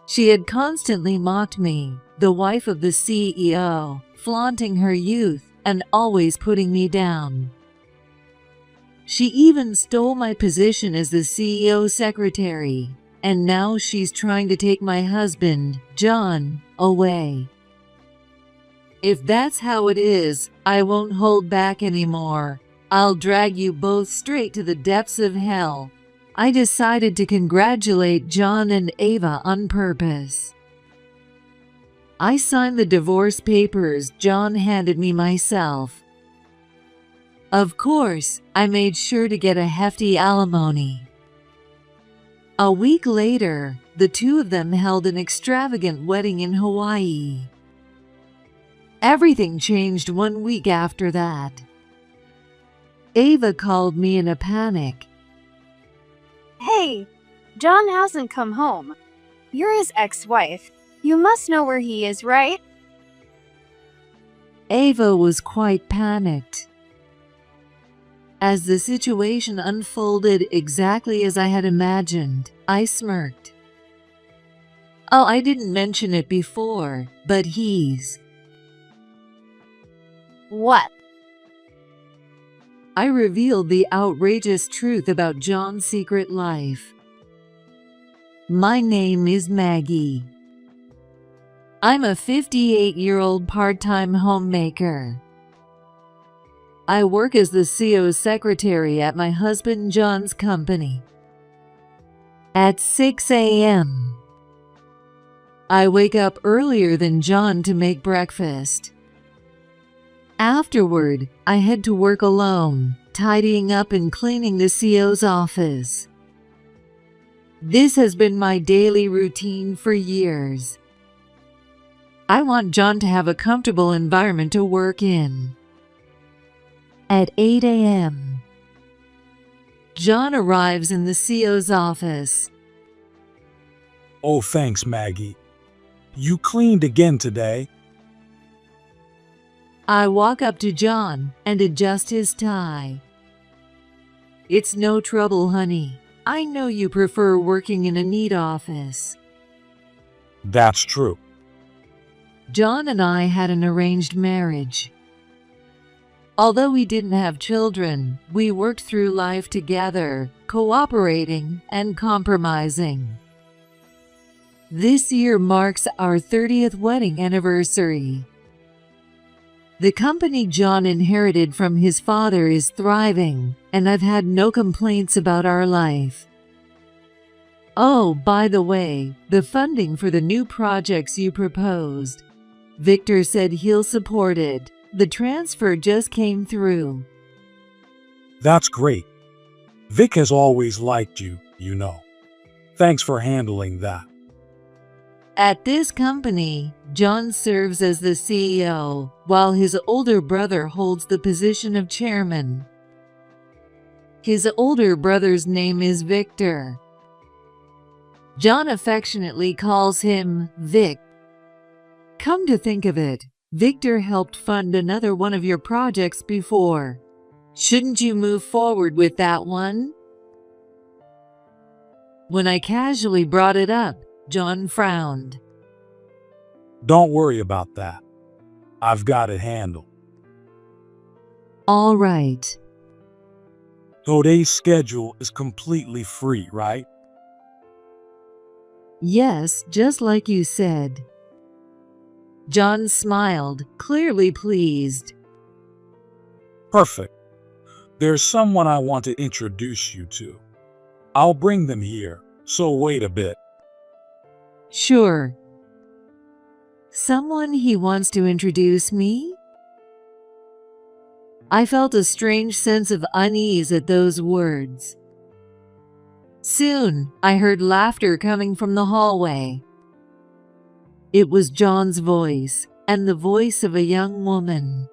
She had constantly mocked me, the wife of the CEO, flaunting her youth and always putting me down. She even stole my position as the CEO's secretary, and now she's trying to take my husband, John, away. If that's how it is, I won't hold back anymore. I'll drag you both straight to the depths of hell. I decided to congratulate John and Ava on purpose. I signed the divorce papers John handed me myself. Of course, I made sure to get a hefty alimony. A week later, the two of them held an extravagant wedding in Hawaii. Everything changed 1 week after that. Ava called me in a panic. Hey, John hasn't come home. You're his ex-wife. You must know where he is, right? Ava was quite panicked. As the situation unfolded exactly as I had imagined, I smirked. Oh, I didn't mention it before, but he's... What? I revealed the outrageous truth about John's secret life. My name is Maggie. I'm a 58-year-old part-time homemaker. I work as the CO's secretary at my husband John's company. At 6 a.m., I wake up earlier than John to make breakfast. Afterward, I head to work alone, tidying up and cleaning the CO's office. This has been my daily routine for years. I want John to have a comfortable environment to work in. At 8 a.m., John arrives in the CO's office. Oh, thanks, Maggie. You cleaned again today. I walk up to John and adjust his tie. It's no trouble, honey. I know you prefer working in a neat office. That's true. John and I had an arranged marriage. Although we didn't have children, we worked through life together, cooperating and compromising. This year marks our 30th wedding anniversary. The company John inherited from his father is thriving, and I've had no complaints about our life. Oh, by the way, the funding for the new projects you proposed. Victor said he'll support it. The transfer just came through. That's great. Vic has always liked you, you know. Thanks for handling that. At this company, John serves as the CEO, while his older brother holds the position of chairman. His older brother's name is Victor. John affectionately calls him Vic. Come to think of it, Victor helped fund another one of your projects before. Shouldn't you move forward with that one? When I casually brought it up, John frowned. Don't worry about that. I've got it handled. All right. Today's schedule is completely free, right? Yes, just like you said. John smiled, clearly pleased. Perfect. There's someone I want to introduce you to. I'll bring them here, so wait a bit. Sure. Someone he wants to introduce me? I felt a strange sense of unease at those words. Soon, I heard laughter coming from the hallway. It was John's voice, and the voice of a young woman.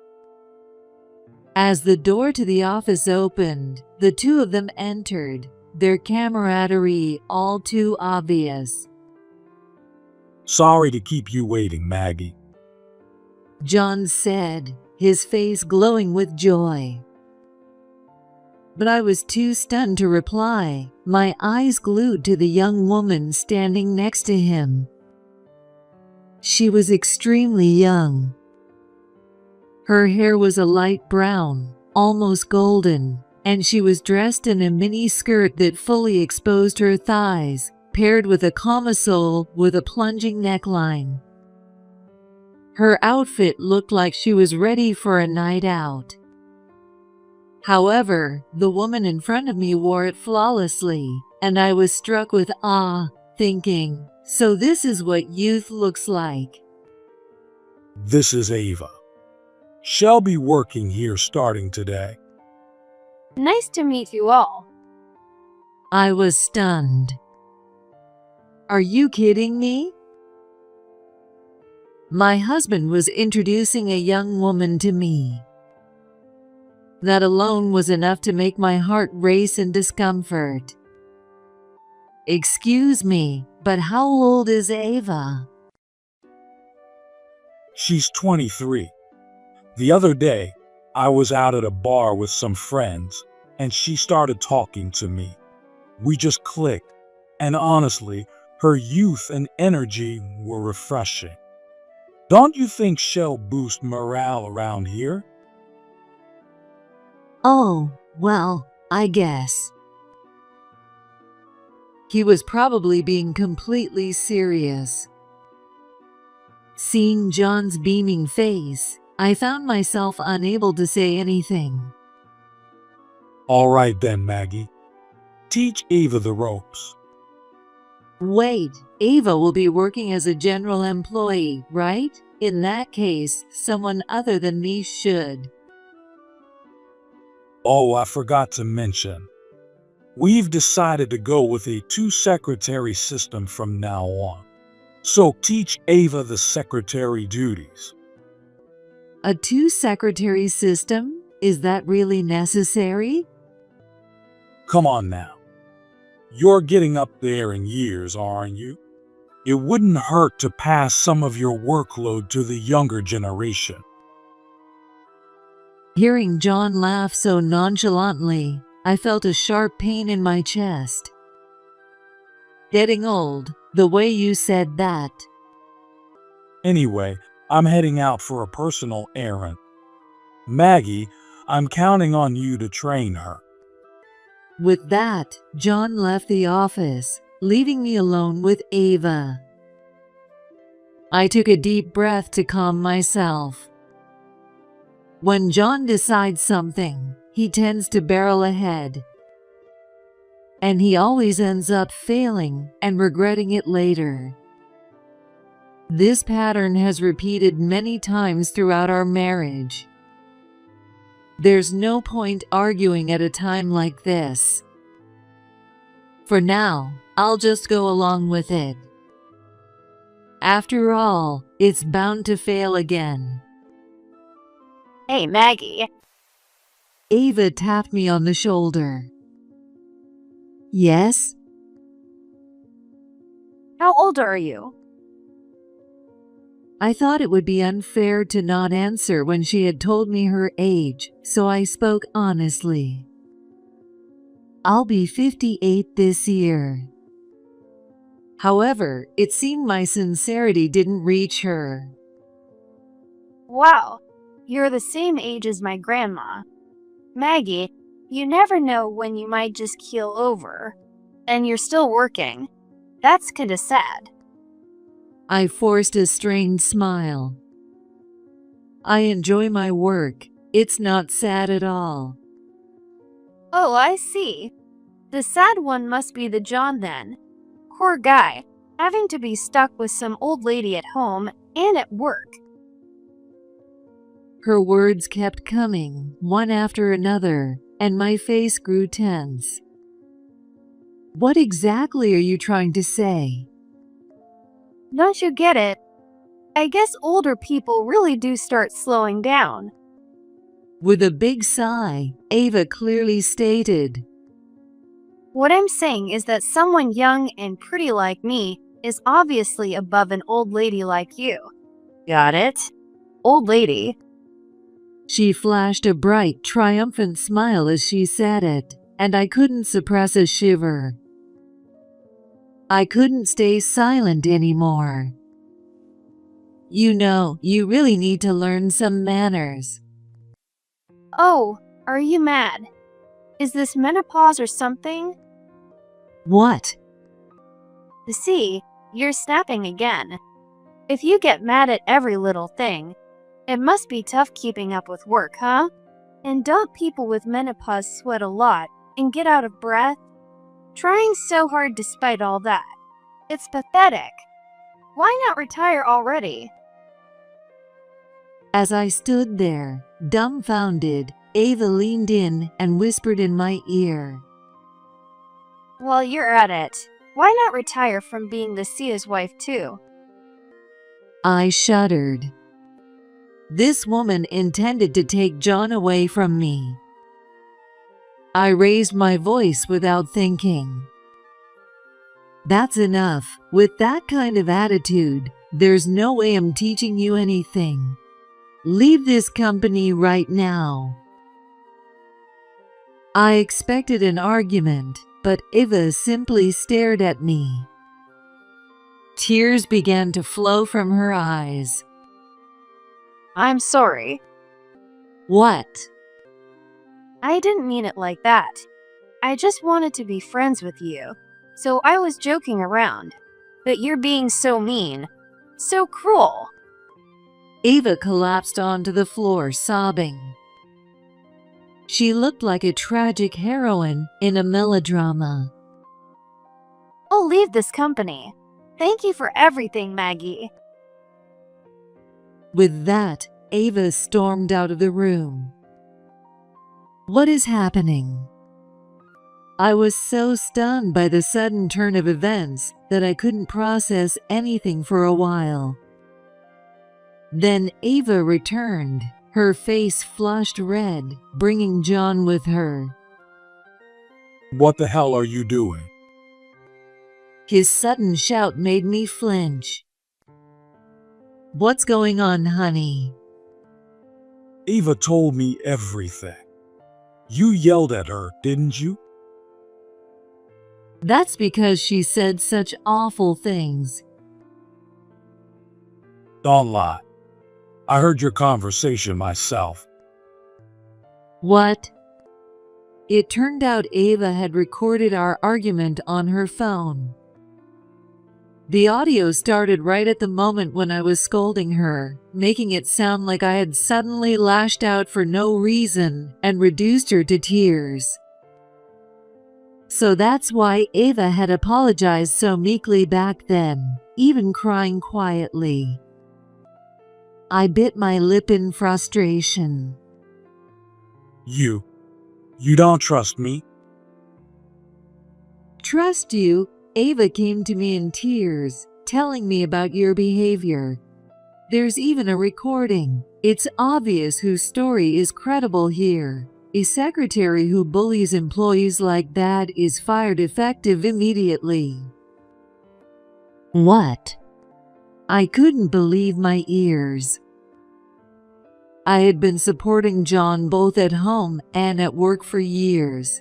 As the door to the office opened, the two of them entered, their camaraderie all too obvious. Sorry to keep you waiting, Maggie. John said, his face glowing with joy. But I was too stunned to reply, my eyes glued to the young woman standing next to him. She was extremely young. Her hair was a light brown, almost golden, and she was dressed in a mini skirt that fully exposed her thighs, paired with a camisole with a plunging neckline. Her outfit looked like she was ready for a night out. However, the woman in front of me wore it flawlessly, and I was struck with awe, thinking, so this is what youth looks like. This is Ava. She'll be working here starting today. Nice to meet you all. I was stunned. Are you kidding me? My husband was introducing a young woman to me. That alone was enough to make my heart race in discomfort. Excuse me, but how old is Ava? She's 23. The other day, I was out at a bar with some friends, and she started talking to me. We just clicked, and honestly, her youth and energy were refreshing. Don't you think she'll boost morale around here? Oh, well, I guess. He was probably being completely serious. Seeing John's beaming face, I found myself unable to say anything. All right then, Maggie. Teach Ava the ropes. Wait, Ava will be working as a general employee, right? In that case, someone other than me should. Oh, I forgot to mention. We've decided to go with a two-secretary system from now on. So teach Ava the secretary duties. A two-secretary system? Is that really necessary? Come on now. You're getting up there in years, aren't you? It wouldn't hurt to pass some of your workload to the younger generation. Hearing John laugh so nonchalantly, I felt a sharp pain in my chest. Getting old, the way you said that. Anyway, I'm heading out for a personal errand. Maggie, I'm counting on you to train her. With that, John left the office, leaving me alone with Ava. I took a deep breath to calm myself. When John decides something, he tends to barrel ahead. And he always ends up failing and regretting it later. This pattern has repeated many times throughout our marriage. There's no point arguing at a time like this. For now, I'll just go along with it. After all, it's bound to fail again. Hey, Maggie. Ava tapped me on the shoulder. Yes? How old are you? I thought it would be unfair to not answer when she had told me her age, so I spoke honestly. I'll be 58 this year. However, it seemed my sincerity didn't reach her. Wow, you're the same age as my grandma. Maggie, you never know when you might just keel over. And you're still working. That's kinda sad. I forced a strained smile. I enjoy my work. It's not sad at all. Oh, I see. The sad one must be the John then. Poor guy, having to be stuck with some old lady at home and at work. Her words kept coming, one after another, and my face grew tense. What exactly are you trying to say? Don't you get it? I guess older people really do start slowing down. With a big sigh, Ava clearly stated, What I'm saying is that someone young and pretty like me is obviously above an old lady like you. Got it? Old lady. She flashed a bright, triumphant smile as she said it, and I couldn't suppress a shiver. I couldn't stay silent anymore. You know, you really need to learn some manners. Oh, are you mad? Is this menopause or something? What? See, you're snapping again. If you get mad at every little thing, it must be tough keeping up with work, huh? And don't people with menopause sweat a lot and get out of breath? Trying so hard despite all that. It's pathetic. Why not retire already? As I stood there, dumbfounded, Ava leaned in and whispered in my ear. While you're at it, why not retire from being the CEO's wife too? I shuddered. This woman intended to take John away from me. I raised my voice without thinking. That's enough. With that kind of attitude, there's no way I'm teaching you anything. Leave this company right now. I expected an argument, but Ava simply stared at me. Tears began to flow from her eyes. I'm sorry. What? I didn't mean it like that. I just wanted to be friends with you, so I was joking around. But you're being so mean, so cruel. Ava collapsed onto the floor, sobbing. She looked like a tragic heroine in a melodrama. I'll leave this company. Thank you for everything, Maggie. With that, Ava stormed out of the room. What is happening? I was so stunned by the sudden turn of events that I couldn't process anything for a while. Then Ava returned, her face flushed red, bringing John with her. What the hell are you doing? His sudden shout made me flinch. What's going on, honey? Ava told me everything. You yelled at her, didn't you? That's because she said such awful things. Don't lie. I heard your conversation myself. What? It turned out Ava had recorded our argument on her phone. The audio started right at the moment when I was scolding her, making it sound like I had suddenly lashed out for no reason and reduced her to tears. So that's why Ava had apologized so meekly back then, even crying quietly. I bit my lip in frustration. You don't trust me? Trust you? Ava came to me in tears, telling me about your behavior. There's even a recording. It's obvious whose story is credible here. A secretary who bullies employees like that is fired effective immediately. What? I couldn't believe my ears. I had been supporting John both at home and at work for years.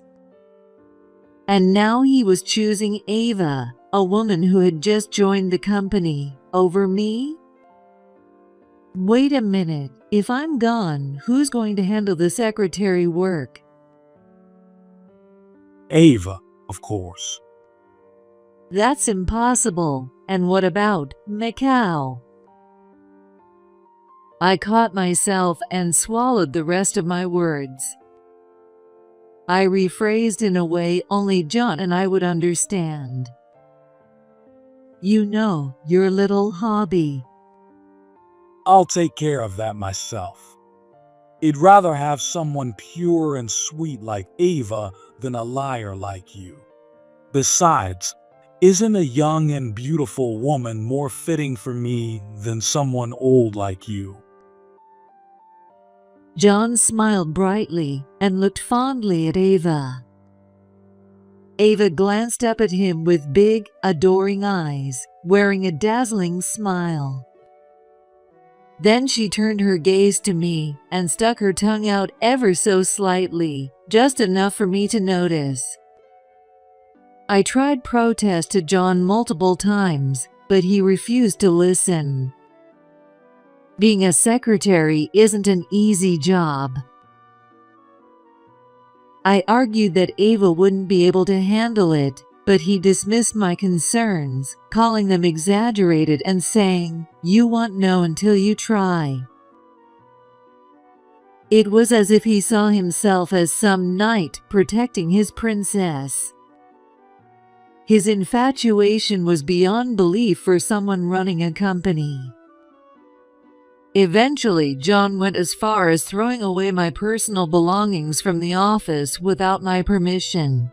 And now he was choosing Ava, a woman who had just joined the company, over me? Wait a minute, if I'm gone, who's going to handle the secretary work? Ava, of course. That's impossible. And what about Macau? I caught myself and swallowed the rest of my words. I rephrased in a way only John and I would understand. You know, your little hobby. I'll take care of that myself. I'd rather have someone pure and sweet like Ava than a liar like you. Besides, isn't a young and beautiful woman more fitting for me than someone old like you? John smiled brightly and looked fondly at Ava. Ava glanced up at him with big, adoring eyes, wearing a dazzling smile. Then she turned her gaze to me and stuck her tongue out ever so slightly, just enough for me to notice. I tried protest to John multiple times, but he refused to listen. Being a secretary isn't an easy job. I argued that Ava wouldn't be able to handle it, but he dismissed my concerns, calling them exaggerated and saying, "You won't know until you try." It was as if he saw himself as some knight protecting his princess. His infatuation was beyond belief for someone running a company. Eventually, John went as far as throwing away my personal belongings from the office without my permission.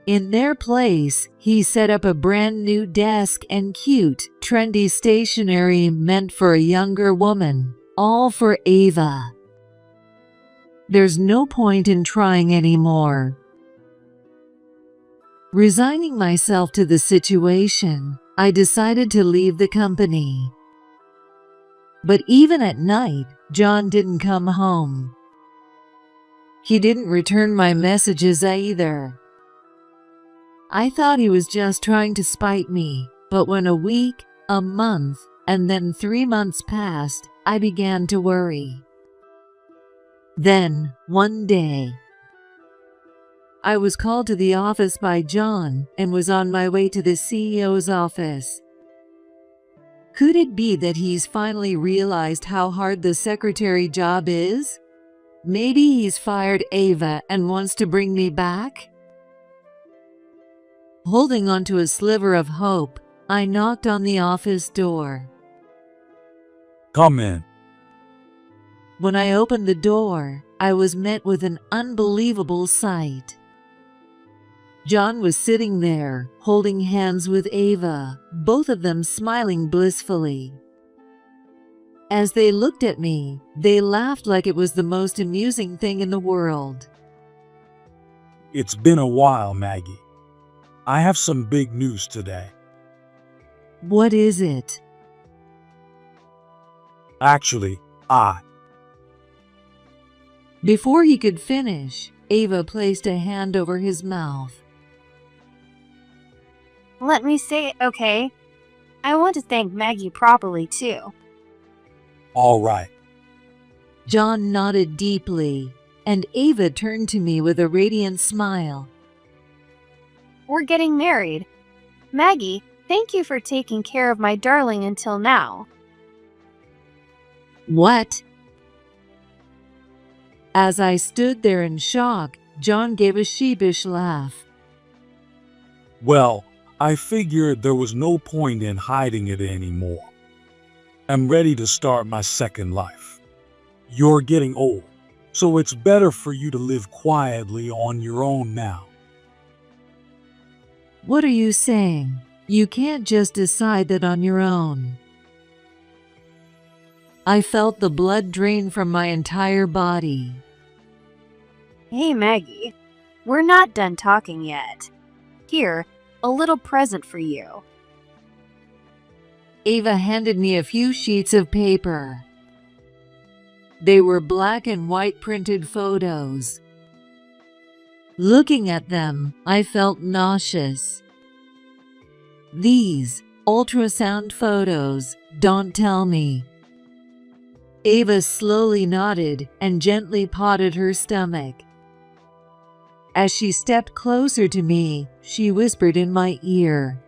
In their place, he set up a brand new desk and cute, trendy stationery meant for a younger woman, all for Ava. There's no point in trying anymore. Resigning myself to the situation, I decided to leave the company. But even at night, John didn't come home. He didn't return my messages either. I thought he was just trying to spite me, but when a week, a month, and then 3 months passed, I began to worry. Then, one day, I was called to the office by John and was on my way to the CEO's office. Could it be that he's finally realized how hard the secretary job is? Maybe he's fired Ava and wants to bring me back? Holding onto a sliver of hope, I knocked on the office door. Come in. When I opened the door, I was met with an unbelievable sight. John was sitting there, holding hands with Ava, both of them smiling blissfully. As they looked at me, they laughed like it was the most amusing thing in the world. It's been a while, Maggie. I have some big news today. What is it? Actually, Before he could finish, Ava placed a hand over his mouth. Let me say it, okay? I want to thank Maggie properly, too. All right. John nodded deeply, and Ava turned to me with a radiant smile. We're getting married. Maggie, thank you for taking care of my darling until now. What? As I stood there in shock, John gave a sheepish laugh. Well, I figured there was no point in hiding it anymore. I'm ready to start my second life. You're getting old, so it's better for you to live quietly on your own now. What are you saying? You can't just decide that on your own. I felt the blood drain from my entire body. Hey, Maggie. We're not done talking yet. Here, a little present for you. Ava handed me a few sheets of paper. They were black and white printed photos. Looking at them, I felt nauseous. These ultrasound photos, don't tell me. Ava slowly nodded and gently patted her stomach. As she stepped closer to me, she whispered in my ear,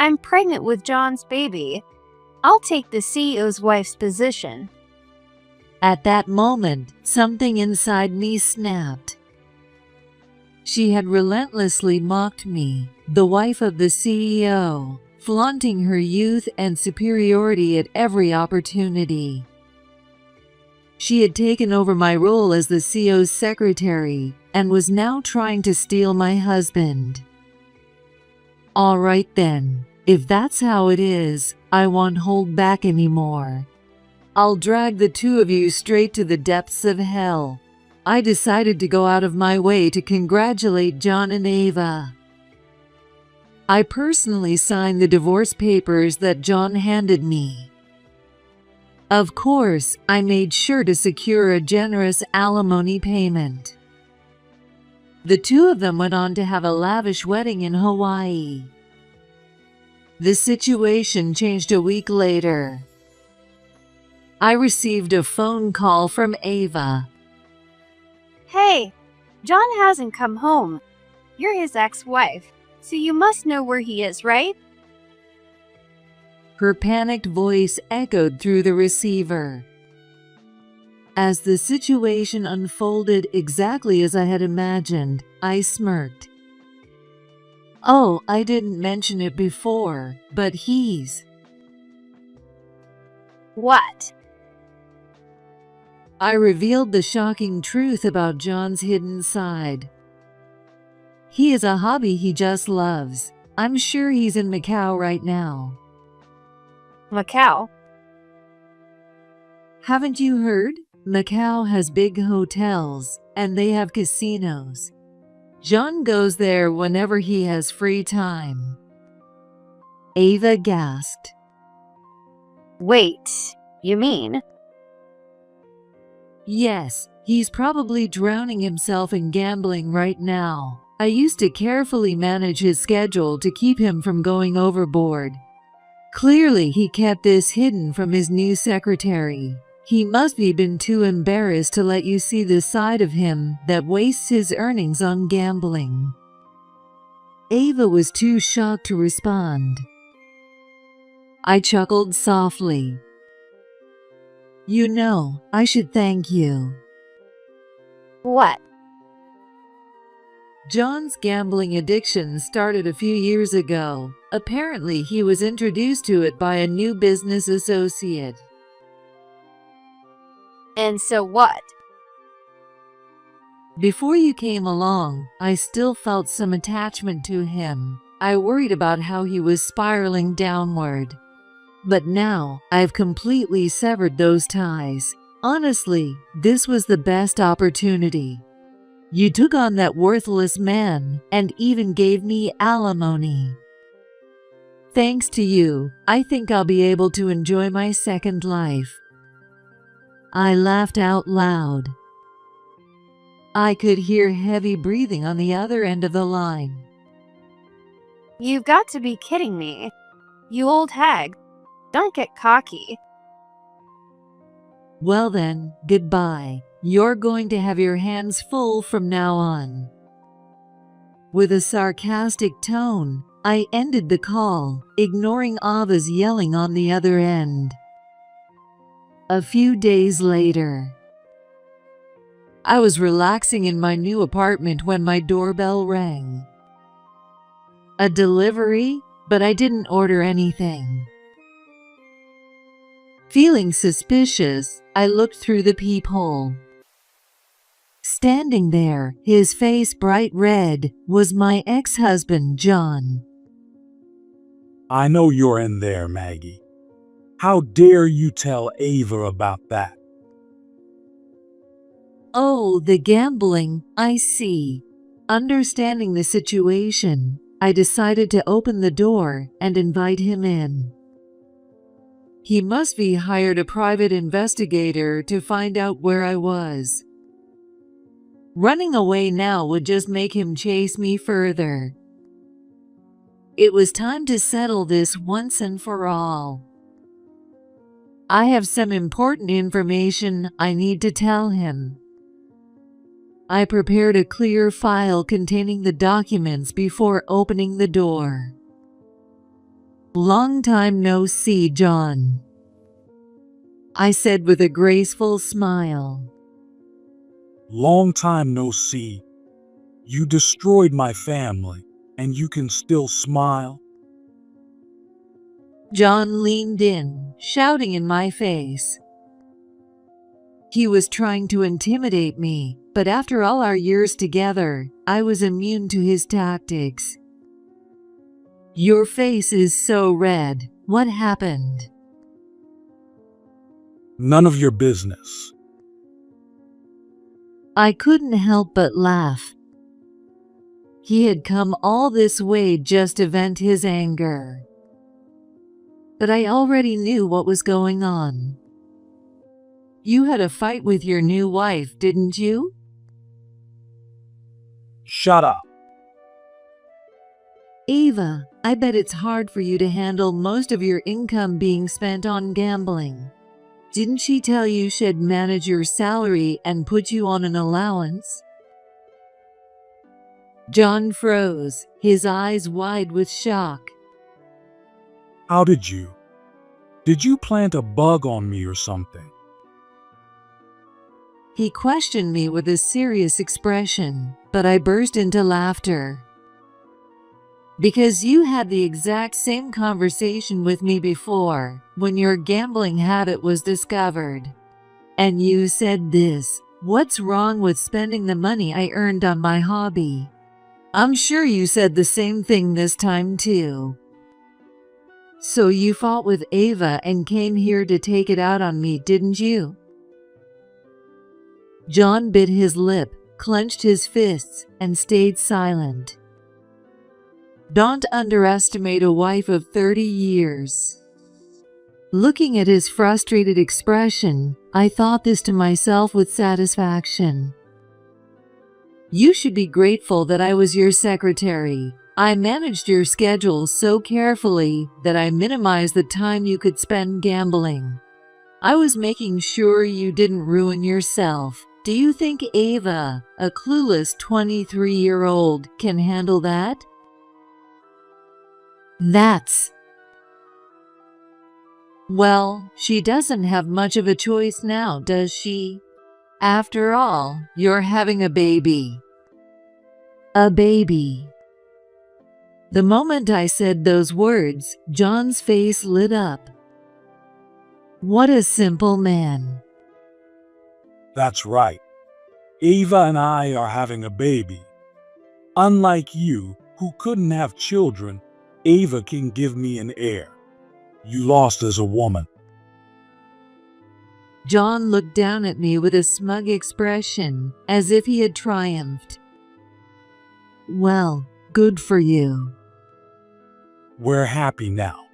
I'm pregnant with John's baby. I'll take the CEO's wife's position. At that moment, something inside me snapped. She had relentlessly mocked me, the wife of the CEO, flaunting her youth and superiority at every opportunity. She had taken over my role as the CEO's secretary and was now trying to steal my husband. All right then, if that's how it is, I won't hold back anymore. I'll drag the two of you straight to the depths of hell. I decided to go out of my way to congratulate John and Ava. I personally signed the divorce papers that John handed me. Of course, I made sure to secure a generous alimony payment. The two of them went on to have a lavish wedding in Hawaii. The situation changed a week later. I received a phone call from Ava. Hey, John hasn't come home. You're his ex-wife, so you must know where he is, right? Her panicked voice echoed through the receiver. As the situation unfolded exactly as I had imagined, I smirked. Oh, I didn't mention it before, but he's... What? I revealed the shocking truth about John's hidden side. He has a hobby he just loves. I'm sure he's in Macau right now. Macau? Haven't you heard? Macau has big hotels, and they have casinos. John goes there whenever he has free time. Ava gasped. Wait, you mean? Yes, he's probably drowning himself in gambling right now. I used to carefully manage his schedule to keep him from going overboard. Clearly, he kept this hidden from his new secretary. He must have been too embarrassed to let you see the side of him that wastes his earnings on gambling. Ava was too shocked to respond. I chuckled softly. You know, I should thank you. What? John's gambling addiction started a few years ago. Apparently, he was introduced to it by a new business associate. And so what? Before you came along, I still felt some attachment to him. I worried about how he was spiraling downward. But now, I've completely severed those ties. Honestly, this was the best opportunity. You took on that worthless man and even gave me alimony. Thanks to you, I think I'll be able to enjoy my second life. I laughed out loud. I could hear heavy breathing on the other end of the line. You've got to be kidding me. You old hag. Don't get cocky. Well then, goodbye. You're going to have your hands full from now on. With a sarcastic tone, I ended the call, ignoring Ava's yelling on the other end. A few days later, I was relaxing in my new apartment when my doorbell rang. A delivery, but I didn't order anything. Feeling suspicious, I looked through the peephole. Standing there, his face bright red, was my ex-husband, John. I know you're in there, Maggie. How dare you tell Ava about that? Oh, the gambling, I see. Understanding the situation, I decided to open the door and invite him in. He must be hired a private investigator to find out where I was. Running away now would just make him chase me further. It was time to settle this once and for all. I have some important information I need to tell him. I prepared a clear file containing the documents before opening the door. Long time no see, John, I said with a graceful smile. Long time no see. You destroyed my family, and you can still smile? John leaned in, shouting in my face. He was trying to intimidate me, but after all our years together, I was immune to his tactics. Your face is so red. What happened? None of your business. I couldn't help but laugh. He had come all this way just to vent his anger. But I already knew what was going on. You had a fight with your new wife, didn't you? Shut up. Ava, I bet it's hard for you to handle most of your income being spent on gambling. Didn't she tell you she'd manage your salary and put you on an allowance? John froze, his eyes wide with shock. How did you? Did you plant a bug on me or something? He questioned me with a serious expression, but I burst into laughter. Because you had the exact same conversation with me before, when your gambling habit was discovered. And you said this: "What's wrong with spending the money I earned on my hobby?" I'm sure you said the same thing this time too. So you fought with Ava and came here to take it out on me, didn't you? John bit his lip, clenched his fists, and stayed silent. Don't underestimate a wife of 30 years. Looking at his frustrated expression, I thought this to myself with satisfaction. You should be grateful that I was your secretary. I managed your schedule so carefully that I minimized the time you could spend gambling. I was making sure you didn't ruin yourself. Do you think Ava, a clueless 23-year-old, can handle that? Well, she doesn't have much of a choice now, does she? After all, you're having a baby. A baby. The moment I said those words, John's face lit up. What a simple man. That's right. Ava and I are having a baby. Unlike you, who couldn't have children, Ava can give me an heir. You lost as a woman. John looked down at me with a smug expression, as if he had triumphed. Well, good for you. We're happy now.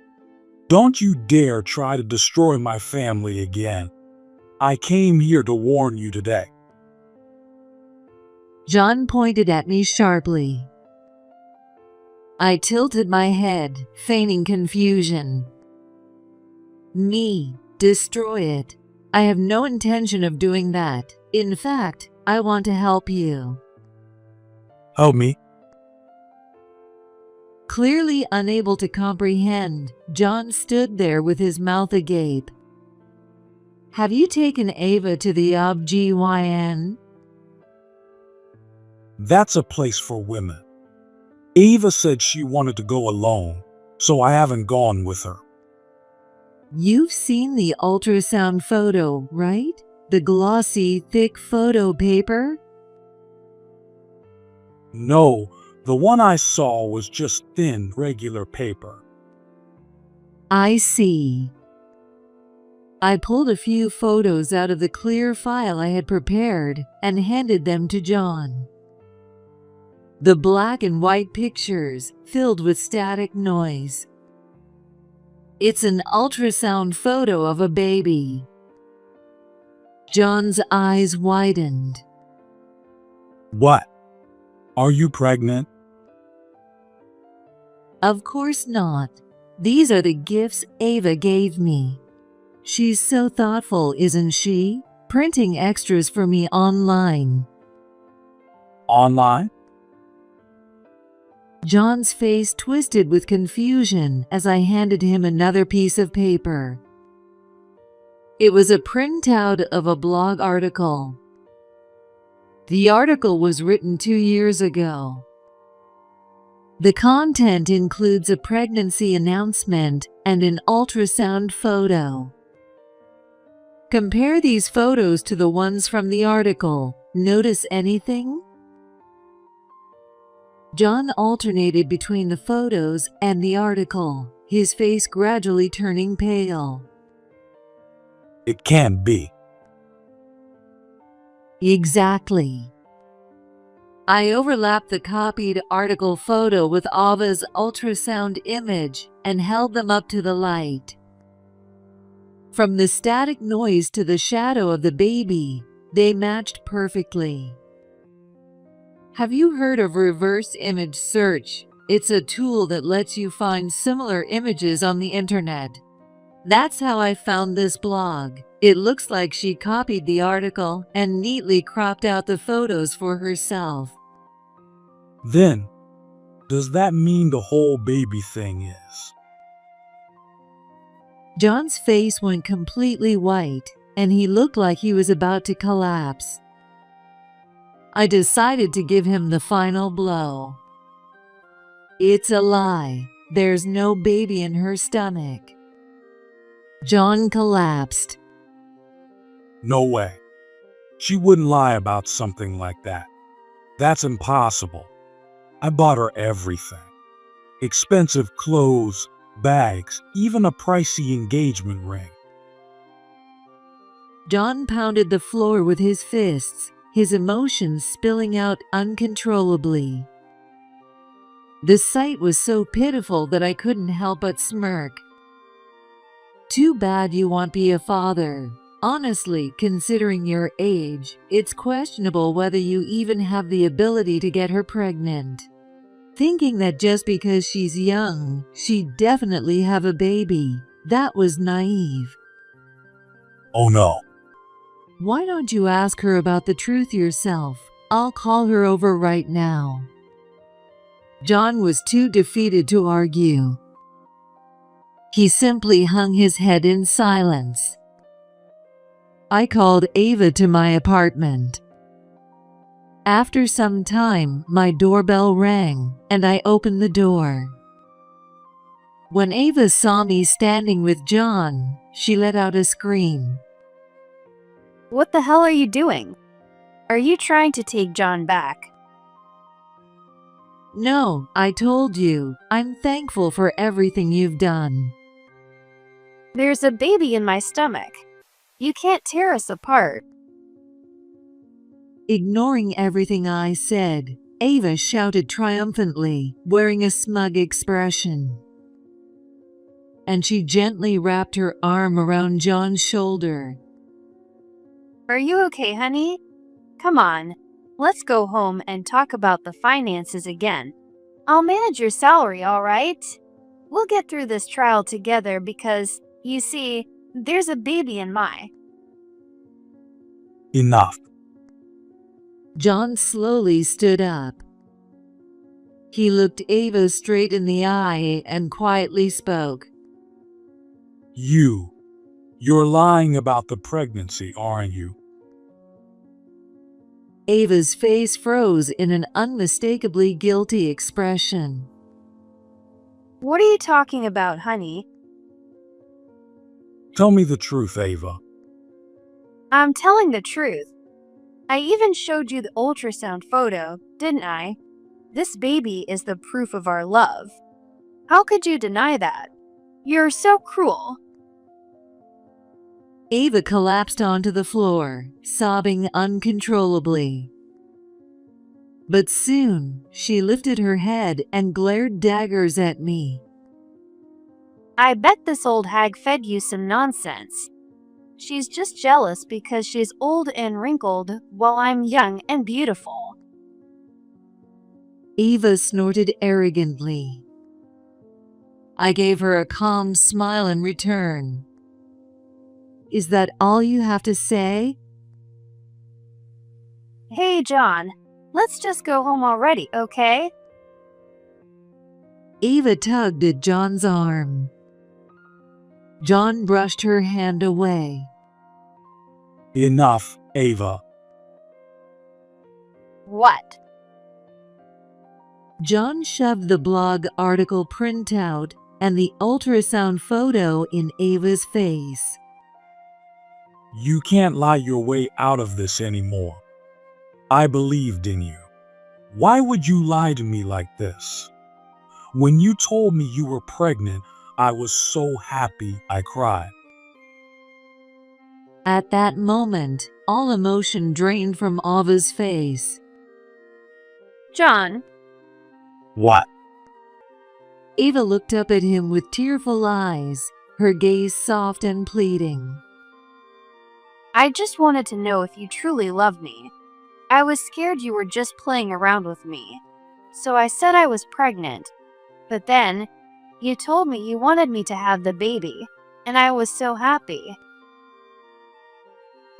Don't you dare try to destroy my family again. I came here to warn you today. John pointed at me sharply. I tilted my head, feigning confusion. Me, destroy it. I have no intention of doing that. In fact, I want to help you. Help me? Clearly unable to comprehend, John stood there with his mouth agape. Have you taken Ava to the OB-GYN? That's a place for women. Ava said she wanted to go alone, so I haven't gone with her. You've seen the ultrasound photo, right? The glossy, thick photo paper? No, the one I saw was just thin, regular paper. I see. I pulled a few photos out of the clear file I had prepared and handed them to John. The black and white pictures filled with static noise. It's an ultrasound photo of a baby. John's eyes widened. What? Are you pregnant? Of course not. These are the gifts Ava gave me. She's so thoughtful, isn't she? Printing extras for me online. Online? John's face twisted with confusion as I handed him another piece of paper. It was a printout of a blog article. The article was written 2 years ago. The content includes a pregnancy announcement and an ultrasound photo. Compare these photos to the ones from the article. Notice anything? John alternated between the photos and the article, his face gradually turning pale. It can't be. Exactly. I overlapped the copied article photo with Ava's ultrasound image and held them up to the light. From the static noise to the shadow of the baby, they matched perfectly. Have you heard of reverse image search? It's a tool that lets you find similar images on the internet. That's how I found this blog. It looks like she copied the article and neatly cropped out the photos for herself. Then, does that mean the whole baby thing is? John's face went completely white, and he looked like he was about to collapse. I decided to give him the final blow. It's a lie. There's no baby in her stomach. John collapsed. No way. She wouldn't lie about something like that. That's impossible. I bought her everything. Expensive clothes, bags, even a pricey engagement ring. John pounded the floor with his fists, his emotions spilling out uncontrollably. The sight was so pitiful that I couldn't help but smirk. Too bad you won't be a father. Honestly, considering your age, it's questionable whether you even have the ability to get her pregnant. Thinking that just because she's young, she'd definitely have a baby, that was naive. Oh no. Why don't you ask her about the truth yourself? I'll call her over right now. John was too defeated to argue. He simply hung his head in silence. I called Ava to my apartment. After some time, my doorbell rang, and I opened the door. When Ava saw me standing with John, she let out a scream. What the hell are you doing? Are you trying to take John back? No, I told you, I'm thankful for everything you've done. There's a baby in my stomach. You can't tear us apart. Ignoring everything I said, Ava shouted triumphantly, wearing a smug expression. And she gently wrapped her arm around John's shoulder. Are you okay, honey? Come on, let's go home and talk about the finances again. I'll manage your salary, all right? We'll get through this trial together because, you see, there's a baby in my... Enough. John slowly stood up. He looked Ava straight in the eye and quietly spoke. You're lying about the pregnancy, aren't you? Ava's face froze in an unmistakably guilty expression. What are you talking about, honey? Tell me the truth, Ava. I'm telling the truth. I even showed you the ultrasound photo, didn't I? This baby is the proof of our love. How could you deny that? You're so cruel. Ava collapsed onto the floor, sobbing uncontrollably. But soon, she lifted her head and glared daggers at me. I bet this old hag fed you some nonsense. She's just jealous because she's old and wrinkled while I'm young and beautiful. Ava snorted arrogantly. I gave her a calm smile in return. Is that all you have to say? Hey, John, let's just go home already, okay? Ava tugged at John's arm. John brushed her hand away. Enough, Ava. What? John shoved the blog article printout and the ultrasound photo in Ava's face. You can't lie your way out of this anymore. I believed in you. Why would you lie to me like this? When you told me you were pregnant, I was so happy I cried. At that moment, all emotion drained from Ava's face. John. What? Ava looked up at him with tearful eyes, her gaze soft and pleading. I just wanted to know if you truly love me. I was scared you were just playing around with me. So I said I was pregnant. But then, you told me you wanted me to have the baby, and I was so happy.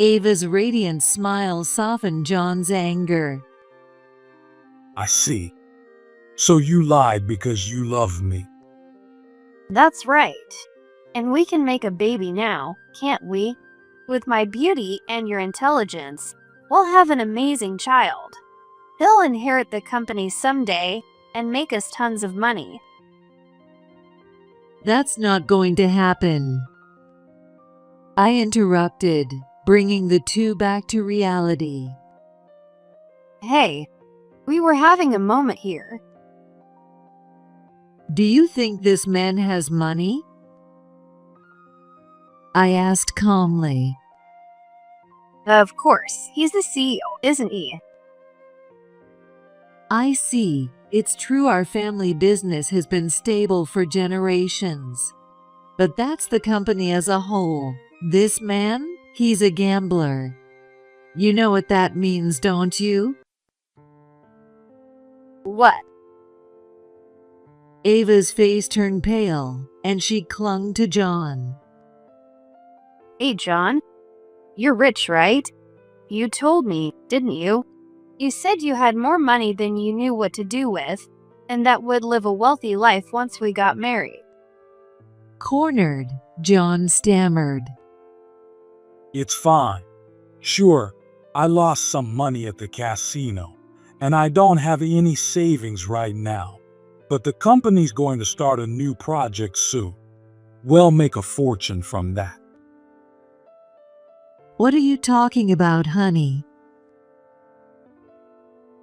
Ava's radiant smile softened John's anger. I see. So you lied because you love me. That's right. And we can make a baby now, can't we? With my beauty and your intelligence, we'll have an amazing child. He'll inherit the company someday, and make us tons of money. That's not going to happen. I interrupted, bringing the two back to reality. Hey, we were having a moment here. Do you think this man has money? I asked calmly. Of course, he's the CEO, isn't he? I see. It's true our family business has been stable for generations. But that's the company as a whole. This man, he's a gambler. You know what that means, don't you? What? Ava's face turned pale, and she clung to John. Hey, John. You're rich, right? You told me, didn't you? You said you had more money than you knew what to do with, and that would live a wealthy life once we got married. Cornered, John stammered. It's fine. Sure, I lost some money at the casino, and I don't have any savings right now. But the company's going to start a new project soon. We'll make a fortune from that. What are you talking about, honey?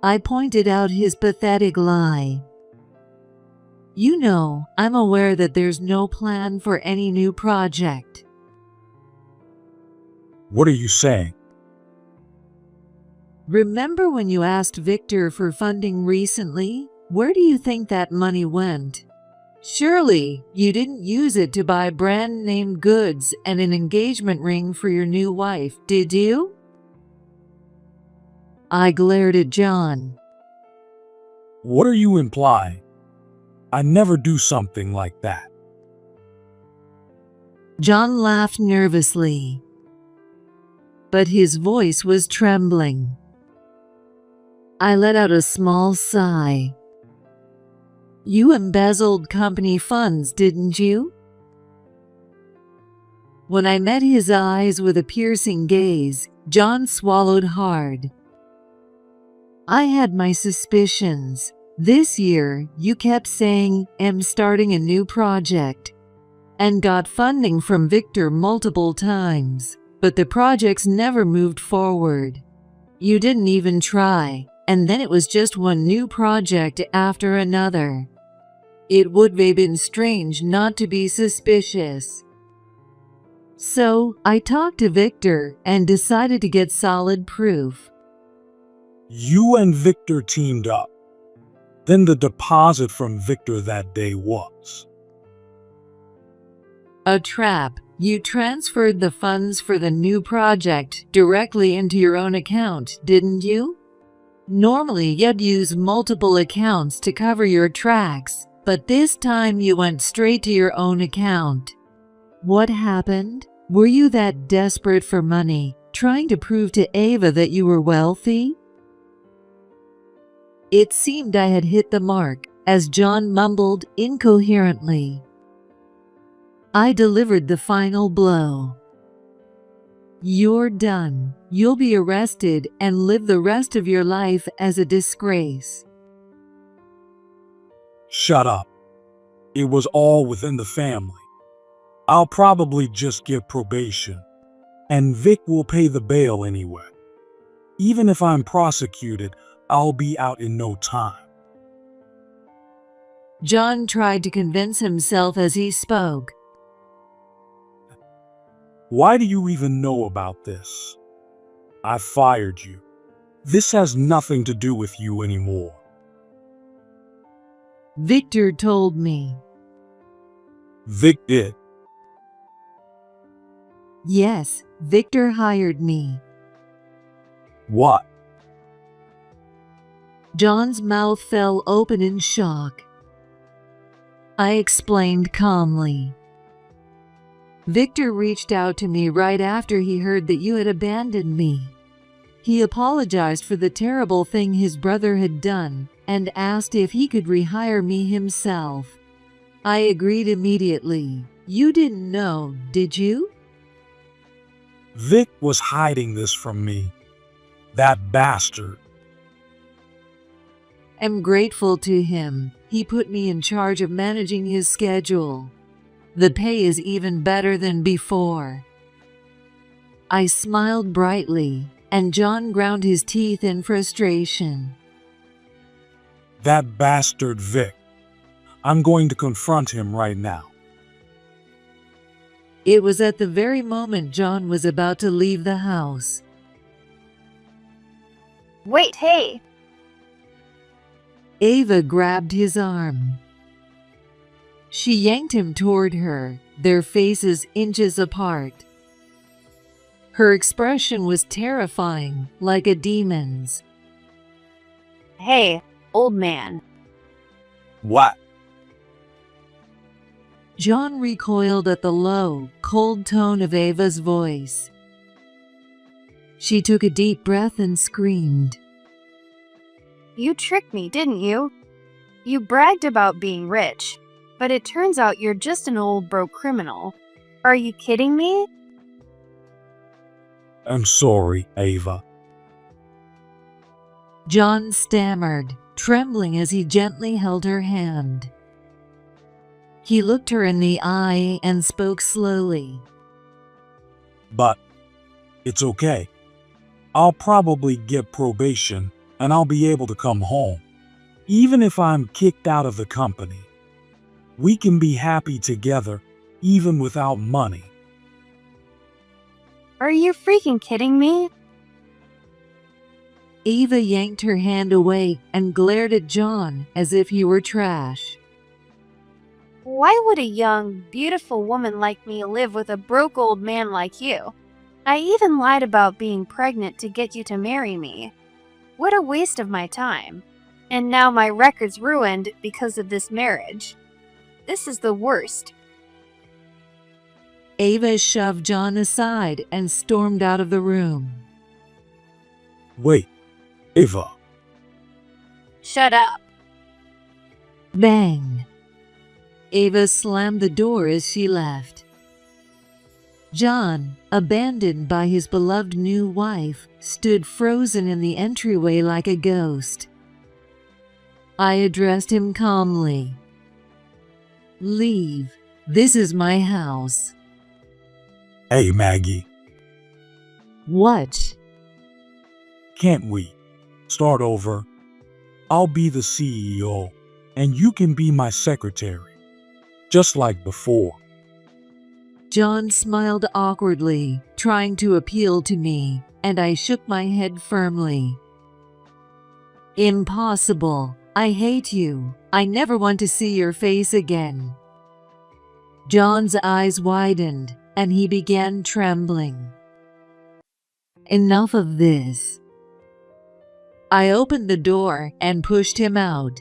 I pointed out his pathetic lie. You know, I'm aware that there's no plan for any new project. What are you saying? Remember when you asked Victor for funding recently? Where do you think that money went? Surely you didn't use it to buy brand name goods and an engagement ring for your new wife, did you? I glared at John. What are you implying? I never do something like that. John laughed nervously, but his voice was trembling. I let out a small sigh. You embezzled company funds, didn't you? When I met his eyes with a piercing gaze, John swallowed hard. I had my suspicions. This year, you kept saying, I'm starting a new project, and got funding from Victor multiple times, but the projects never moved forward. You didn't even try, and then it was just one new project after another. It would have been strange not to be suspicious. So, I talked to Victor and decided to get solid proof. You and Victor teamed up. Then the deposit from Victor that day was a trap. You transferred the funds for the new project directly into your own account, didn't you? Normally, you'd use multiple accounts to cover your tracks, but this time you went straight to your own account. What happened? Were you that desperate for money, trying to prove to Ava that you were wealthy? It seemed I had hit the mark, as John mumbled incoherently. I delivered the final blow. You're done. You'll be arrested and live the rest of your life as a disgrace. Shut up. It was all within the family. I'll probably just get probation, and Vic will pay the bail anyway. Even if I'm prosecuted, I'll be out in no time. John tried to convince himself as he spoke. Why do you even know about this? I fired you. This has nothing to do with you anymore. Victor told me. Vic did? Yes, Victor hired me. What? John's mouth fell open in shock. I explained calmly. Victor reached out to me right after he heard that you had abandoned me. He apologized for the terrible thing his brother had done and asked if he could rehire me himself. I agreed immediately. You didn't know, did you? Vic was hiding this from me. That bastard. am grateful to him. He put me in charge of managing his schedule. The pay is even better than before." I smiled brightly, and John ground his teeth in frustration. That bastard Vic. I'm going to confront him right now. It was at the very moment John was about to leave the house. Wait, hey! Ava grabbed his arm. She yanked him toward her, their faces inches apart. Her expression was terrifying, like a demon's. Hey, old man. What? John recoiled at the low, cold tone of Ava's voice. She took a deep breath and screamed. You tricked me, didn't you? You bragged about being rich, but it turns out you're just an old broke criminal. Are you kidding me? I'm sorry, Ava. John stammered, trembling as he gently held her hand. He looked her in the eye and spoke slowly. But it's okay. I'll probably get probation and I'll be able to come home, even if I'm kicked out of the company. We can be happy together, even without money. Are you freaking kidding me? Ava yanked her hand away and glared at John as if he were trash. Why would a young, beautiful woman like me live with a broke old man like you? I even lied about being pregnant to get you to marry me. What a waste of my time. And now my record's ruined because of this marriage. This is the worst. Ava shoved John aside and stormed out of the room. Wait, Ava. Shut up. Bang! Ava slammed the door as she left. John, abandoned by his beloved new wife, stood frozen in the entryway like a ghost. I addressed him calmly. Leave. This is my house. Hey, Maggie. What? Can't we start over? I'll be the CEO, and you can be my secretary, just like before. John smiled awkwardly, trying to appeal to me, and I shook my head firmly. Impossible. I hate you. I never want to see your face again. John's eyes widened, and he began trembling. Enough of this. I opened the door and pushed him out.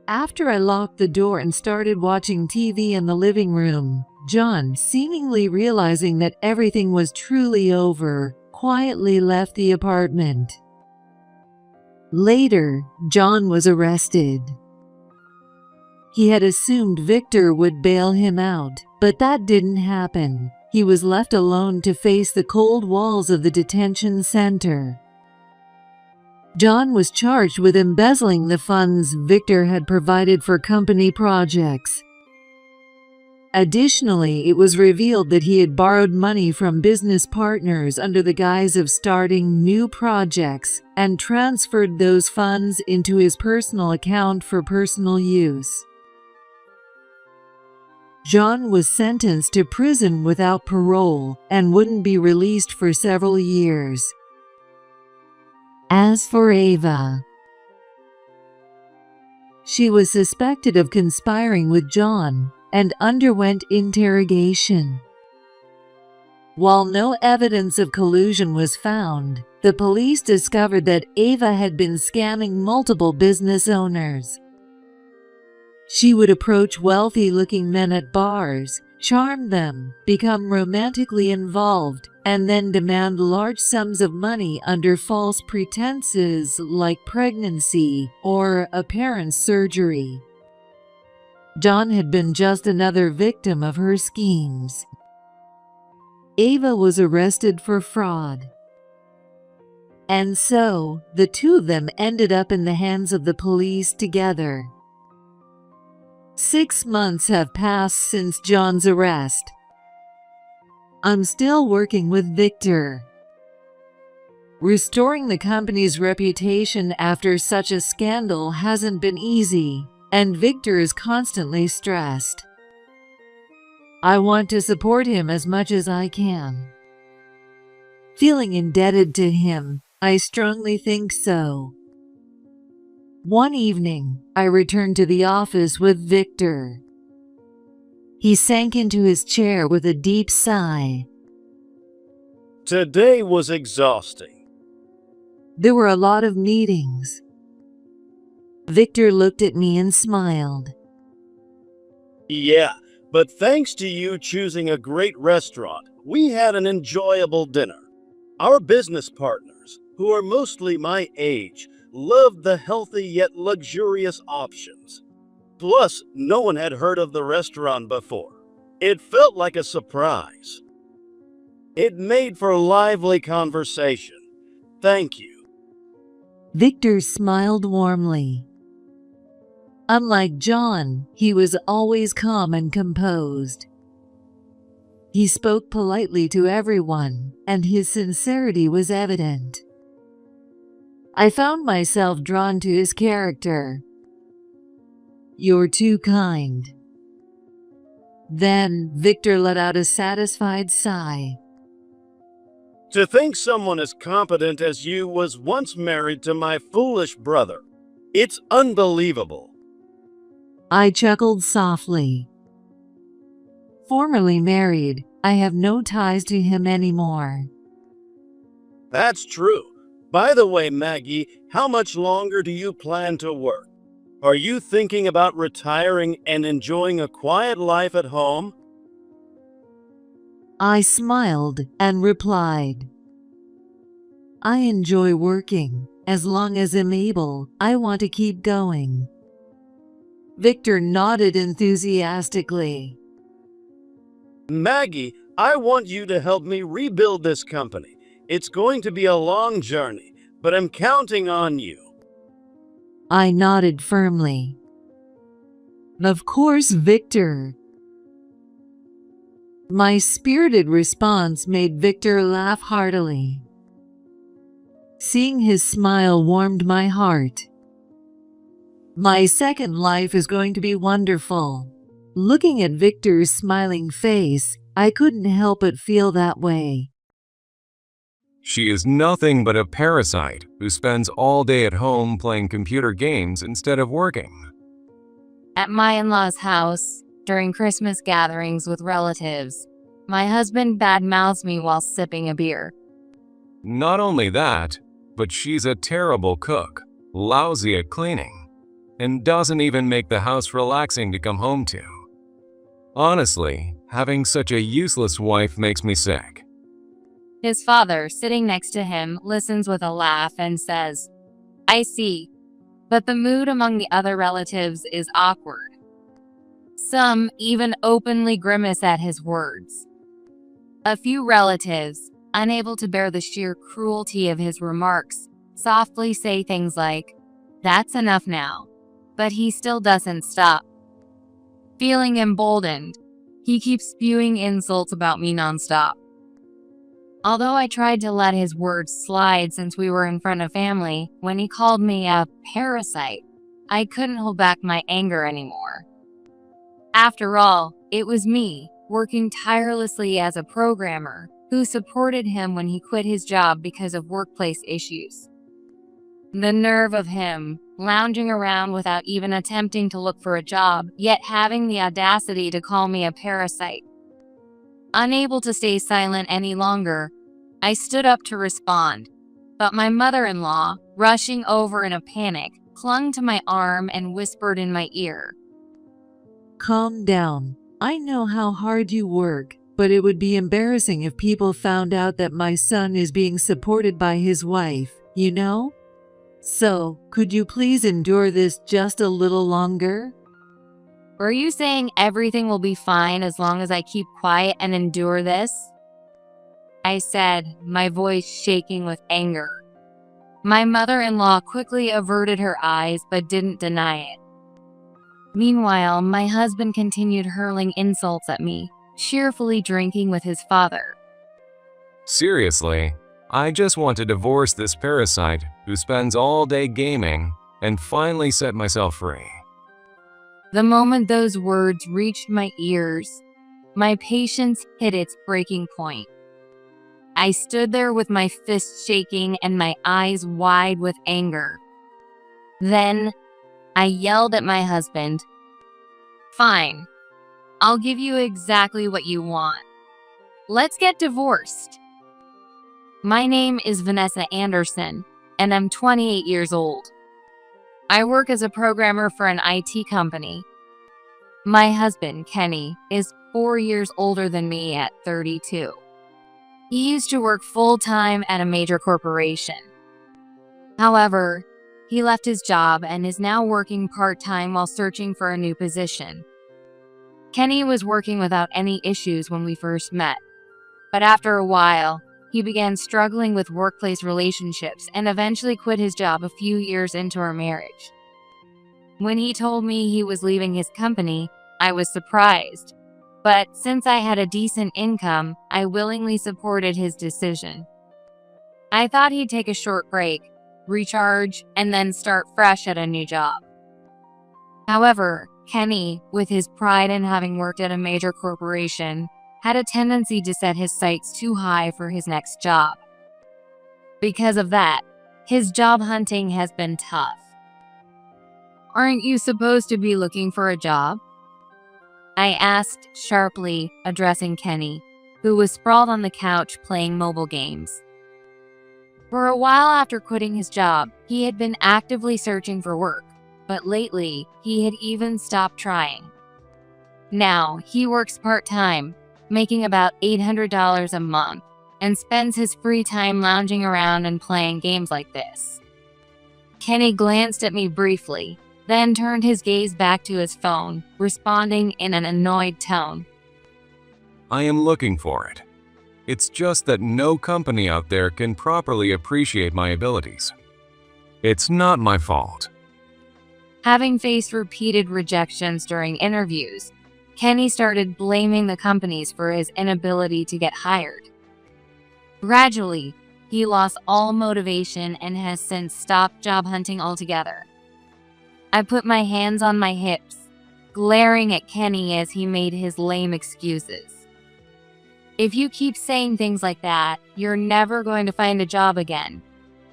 After I locked the door and started watching TV in the living room, John, seemingly realizing that everything was truly over, quietly left the apartment. Later, John was arrested. He had assumed Victor would bail him out, but that didn't happen. He was left alone to face the cold walls of the detention center. John was charged with embezzling the funds Victor had provided for company projects. Additionally, it was revealed that he had borrowed money from business partners under the guise of starting new projects and transferred those funds into his personal account for personal use. John was sentenced to prison without parole and wouldn't be released for several years. As for Ava, she was suspected of conspiring with John and underwent interrogation. While no evidence of collusion was found, the police discovered that Ava had been scamming multiple business owners. She would approach wealthy-looking men at bars, charm them, become romantically involved, and then demand large sums of money under false pretenses like pregnancy or apparent surgery. John had been just another victim of her schemes. Ava was arrested for fraud. And so, the two of them ended up in the hands of the police together. 6 months have passed since John's arrest. I'm still working with Victor. Restoring the company's reputation after such a scandal hasn't been easy, and Victor is constantly stressed. I want to support him as much as I can. Feeling indebted to him, I strongly think so. One evening, I returned to the office with Victor. He sank into his chair with a deep sigh. Today was exhausting. There were a lot of meetings. Victor looked at me and smiled. Yeah, but thanks to you choosing a great restaurant, we had an enjoyable dinner. Our business partners, who are mostly my age, loved the healthy yet luxurious options. Plus, no one had heard of the restaurant before. It felt like a surprise. It made for lively conversation. Thank you. Victor smiled warmly. Unlike John, he was always calm and composed. He spoke politely to everyone, and his sincerity was evident. I found myself drawn to his character. You're too kind. Then Victor let out a satisfied sigh. To think someone as competent as you was once married to my foolish brother. It's unbelievable. I chuckled softly. Formerly married, I have no ties to him anymore. That's true. By the way, Maggie, how much longer do you plan to work? Are you thinking about retiring and enjoying a quiet life at home? I smiled and replied, I enjoy working. As long as I'm able, I want to keep going. Victor nodded enthusiastically. Maggie, I want you to help me rebuild this company. It's going to be a long journey, but I'm counting on you. I nodded firmly. Of course, Victor. My spirited response made Victor laugh heartily. Seeing his smile warmed my heart. My second life is going to be wonderful. Looking at Victor's smiling face, I couldn't help but feel that way. She is nothing but a parasite who spends all day at home playing computer games instead of working. At my in-laws' house, during Christmas gatherings with relatives, my husband badmouths me while sipping a beer. Not only that, but she's a terrible cook, lousy at cleaning, and doesn't even make the house relaxing to come home to. Honestly, having such a useless wife makes me sick. His father, sitting next to him, listens with a laugh and says, I see, but the mood among the other relatives is awkward. Some even openly grimace at his words. A few relatives, unable to bear the sheer cruelty of his remarks, softly say things like, That's enough now. But he still doesn't stop. Feeling emboldened, he keeps spewing insults about me nonstop. Although I tried to let his words slide since we were in front of family, when he called me a parasite, I couldn't hold back my anger anymore. After all, it was me, working tirelessly as a programmer, who supported him when he quit his job because of workplace issues. The nerve of him, lounging around without even attempting to look for a job, yet having the audacity to call me a parasite. Unable to stay silent any longer, I stood up to respond, but my mother-in-law, rushing over in a panic, clung to my arm and whispered in my ear, Calm down. I know how hard you work, but it would be embarrassing if people found out that my son is being supported by his wife, you know? So, could you please endure this just a little longer? Were you saying everything will be fine as long as I keep quiet and endure this? I said, my voice shaking with anger. My mother-in-law quickly averted her eyes but didn't deny it. Meanwhile, my husband continued hurling insults at me, cheerfully drinking with his father. Seriously, I just want to divorce this parasite who spends all day gaming and finally set myself free. The moment those words reached my ears, my patience hit its breaking point. I stood there with my fists shaking and my eyes wide with anger. Then, I yelled at my husband, "Fine, I'll give you exactly what you want. Let's get divorced." My name is Vanessa Anderson, and I'm 28 years old. I work as a programmer for an IT company. My husband, Kenny, is 4 years older than me at 32. He used to work full-time at a major corporation. However, he left his job and is now working part-time while searching for a new position. Kenny was working without any issues when we first met, but after a while, he began struggling with workplace relationships and eventually quit his job a few years into our marriage. When he told me he was leaving his company, I was surprised, but since I had a decent income, I willingly supported his decision. I thought he'd take a short break, recharge, and then start fresh at a new job. However, Kenny, with his pride in having worked at a major corporation, had a tendency to set his sights too high for his next job. Because of that, his job hunting has been tough. "Aren't you supposed to be looking for a job?" I asked sharply, addressing Kenny, who was sprawled on the couch playing mobile games. For a while after quitting his job, he had been actively searching for work, but lately, he had even stopped trying. Now, he works part-time, making about $800 a month, and spends his free time lounging around and playing games like this. Kenny glanced at me briefly, then turned his gaze back to his phone, responding in an annoyed tone. I am looking for it. It's just that no company out there can properly appreciate my abilities. It's not my fault. Having faced repeated rejections during interviews, Kenny started blaming the companies for his inability to get hired. Gradually, he lost all motivation and has since stopped job hunting altogether. I put my hands on my hips, glaring at Kenny as he made his lame excuses. "If you keep saying things like that, you're never going to find a job again.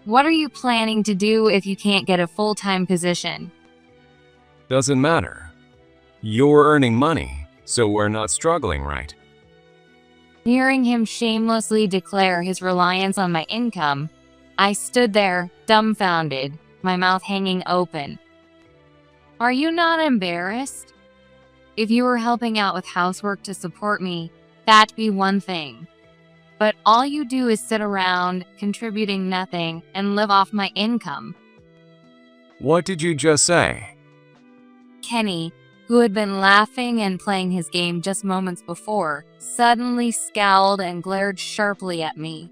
What are you planning to do if you can't get a full-time position?" Doesn't matter. You're earning money, so we're not struggling, right? Hearing him shamelessly declare his reliance on my income, I stood there, dumbfounded, my mouth hanging open. "Are you not embarrassed? If you were helping out with housework to support me, that'd be one thing. But all you do is sit around, contributing nothing, and live off my income." What did you just say? Kenny, who had been laughing and playing his game just moments before, suddenly scowled and glared sharply at me.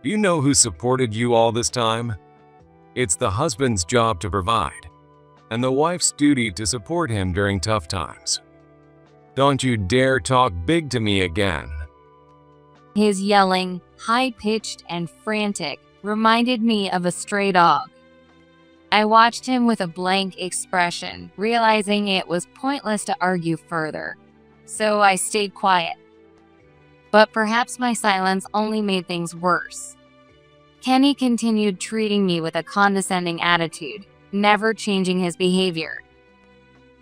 Do you know who supported you all this time? It's the husband's job to provide, and the wife's duty to support him during tough times. Don't you dare talk big to me again. His yelling, high-pitched and frantic, reminded me of a stray dog. I watched him with a blank expression, realizing it was pointless to argue further, so I stayed quiet. But perhaps my silence only made things worse. Kenny continued treating me with a condescending attitude, never changing his behavior.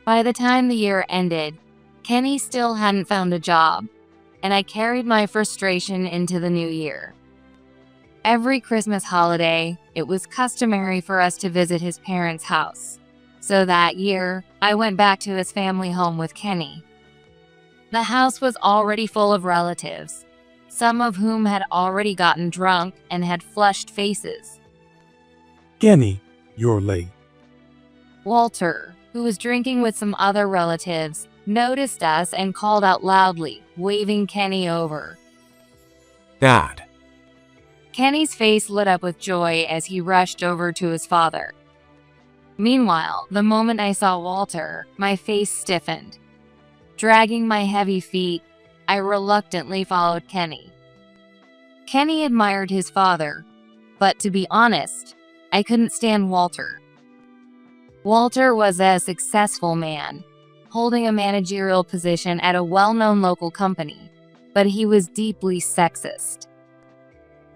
By the time the year ended, Kenny still hadn't found a job, and I carried my frustration into the new year. Every Christmas holiday, it was customary for us to visit his parents' house. So that year, I went back to his family home with Kenny. The house was already full of relatives, some of whom had already gotten drunk and had flushed faces. Kenny, you're late. Walter, who was drinking with some other relatives, noticed us and called out loudly, waving Kenny over. Dad. Kenny's face lit up with joy as he rushed over to his father. Meanwhile, the moment I saw Walter, my face stiffened. Dragging my heavy feet, I reluctantly followed Kenny. Kenny admired his father, but to be honest, I couldn't stand Walter. Walter was a successful man, holding a managerial position at a well-known local company, but he was deeply sexist.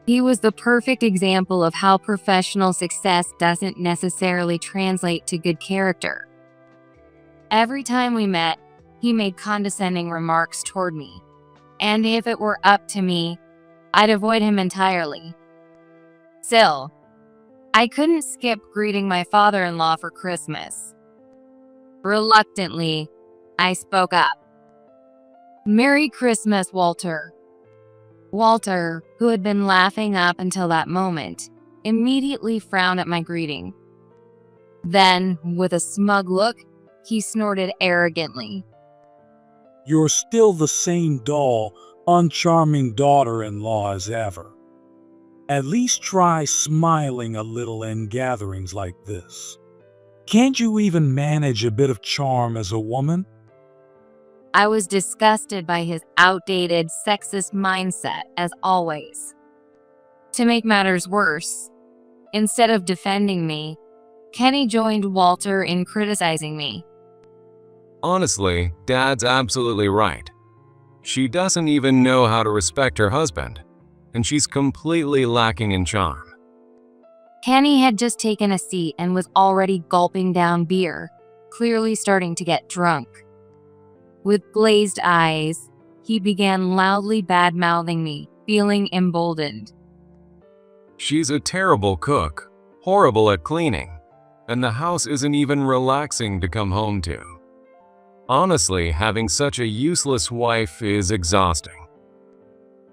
He was the perfect example of how professional success doesn't necessarily translate to good character. Every time we met, he made condescending remarks toward me, and if it were up to me, I'd avoid him entirely. Still, I couldn't skip greeting my father-in-law for Christmas. Reluctantly, I spoke up. "Merry Christmas, Walter." Walter, who had been laughing up until that moment, immediately frowned at my greeting. Then, with a smug look, he snorted arrogantly. You're still the same dull, uncharming daughter-in-law as ever. At least try smiling a little in gatherings like this. Can't you even manage a bit of charm as a woman? I was disgusted by his outdated, sexist mindset, as always. To make matters worse, instead of defending me, Kenny joined Walter in criticizing me. Honestly, Dad's absolutely right. She doesn't even know how to respect her husband, and she's completely lacking in charm. Kenny had just taken a seat and was already gulping down beer, clearly starting to get drunk. With glazed eyes, he began loudly bad-mouthing me, feeling emboldened. She's a terrible cook, horrible at cleaning, and the house isn't even relaxing to come home to. Honestly, having such a useless wife is exhausting.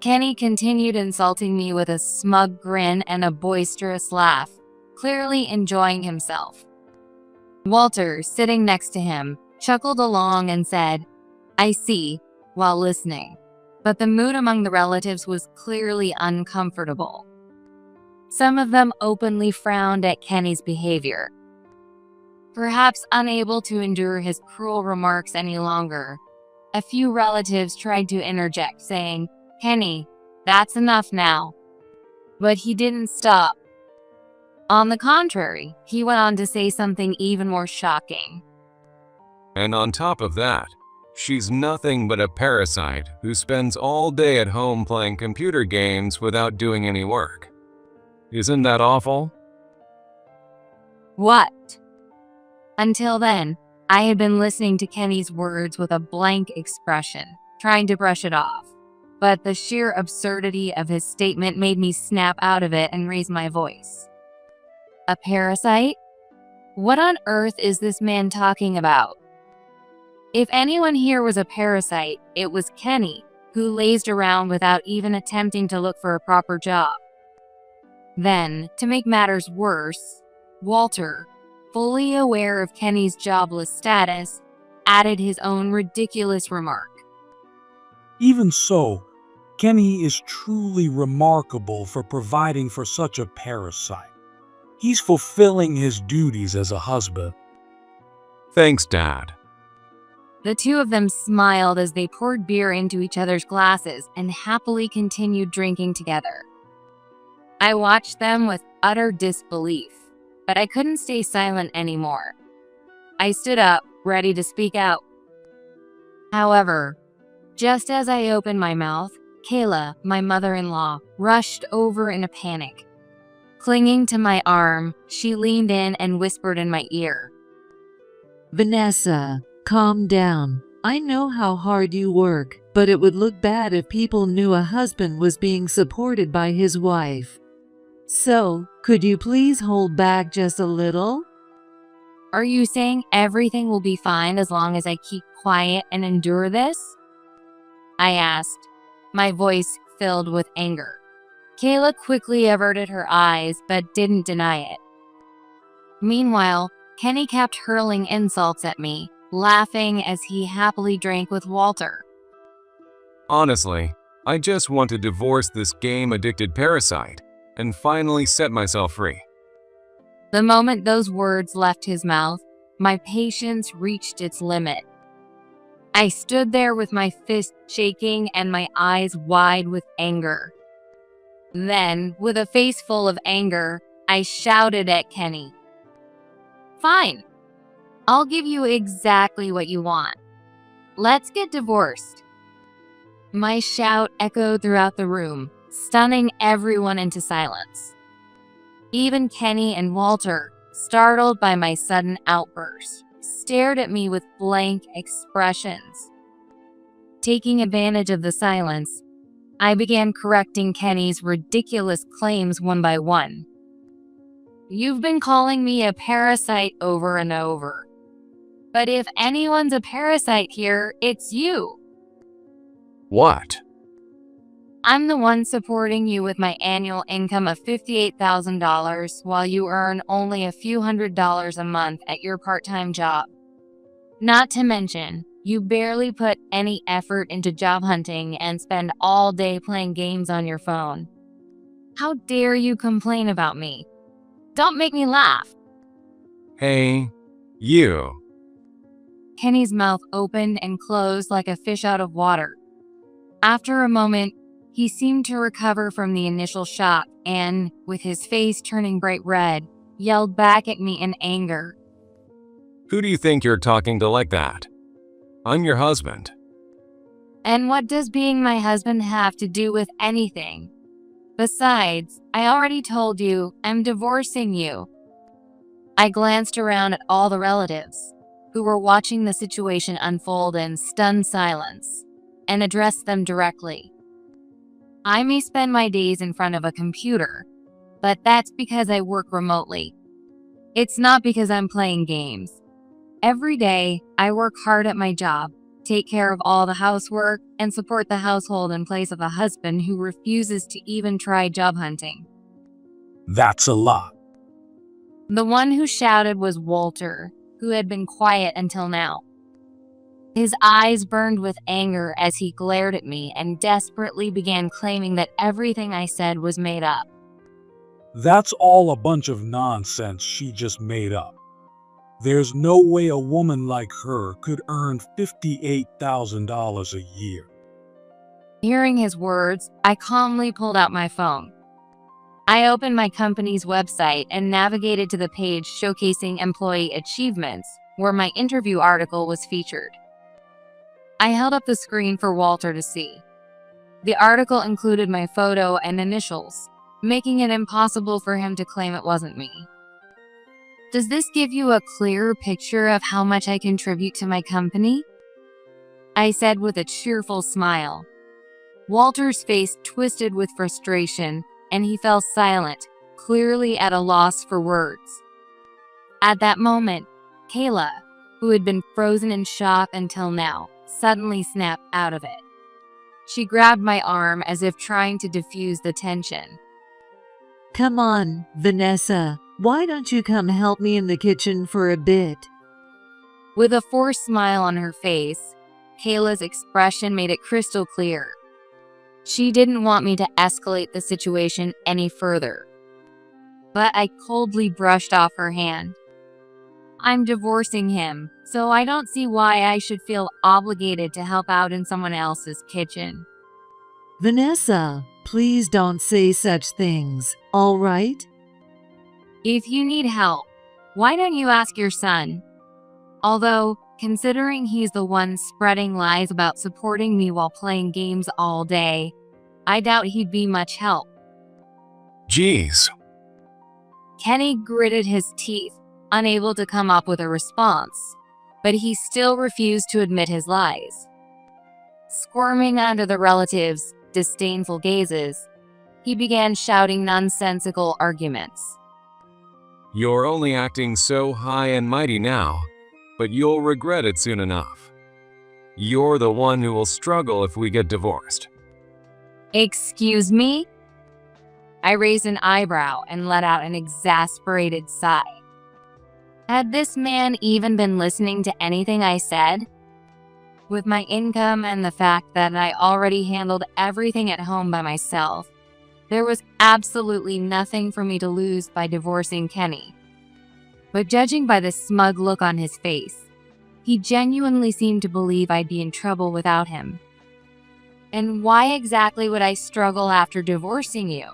Kenny continued insulting me with a smug grin and a boisterous laugh, clearly enjoying himself. Walter, sitting next to him, chuckled along and said, "I see," while listening, but the mood among the relatives was clearly uncomfortable. Some of them openly frowned at Kenny's behavior. Perhaps unable to endure his cruel remarks any longer, a few relatives tried to interject, saying, "Kenny, that's enough now." But he didn't stop. On the contrary, he went on to say something even more shocking. And on top of that, she's nothing but a parasite who spends all day at home playing computer games without doing any work. Isn't that awful? What? Until then, I had been listening to Kenny's words with a blank expression, trying to brush it off. But the sheer absurdity of his statement made me snap out of it and raise my voice. A parasite? What on earth is this man talking about? If anyone here was a parasite, it was Kenny, who lazed around without even attempting to look for a proper job. Then, to make matters worse, Walter, fully aware of Kenny's jobless status, added his own ridiculous remark. Even so, Kenny is truly remarkable for providing for such a parasite. He's fulfilling his duties as a husband. Thanks, Dad. The two of them smiled as they poured beer into each other's glasses and happily continued drinking together. I watched them with utter disbelief, but I couldn't stay silent anymore. I stood up, ready to speak out. However, just as I opened my mouth, Kayla, my mother-in-law, rushed over in a panic. Clinging to my arm, she leaned in and whispered in my ear. Vanessa, calm down. I know how hard you work, but it would look bad if people knew a husband was being supported by his wife. So, could you please hold back just a little? Are you saying everything will be fine as long as I keep quiet and endure this? I asked, my voice filled with anger. Kayla quickly averted her eyes but didn't deny it. Meanwhile, Kenny kept hurling insults at me, laughing as he happily drank with Walter. Honestly, I just want to divorce this game-addicted parasite and finally set myself free. The moment those words left his mouth, my patience reached its limit. I stood there with my fist shaking and my eyes wide with anger. Then, with a face full of anger, I shouted at Kenny. "Fine. I'll give you exactly what you want. Let's get divorced." My shout echoed throughout the room, stunning everyone into silence. Even Kenny and Walter, startled by my sudden outburst, stared at me with blank expressions. Taking advantage of the silence, I began correcting Kenny's ridiculous claims one by one. "You've been calling me a parasite over and over. But if anyone's a parasite here, it's you. What? I'm the one supporting you with my annual income of $58,000 while you earn only a few $100s a month at your part-time job. Not to mention, you barely put any effort into job hunting and spend all day playing games on your phone. How dare you complain about me? Don't make me laugh." Hey, you. Kenny's mouth opened and closed like a fish out of water. After a moment, he seemed to recover from the initial shock and, with his face turning bright red, yelled back at me in anger. Who do you think you're talking to like that? I'm your husband. "And what does being my husband have to do with anything? Besides, I already told you I'm divorcing you." I glanced around at all the relatives, who were watching the situation unfold in stunned silence, and addressed them directly. I may spend my days in front of a computer, but that's because I work remotely. It's not because I'm playing games. Every day, I work hard at my job, take care of all the housework, and support the household in place of a husband who refuses to even try job hunting. That's a lot. The one who shouted was Walter, who had been quiet until now. His eyes burned with anger as he glared at me and desperately began claiming that everything I said was made up. That's all a bunch of nonsense she just made up. There's no way a woman like her could earn $58,000 a year. Hearing his words, I calmly pulled out my phone. I opened my company's website and navigated to the page showcasing employee achievements, where my interview article was featured. I held up the screen for Walter to see. The article included my photo and initials, making it impossible for him to claim it wasn't me. "Does this give you a clearer picture of how much I contribute to my company?" I said with a cheerful smile. Walter's face twisted with frustration, and he fell silent, clearly at a loss for words. At that moment, Kayla, who had been frozen in shock until now, suddenly snapped out of it. She grabbed my arm as if trying to diffuse the tension. Come on, Vanessa. Why don't you come help me in the kitchen for a bit? With a forced smile on her face, Kayla's expression made it crystal clear. She didn't want me to escalate the situation any further. But I coldly brushed off her hand. "I'm divorcing him, so I don't see why I should feel obligated to help out in someone else's kitchen." Vanessa, please don't say such things, all right? "If you need help, why don't you ask your son? Although, considering he's the one spreading lies about supporting me while playing games all day, I doubt he'd be much help." Jeez. Kenny gritted his teeth, unable to come up with a response, but he still refused to admit his lies. Squirming under the relatives' disdainful gazes, he began shouting nonsensical arguments. You're only acting so high and mighty now, but you'll regret it soon enough. You're the one who will struggle if we get divorced. "Excuse me?" I raised an eyebrow and let out an exasperated sigh. Had this man even been listening to anything I said? With my income and the fact that I already handled everything at home by myself, There was absolutely nothing for me to lose by divorcing Kenny. But judging by the smug look on his face, he genuinely seemed to believe I'd be in trouble without him. And why exactly would I struggle after divorcing you?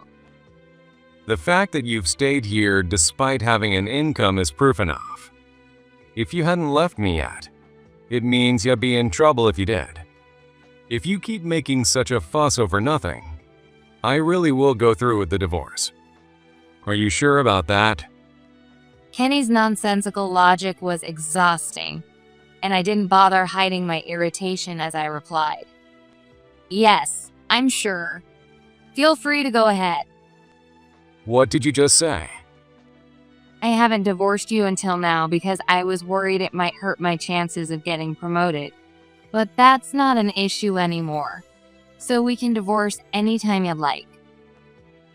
The fact that you've stayed here despite having an income is proof enough. If you hadn't left me yet, it means you'd be in trouble if you did. If you keep making such a fuss over nothing, I really will go through with the divorce. Are you sure about that? Kenny's nonsensical logic was exhausting, and I didn't bother hiding my irritation as I replied. Yes, I'm sure. Feel free to go ahead. What did you just say? I haven't divorced you until now because I was worried it might hurt my chances of getting promoted. But that's not an issue anymore, so we can divorce anytime you'd like.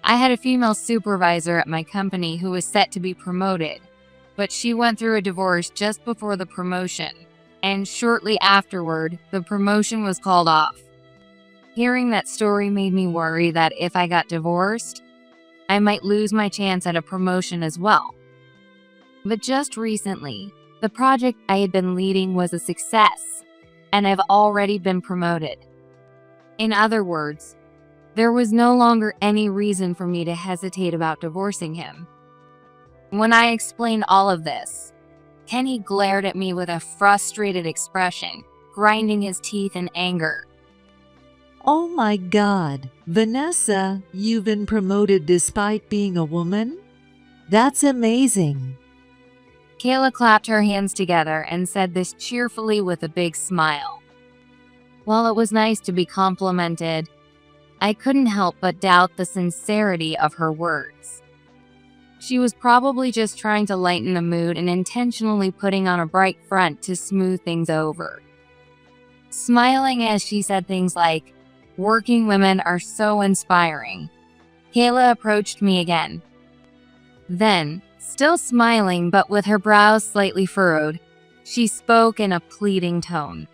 I had a female supervisor at my company who was set to be promoted, but she went through a divorce just before the promotion, and shortly afterward, the promotion was called off. Hearing that story made me worry that if I got divorced, I might lose my chance at a promotion as well. But just recently, the project I had been leading was a success, and I've already been promoted. In other words, there was no longer any reason for me to hesitate about divorcing him. When I explained all of this, Kenny glared at me with a frustrated expression, grinding his teeth in anger. Oh my God, Vanessa, you've been promoted despite being a woman? That's amazing. Kayla clapped her hands together and said this cheerfully with a big smile. While it was nice to be complimented, I couldn't help but doubt the sincerity of her words. She was probably just trying to lighten the mood and intentionally putting on a bright front to smooth things over. Smiling as she said things like, "Working women are so inspiring," Kayla approached me again. Then, still smiling but with her brows slightly furrowed, she spoke in a pleading tone.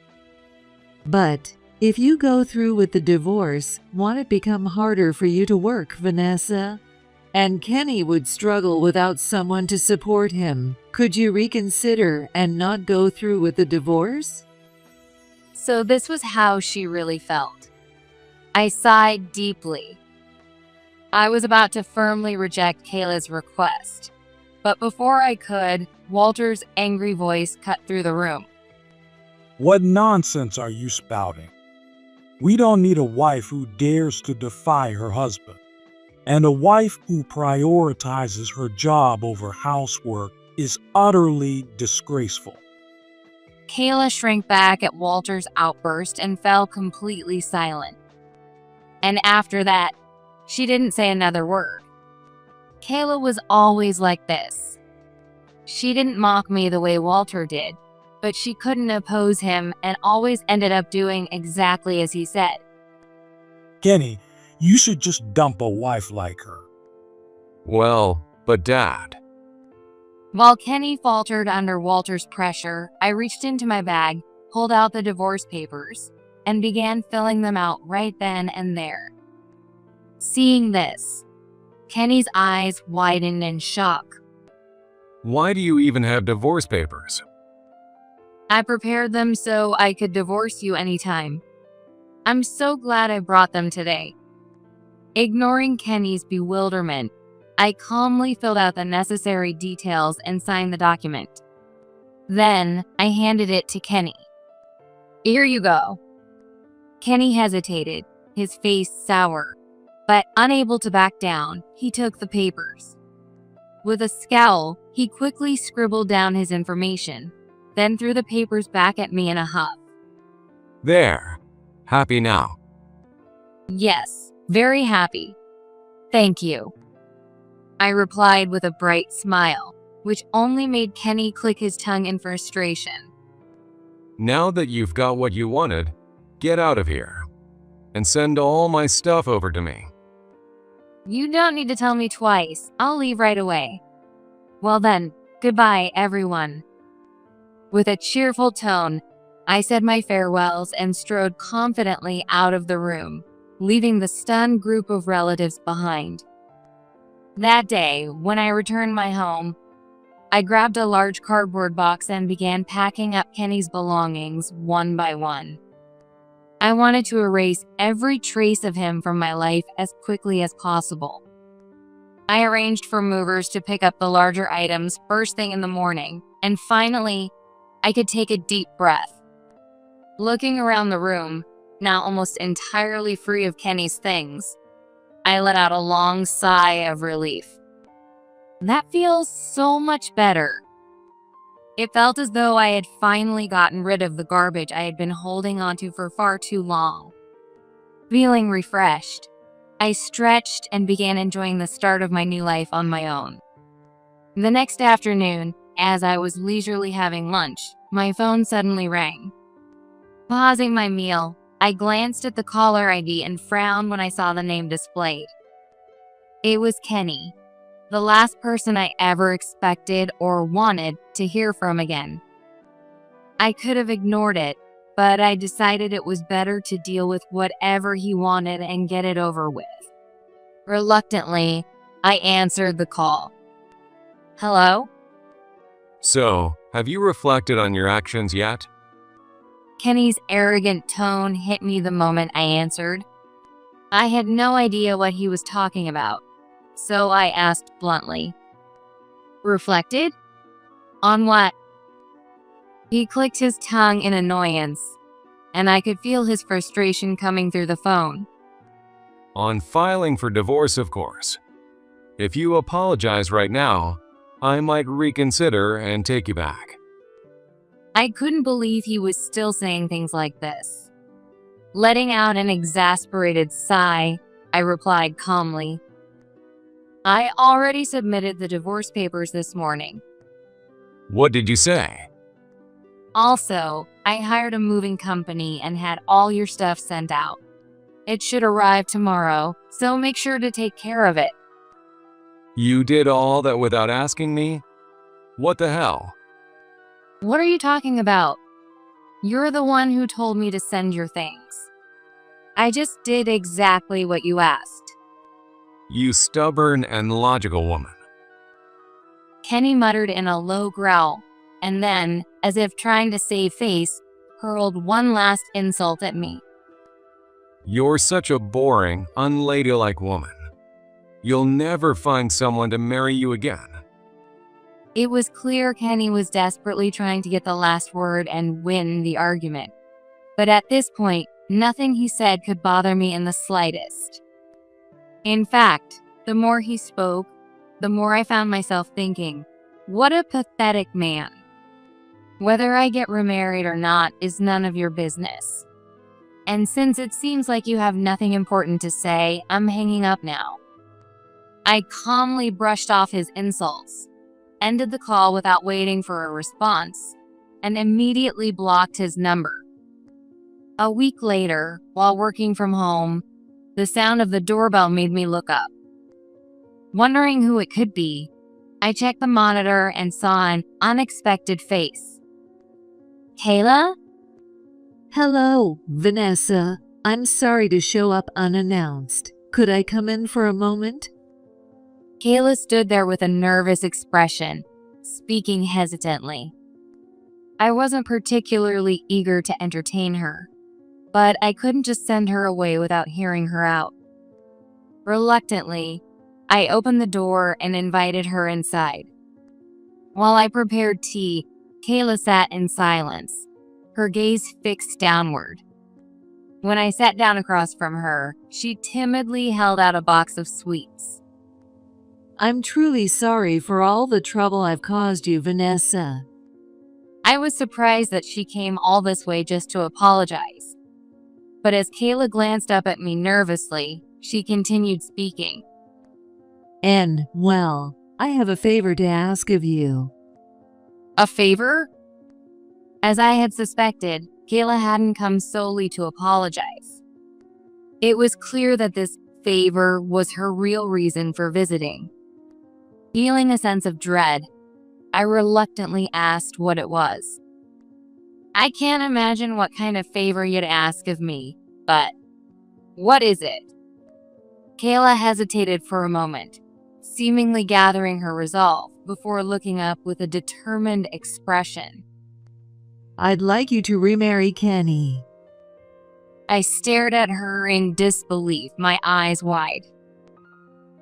But if you go through with the divorce, won't it become harder for you to work, Vanessa? And Kenny would struggle without someone to support him. Could you reconsider and not go through with the divorce? So this was how she really felt. I sighed deeply. I was about to firmly reject Kayla's request, but before I could, Walter's angry voice cut through the room. What nonsense are you spouting? We don't need a wife who dares to defy her husband. And a wife who prioritizes her job over housework is utterly disgraceful. Kayla shrank back at Walter's outburst and fell completely silent. And after that, she didn't say another word. Kayla was always like this. She didn't mock me the way Walter did, but she couldn't oppose him and always ended up doing exactly as he said. Kenny, you should just dump a wife like her. Well, but Dad. While Kenny faltered under Walter's pressure, I reached into my bag, pulled out the divorce papers, and began filling them out right then and there. Seeing this, Kenny's eyes widened in shock. Why do you even have divorce papers? I prepared them so I could divorce you anytime. I'm so glad I brought them today. Ignoring Kenny's bewilderment, I calmly filled out the necessary details and signed the document. Then, I handed it to Kenny. Here you go. Kenny hesitated, his face sour, but unable to back down, he took the papers. With a scowl, he quickly scribbled down his information, then threw the papers back at me in a huff. There. Happy now? Yes, very happy. Thank you. I replied with a bright smile, which only made Kenny click his tongue in frustration. Now that you've got what you wanted, get out of here and send all my stuff over to me. You don't need to tell me twice. I'll leave right away. Well then, goodbye, everyone. With a cheerful tone, I said my farewells and strode confidently out of the room, leaving the stunned group of relatives behind. That day, when I returned my home, I grabbed a large cardboard box and began packing up Kenny's belongings one by one. I wanted to erase every trace of him from my life as quickly as possible. I arranged for movers to pick up the larger items first thing in the morning, and finally, I could take a deep breath. Looking around the room, now almost entirely free of Kenny's things, I let out a long sigh of relief. That feels so much better. It felt as though I had finally gotten rid of the garbage I had been holding onto for far too long. Feeling refreshed, I stretched and began enjoying the start of my new life on my own. The next afternoon, as I was leisurely having lunch, my phone suddenly rang. Pausing my meal, I glanced at the caller ID and frowned when I saw the name displayed. It was Kenny, the last person I ever expected or wanted to hear from again. I could have ignored it, but I decided it was better to deal with whatever he wanted and get it over with. Reluctantly, I answered the call. Hello? So, have you reflected on your actions yet? Kenny's arrogant tone hit me the moment I answered. I had no idea what he was talking about, so I asked bluntly. Reflected? On what? He clicked his tongue in annoyance, and I could feel his frustration coming through the phone. On filing for divorce, of course. If you apologize right now, I might reconsider and take you back. I couldn't believe he was still saying things like this. Letting out an exasperated sigh, I replied calmly. I already submitted the divorce papers this morning. What did you say? Also, I hired a moving company and had all your stuff sent out. It should arrive tomorrow, so make sure to take care of it. You did all that without asking me? What the hell? What are you talking about? You're the one who told me to send your things. I just did exactly what you asked. You stubborn and logical woman. Kenny muttered in a low growl, and then, as if trying to save face, hurled one last insult at me. You're such a boring, unladylike woman. You'll never find someone to marry you again. It was clear Kenny was desperately trying to get the last word and win the argument. But at this point, nothing he said could bother me in the slightest. In fact, the more he spoke, the more I found myself thinking, what a pathetic man. Whether I get remarried or not is none of your business. And since it seems like you have nothing important to say, I'm hanging up now. I calmly brushed off his insults, ended the call without waiting for a response, and immediately blocked his number. A week later, while working from home, the sound of the doorbell made me look up. Wondering who it could be, I checked the monitor and saw an unexpected face. Kayla? Hello, Vanessa. I'm sorry to show up unannounced. Could I come in for a moment? Kayla stood there with a nervous expression, speaking hesitantly. I wasn't particularly eager to entertain her, but I couldn't just send her away without hearing her out. Reluctantly, I opened the door and invited her inside. While I prepared tea, Kayla sat in silence, her gaze fixed downward. When I sat down across from her, she timidly held out a box of sweets. I'm truly sorry for all the trouble I've caused you, Vanessa. I was surprised that she came all this way just to apologize. But as Kayla glanced up at me nervously, she continued speaking. And, well, I have a favor to ask of you. A favor? As I had suspected, Kayla hadn't come solely to apologize. It was clear that this favor was her real reason for visiting. Feeling a sense of dread, I reluctantly asked what it was. I can't imagine what kind of favor you'd ask of me, but What is it? Kayla hesitated for a moment, seemingly gathering her resolve before looking up with a determined expression. I'd like you to remarry Kenny. I stared at her in disbelief, my eyes wide.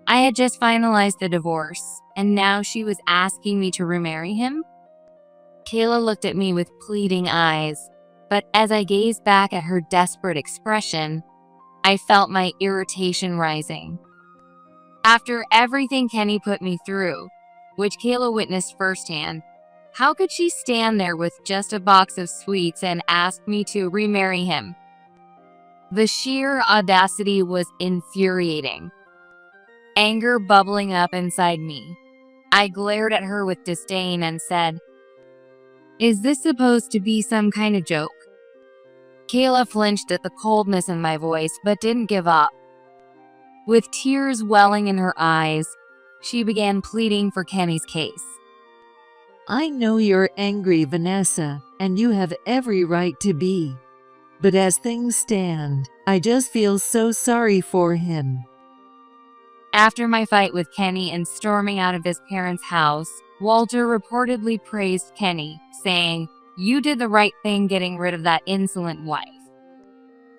I had just finalized the divorce, and now she was asking me to remarry him? Kayla looked at me with pleading eyes, but as I gazed back at her desperate expression, I felt my irritation rising. After everything Kenny put me through, which Kayla witnessed firsthand, how could she stand there with just a box of sweets and ask me to remarry him? The sheer audacity was infuriating. Anger bubbling up inside me. I glared at her with disdain and said, "Is this supposed to be some kind of joke?" Kayla flinched at the coldness in my voice but didn't give up. With tears welling in her eyes, she began pleading for Kenny's case. I know you're angry, Vanessa, and you have every right to be. But as things stand, I just feel so sorry for him. After my fight with Kenny and storming out of his parents' house, Walter reportedly praised Kenny, saying, "You did the right thing getting rid of that insolent wife."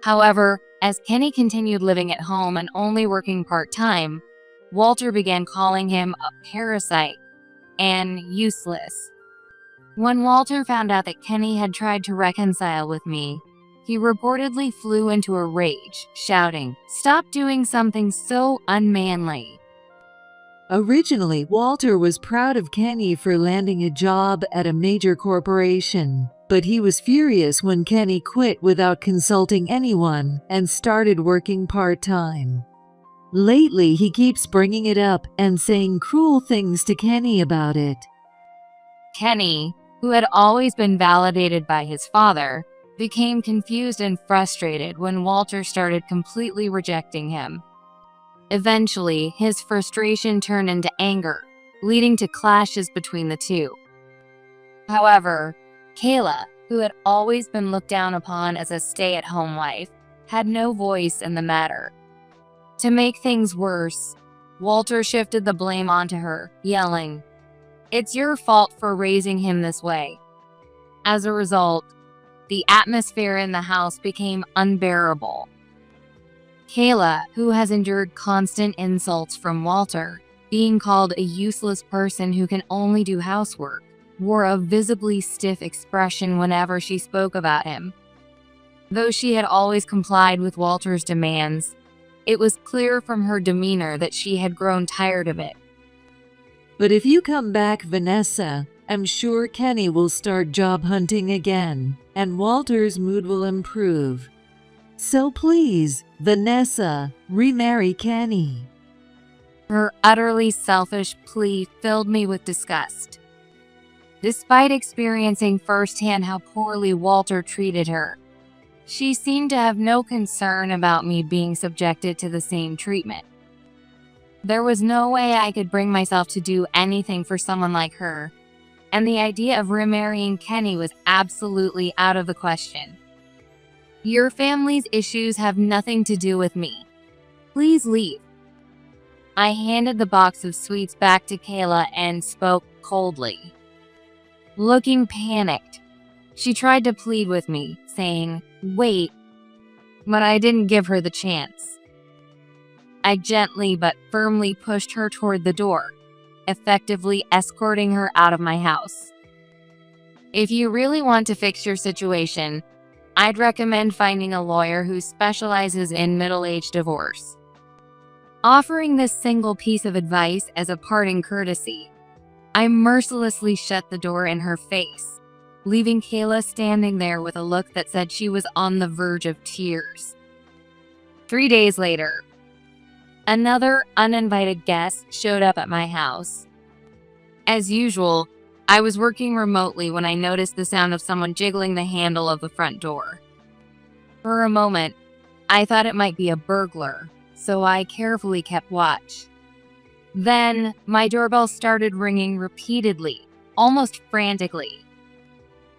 However, as Kenny continued living at home and only working part-time, Walter began calling him a parasite and useless. When Walter found out that Kenny had tried to reconcile with me, he reportedly flew into a rage, shouting, "Stop doing something so unmanly." Originally, Walter was proud of Kenny for landing a job at a major corporation, but he was furious when Kenny quit without consulting anyone and started working part-time. Lately, he keeps bringing it up and saying cruel things to Kenny about it. Kenny, who had always been validated by his father, became confused and frustrated when Walter started completely rejecting him. Eventually, his frustration turned into anger, leading to clashes between the two. However, Kayla, who had always been looked down upon as a stay-at-home wife, had no voice in the matter. To make things worse, Walter shifted the blame onto her, yelling, "It's your fault for raising him this way." As a result, the atmosphere in the house became unbearable. Kayla, who has endured constant insults from Walter, being called a useless person who can only do housework, wore a visibly stiff expression whenever she spoke about him. Though she had always complied with Walter's demands, it was clear from her demeanor that she had grown tired of it. But if you come back, Vanessa, I'm sure Kenny will start job hunting again, and Walter's mood will improve. So please, Vanessa, remarry Kenny. Her utterly selfish plea filled me with disgust. Despite experiencing firsthand how poorly Walter treated her, she seemed to have no concern about me being subjected to the same treatment. There was no way I could bring myself to do anything for someone like her, and the idea of remarrying Kenny was absolutely out of the question. Your family's issues have nothing to do with me. Please leave. I handed the box of sweets back to Kayla and spoke coldly. Looking panicked, she tried to plead with me, saying, "Wait," but I didn't give her the chance. I gently but firmly pushed her toward the door, effectively escorting her out of my house. If you really want to fix your situation, I'd recommend finding a lawyer who specializes in middle-age divorce. Offering this single piece of advice as a parting courtesy, I mercilessly shut the door in her face, leaving Kayla standing there with a look that said she was on the verge of tears. 3 days later, another uninvited guest showed up at my house. As usual, I was working remotely when I noticed the sound of someone jiggling the handle of the front door. For a moment, I thought it might be a burglar, so I carefully kept watch. Then, my doorbell started ringing repeatedly, almost frantically.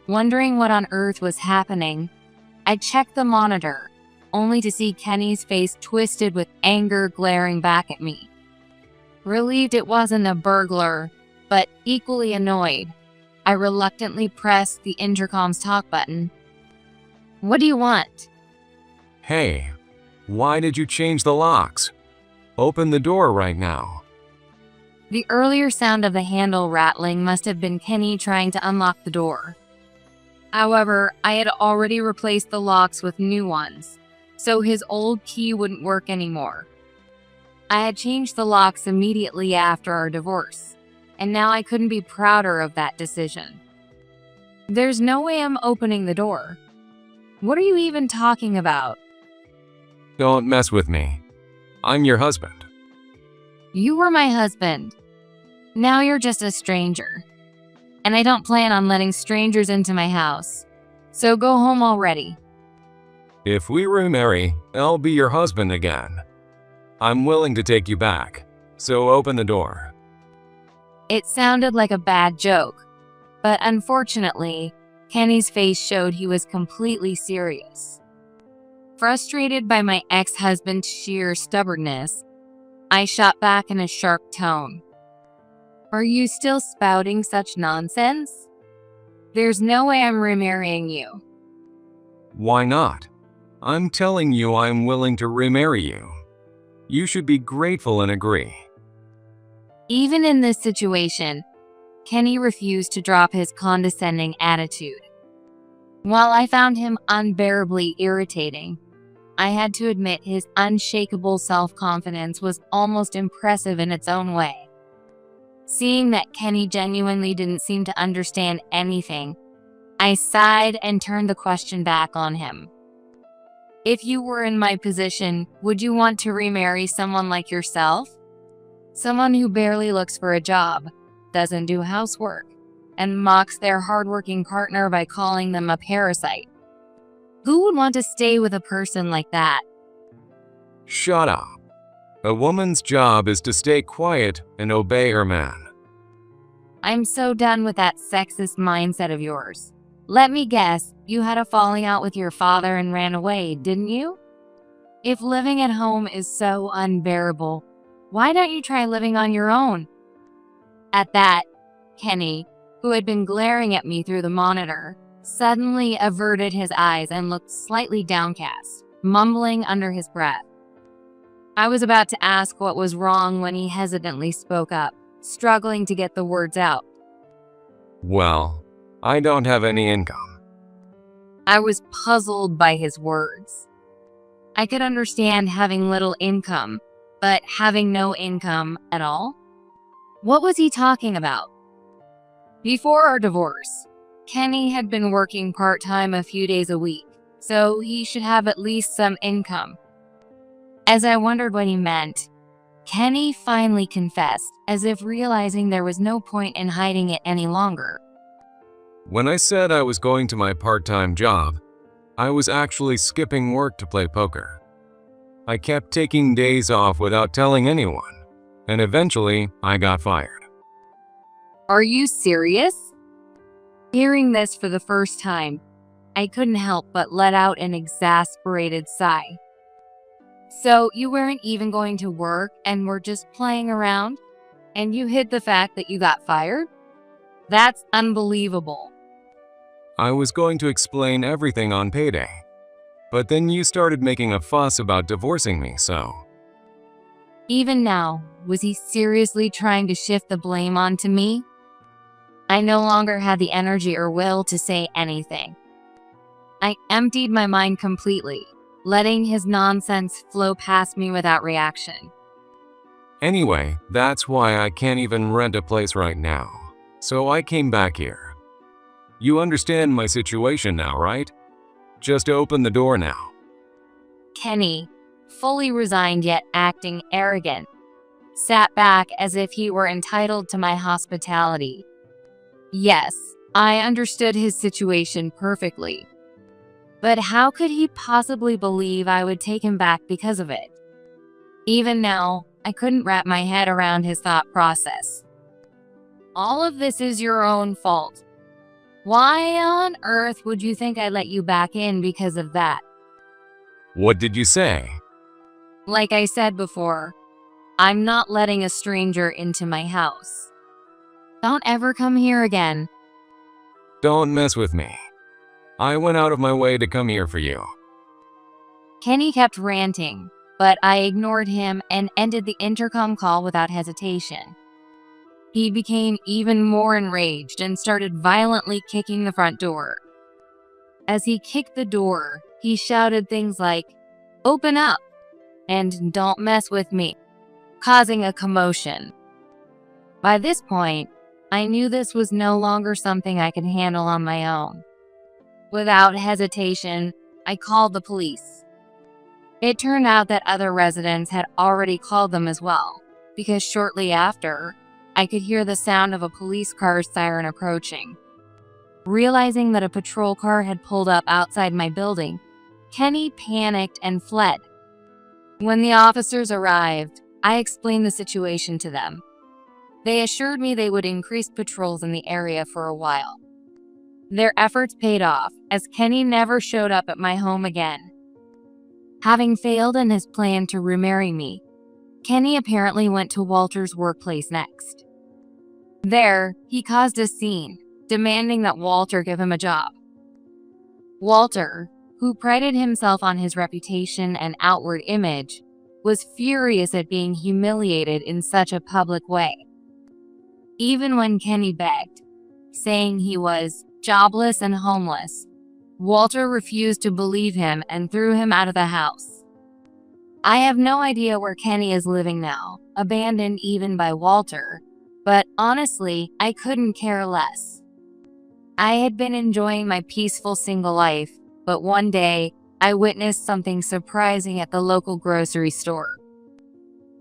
Wondering what on earth was happening, I checked the monitor only to see Kenny's face twisted with anger glaring back at me. Relieved it wasn't a burglar, but equally annoyed, I reluctantly pressed the intercom's talk button. "What do you want?" Hey, why did you change the locks? Open the door right now. The earlier sound of the handle rattling must have been Kenny trying to unlock the door. However, I had already replaced the locks with new ones, so his old key wouldn't work anymore. I had changed the locks immediately after our divorce, and now I couldn't be prouder of that decision. "There's no way I'm opening the door. What are you even talking about?" Don't mess with me. I'm your husband. "You were my husband. Now you're just a stranger. And I don't plan on letting strangers into my house. So go home already." If we remarry, I'll be your husband again. I'm willing to take you back, so open the door. It sounded like a bad joke, but unfortunately, Kenny's face showed he was completely serious. Frustrated by my ex-husband's sheer stubbornness, I shot back in a sharp tone. "Are you still spouting such nonsense? There's no way I'm remarrying you." Why not? I'm telling you I'm willing to remarry you. You should be grateful and agree. Even in this situation, Kenny refused to drop his condescending attitude. While I found him unbearably irritating, I had to admit his unshakable self-confidence was almost impressive in its own way. Seeing that Kenny genuinely didn't seem to understand anything, I sighed and turned the question back on him. "If you were in my position, would you want to remarry someone like yourself? Someone who barely looks for a job, doesn't do housework, and mocks their hardworking partner by calling them a parasite. Who would want to stay with a person like that?" Shut up. A woman's job is to stay quiet and obey her man. "I'm so done with that sexist mindset of yours. Let me guess, you had a falling out with your father and ran away, didn't you? If living at home is so unbearable, why don't you try living on your own?" At that, Kenny, who had been glaring at me through the monitor, suddenly averted his eyes and looked slightly downcast, mumbling under his breath. I was about to ask what was wrong when he hesitantly spoke up, struggling to get the words out. Well, I don't have any income. I was puzzled by his words. I could understand having little income, but having no income at all? What was he talking about? Before our divorce, Kenny had been working part-time a few days a week, so he should have at least some income. As I wondered what he meant, Kenny finally confessed, as if realizing there was no point in hiding it any longer. When I said I was going to my part-time job, I was actually skipping work to play poker. I kept taking days off without telling anyone, and eventually I got fired. Are you serious? Hearing this for the first time, I couldn't help but let out an exasperated sigh. So you weren't even going to work and were just playing around? And you hid the fact that you got fired? That's unbelievable. I was going to explain everything on payday, but then you started making a fuss about divorcing me, so… Even now, was he seriously trying to shift the blame onto me? I no longer had the energy or will to say anything. I emptied my mind completely, letting his nonsense flow past me without reaction. Anyway, that's why I can't even rent a place right now, so I came back here. You understand my situation now, right? Just open the door now. Kenny, fully resigned yet acting arrogant, sat back as if he were entitled to my hospitality. Yes, I understood his situation perfectly. But how could he possibly believe I would take him back because of it? Even now, I couldn't wrap my head around his thought process. All of this is your own fault. Why on earth would you think I let you back in because of that? What did you say? Like I said before, I'm not letting a stranger into my house. Don't ever come here again. Don't mess with me. I went out of my way to come here for you. Kenny kept ranting, but I ignored him and ended the intercom call without hesitation. He became even more enraged and started violently kicking the front door. As he kicked the door, he shouted things like, "Open up," and "Don't mess with me," causing a commotion. By this point, I knew this was no longer something I could handle on my own. Without hesitation, I called the police. It turned out that other residents had already called them as well, because shortly after, I could hear the sound of a police car's siren approaching. Realizing that a patrol car had pulled up outside my building, Kenny panicked and fled. When the officers arrived, I explained the situation to them. They assured me they would increase patrols in the area for a while. Their efforts paid off, as Kenny never showed up at my home again. Having failed in his plan to remarry me, Kenny apparently went to Walter's workplace next. There, he caused a scene, demanding that Walter give him a job. Walter, who prided himself on his reputation and outward image, was furious at being humiliated in such a public way. Even when Kenny begged, saying he was jobless and homeless, Walter refused to believe him and threw him out of the house. I have no idea where Kenny is living now, abandoned even by Walter, but honestly, I couldn't care less. I had been enjoying my peaceful single life, but one day, I witnessed something surprising at the local grocery store.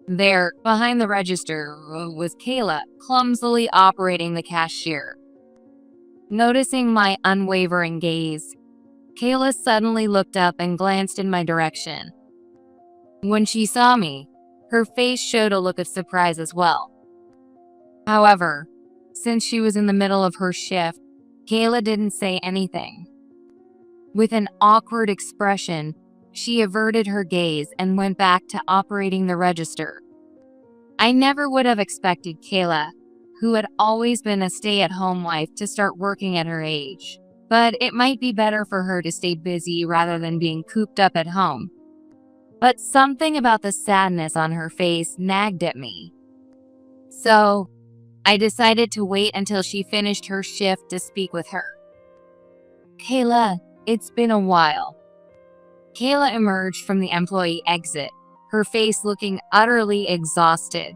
There, behind the register, was Kayla, clumsily operating the cashier. Noticing my unwavering gaze, Kayla suddenly looked up and glanced in my direction. When she saw me, her face showed a look of surprise as well. However, since she was in the middle of her shift, Kayla didn't say anything. With an awkward expression, she averted her gaze and went back to operating the register. I never would have expected Kayla, who had always been a stay-at-home wife, to start working at her age. But it might be better for her to stay busy rather than being cooped up at home. But something about the sadness on her face nagged at me. So, I decided to wait until she finished her shift to speak with her. "Kayla, it's been a while." Kayla emerged from the employee exit, her face looking utterly exhausted,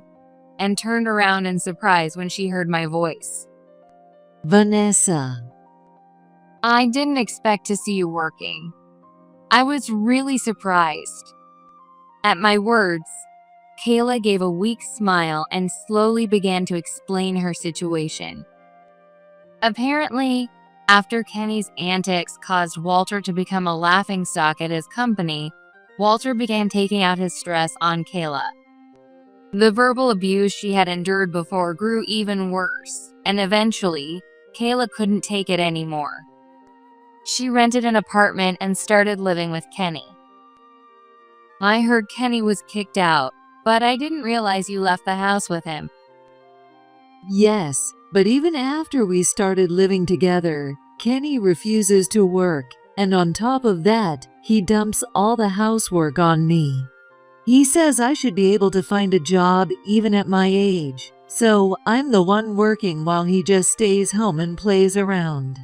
and turned around in surprise when she heard my voice. Vanessa. "I didn't expect to see you working." I was really surprised. At my words, Kayla gave a weak smile and slowly began to explain her situation. Apparently, after Kenny's antics caused Walter to become a laughingstock at his company, Walter began taking out his stress on Kayla. The verbal abuse she had endured before grew even worse, and eventually, Kayla couldn't take it anymore. She rented an apartment and started living with Kenny. I heard Kenny was kicked out, but I didn't realize you left the house with him. Yes, but even after we started living together, Kenny refuses to work, and on top of that, he dumps all the housework on me. He says I should be able to find a job even at my age, so I'm the one working while he just stays home and plays around.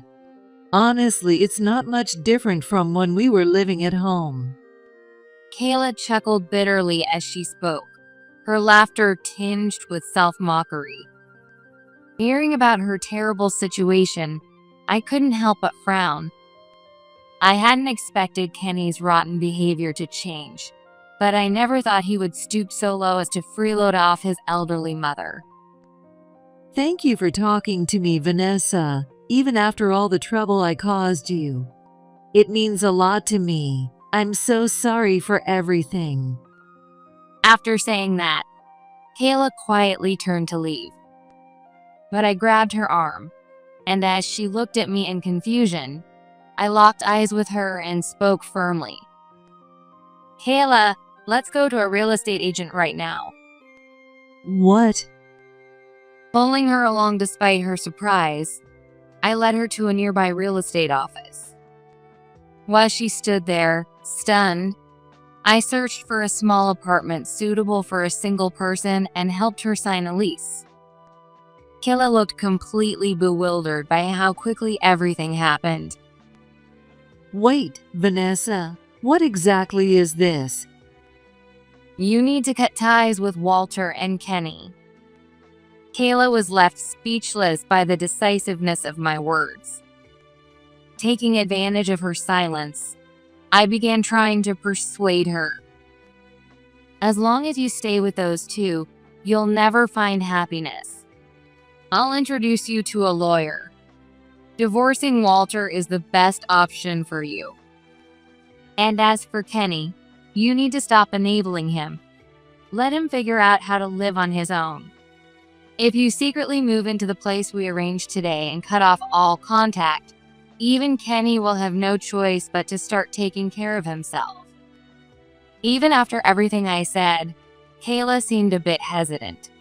Honestly, it's not much different from when we were living at home. Kayla chuckled bitterly as she spoke, her laughter tinged with self-mockery. Hearing about her terrible situation, I couldn't help but frown. I hadn't expected Kenny's rotten behavior to change, but I never thought he would stoop so low as to freeload off his elderly mother. Thank you for talking to me, Vanessa, even after all the trouble I caused you. It means a lot to me. I'm so sorry for everything. After saying that, Kayla quietly turned to leave. But I grabbed her arm, and as she looked at me in confusion, I locked eyes with her and spoke firmly. Kayla, let's go to a real estate agent right now. What? Pulling her along despite her surprise, I led her to a nearby real estate office. While she stood there, stunned, I searched for a small apartment suitable for a single person and helped her sign a lease. Kayla looked completely bewildered by how quickly everything happened. Wait, Vanessa, what exactly is this? You need to cut ties with Walter and Kenny. Kayla was left speechless by the decisiveness of my words. Taking advantage of her silence, I began trying to persuade her. As long as you stay with those two, you'll never find happiness. I'll introduce you to a lawyer. Divorcing Walter is the best option for you. And as for Kenny, you need to stop enabling him. Let him figure out how to live on his own. If you secretly move into the place we arranged today and cut off all contact, even Kenny will have no choice but to start taking care of himself. Even after everything I said, Kayla seemed a bit hesitant.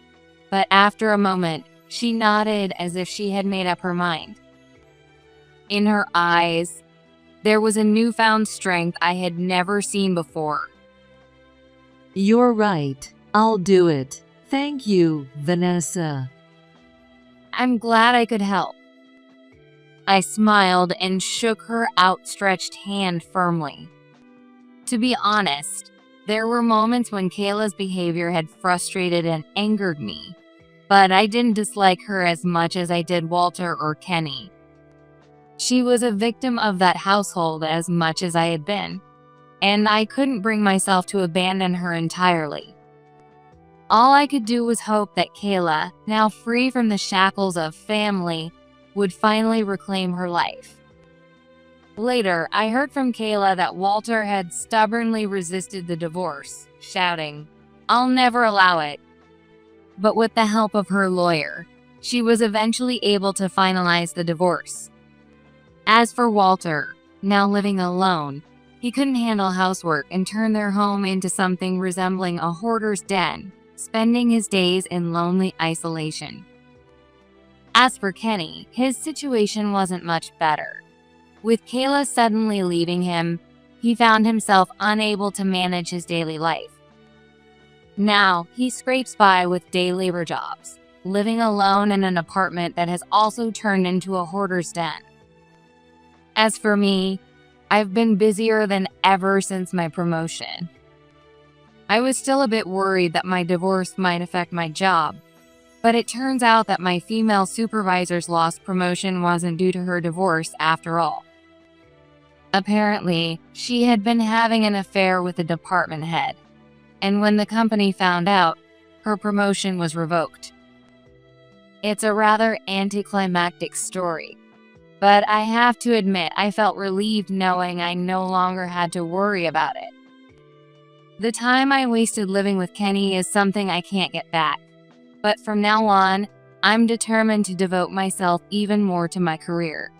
But after a moment, she nodded as if she had made up her mind. In her eyes, there was a newfound strength I had never seen before. You're right. I'll do it. Thank you, Vanessa. I'm glad I could help. I smiled and shook her outstretched hand firmly. To be honest, there were moments when Kayla's behavior had frustrated and angered me, but I didn't dislike her as much as I did Walter or Kenny. She was a victim of that household as much as I had been, and I couldn't bring myself to abandon her entirely. All I could do was hope that Kayla, now free from the shackles of family, would finally reclaim her life. Later, I heard from Kayla that Walter had stubbornly resisted the divorce, shouting, "I'll never allow it." But with the help of her lawyer, she was eventually able to finalize the divorce. As for Walter, now living alone, he couldn't handle housework and turned their home into something resembling a hoarder's den, spending his days in lonely isolation. As for Kenny, his situation wasn't much better. With Kayla suddenly leaving him, he found himself unable to manage his daily life. Now, he scrapes by with day labor jobs, living alone in an apartment that has also turned into a hoarder's den. As for me, I've been busier than ever since my promotion. I was still a bit worried that my divorce might affect my job, but it turns out that my female supervisor's lost promotion wasn't due to her divorce after all. Apparently, she had been having an affair with the department head, and when the company found out, her promotion was revoked. It's a rather anticlimactic story, but I have to admit I felt relieved knowing I no longer had to worry about it. The time I wasted living with Kenny is something I can't get back, but from now on, I'm determined to devote myself even more to my career.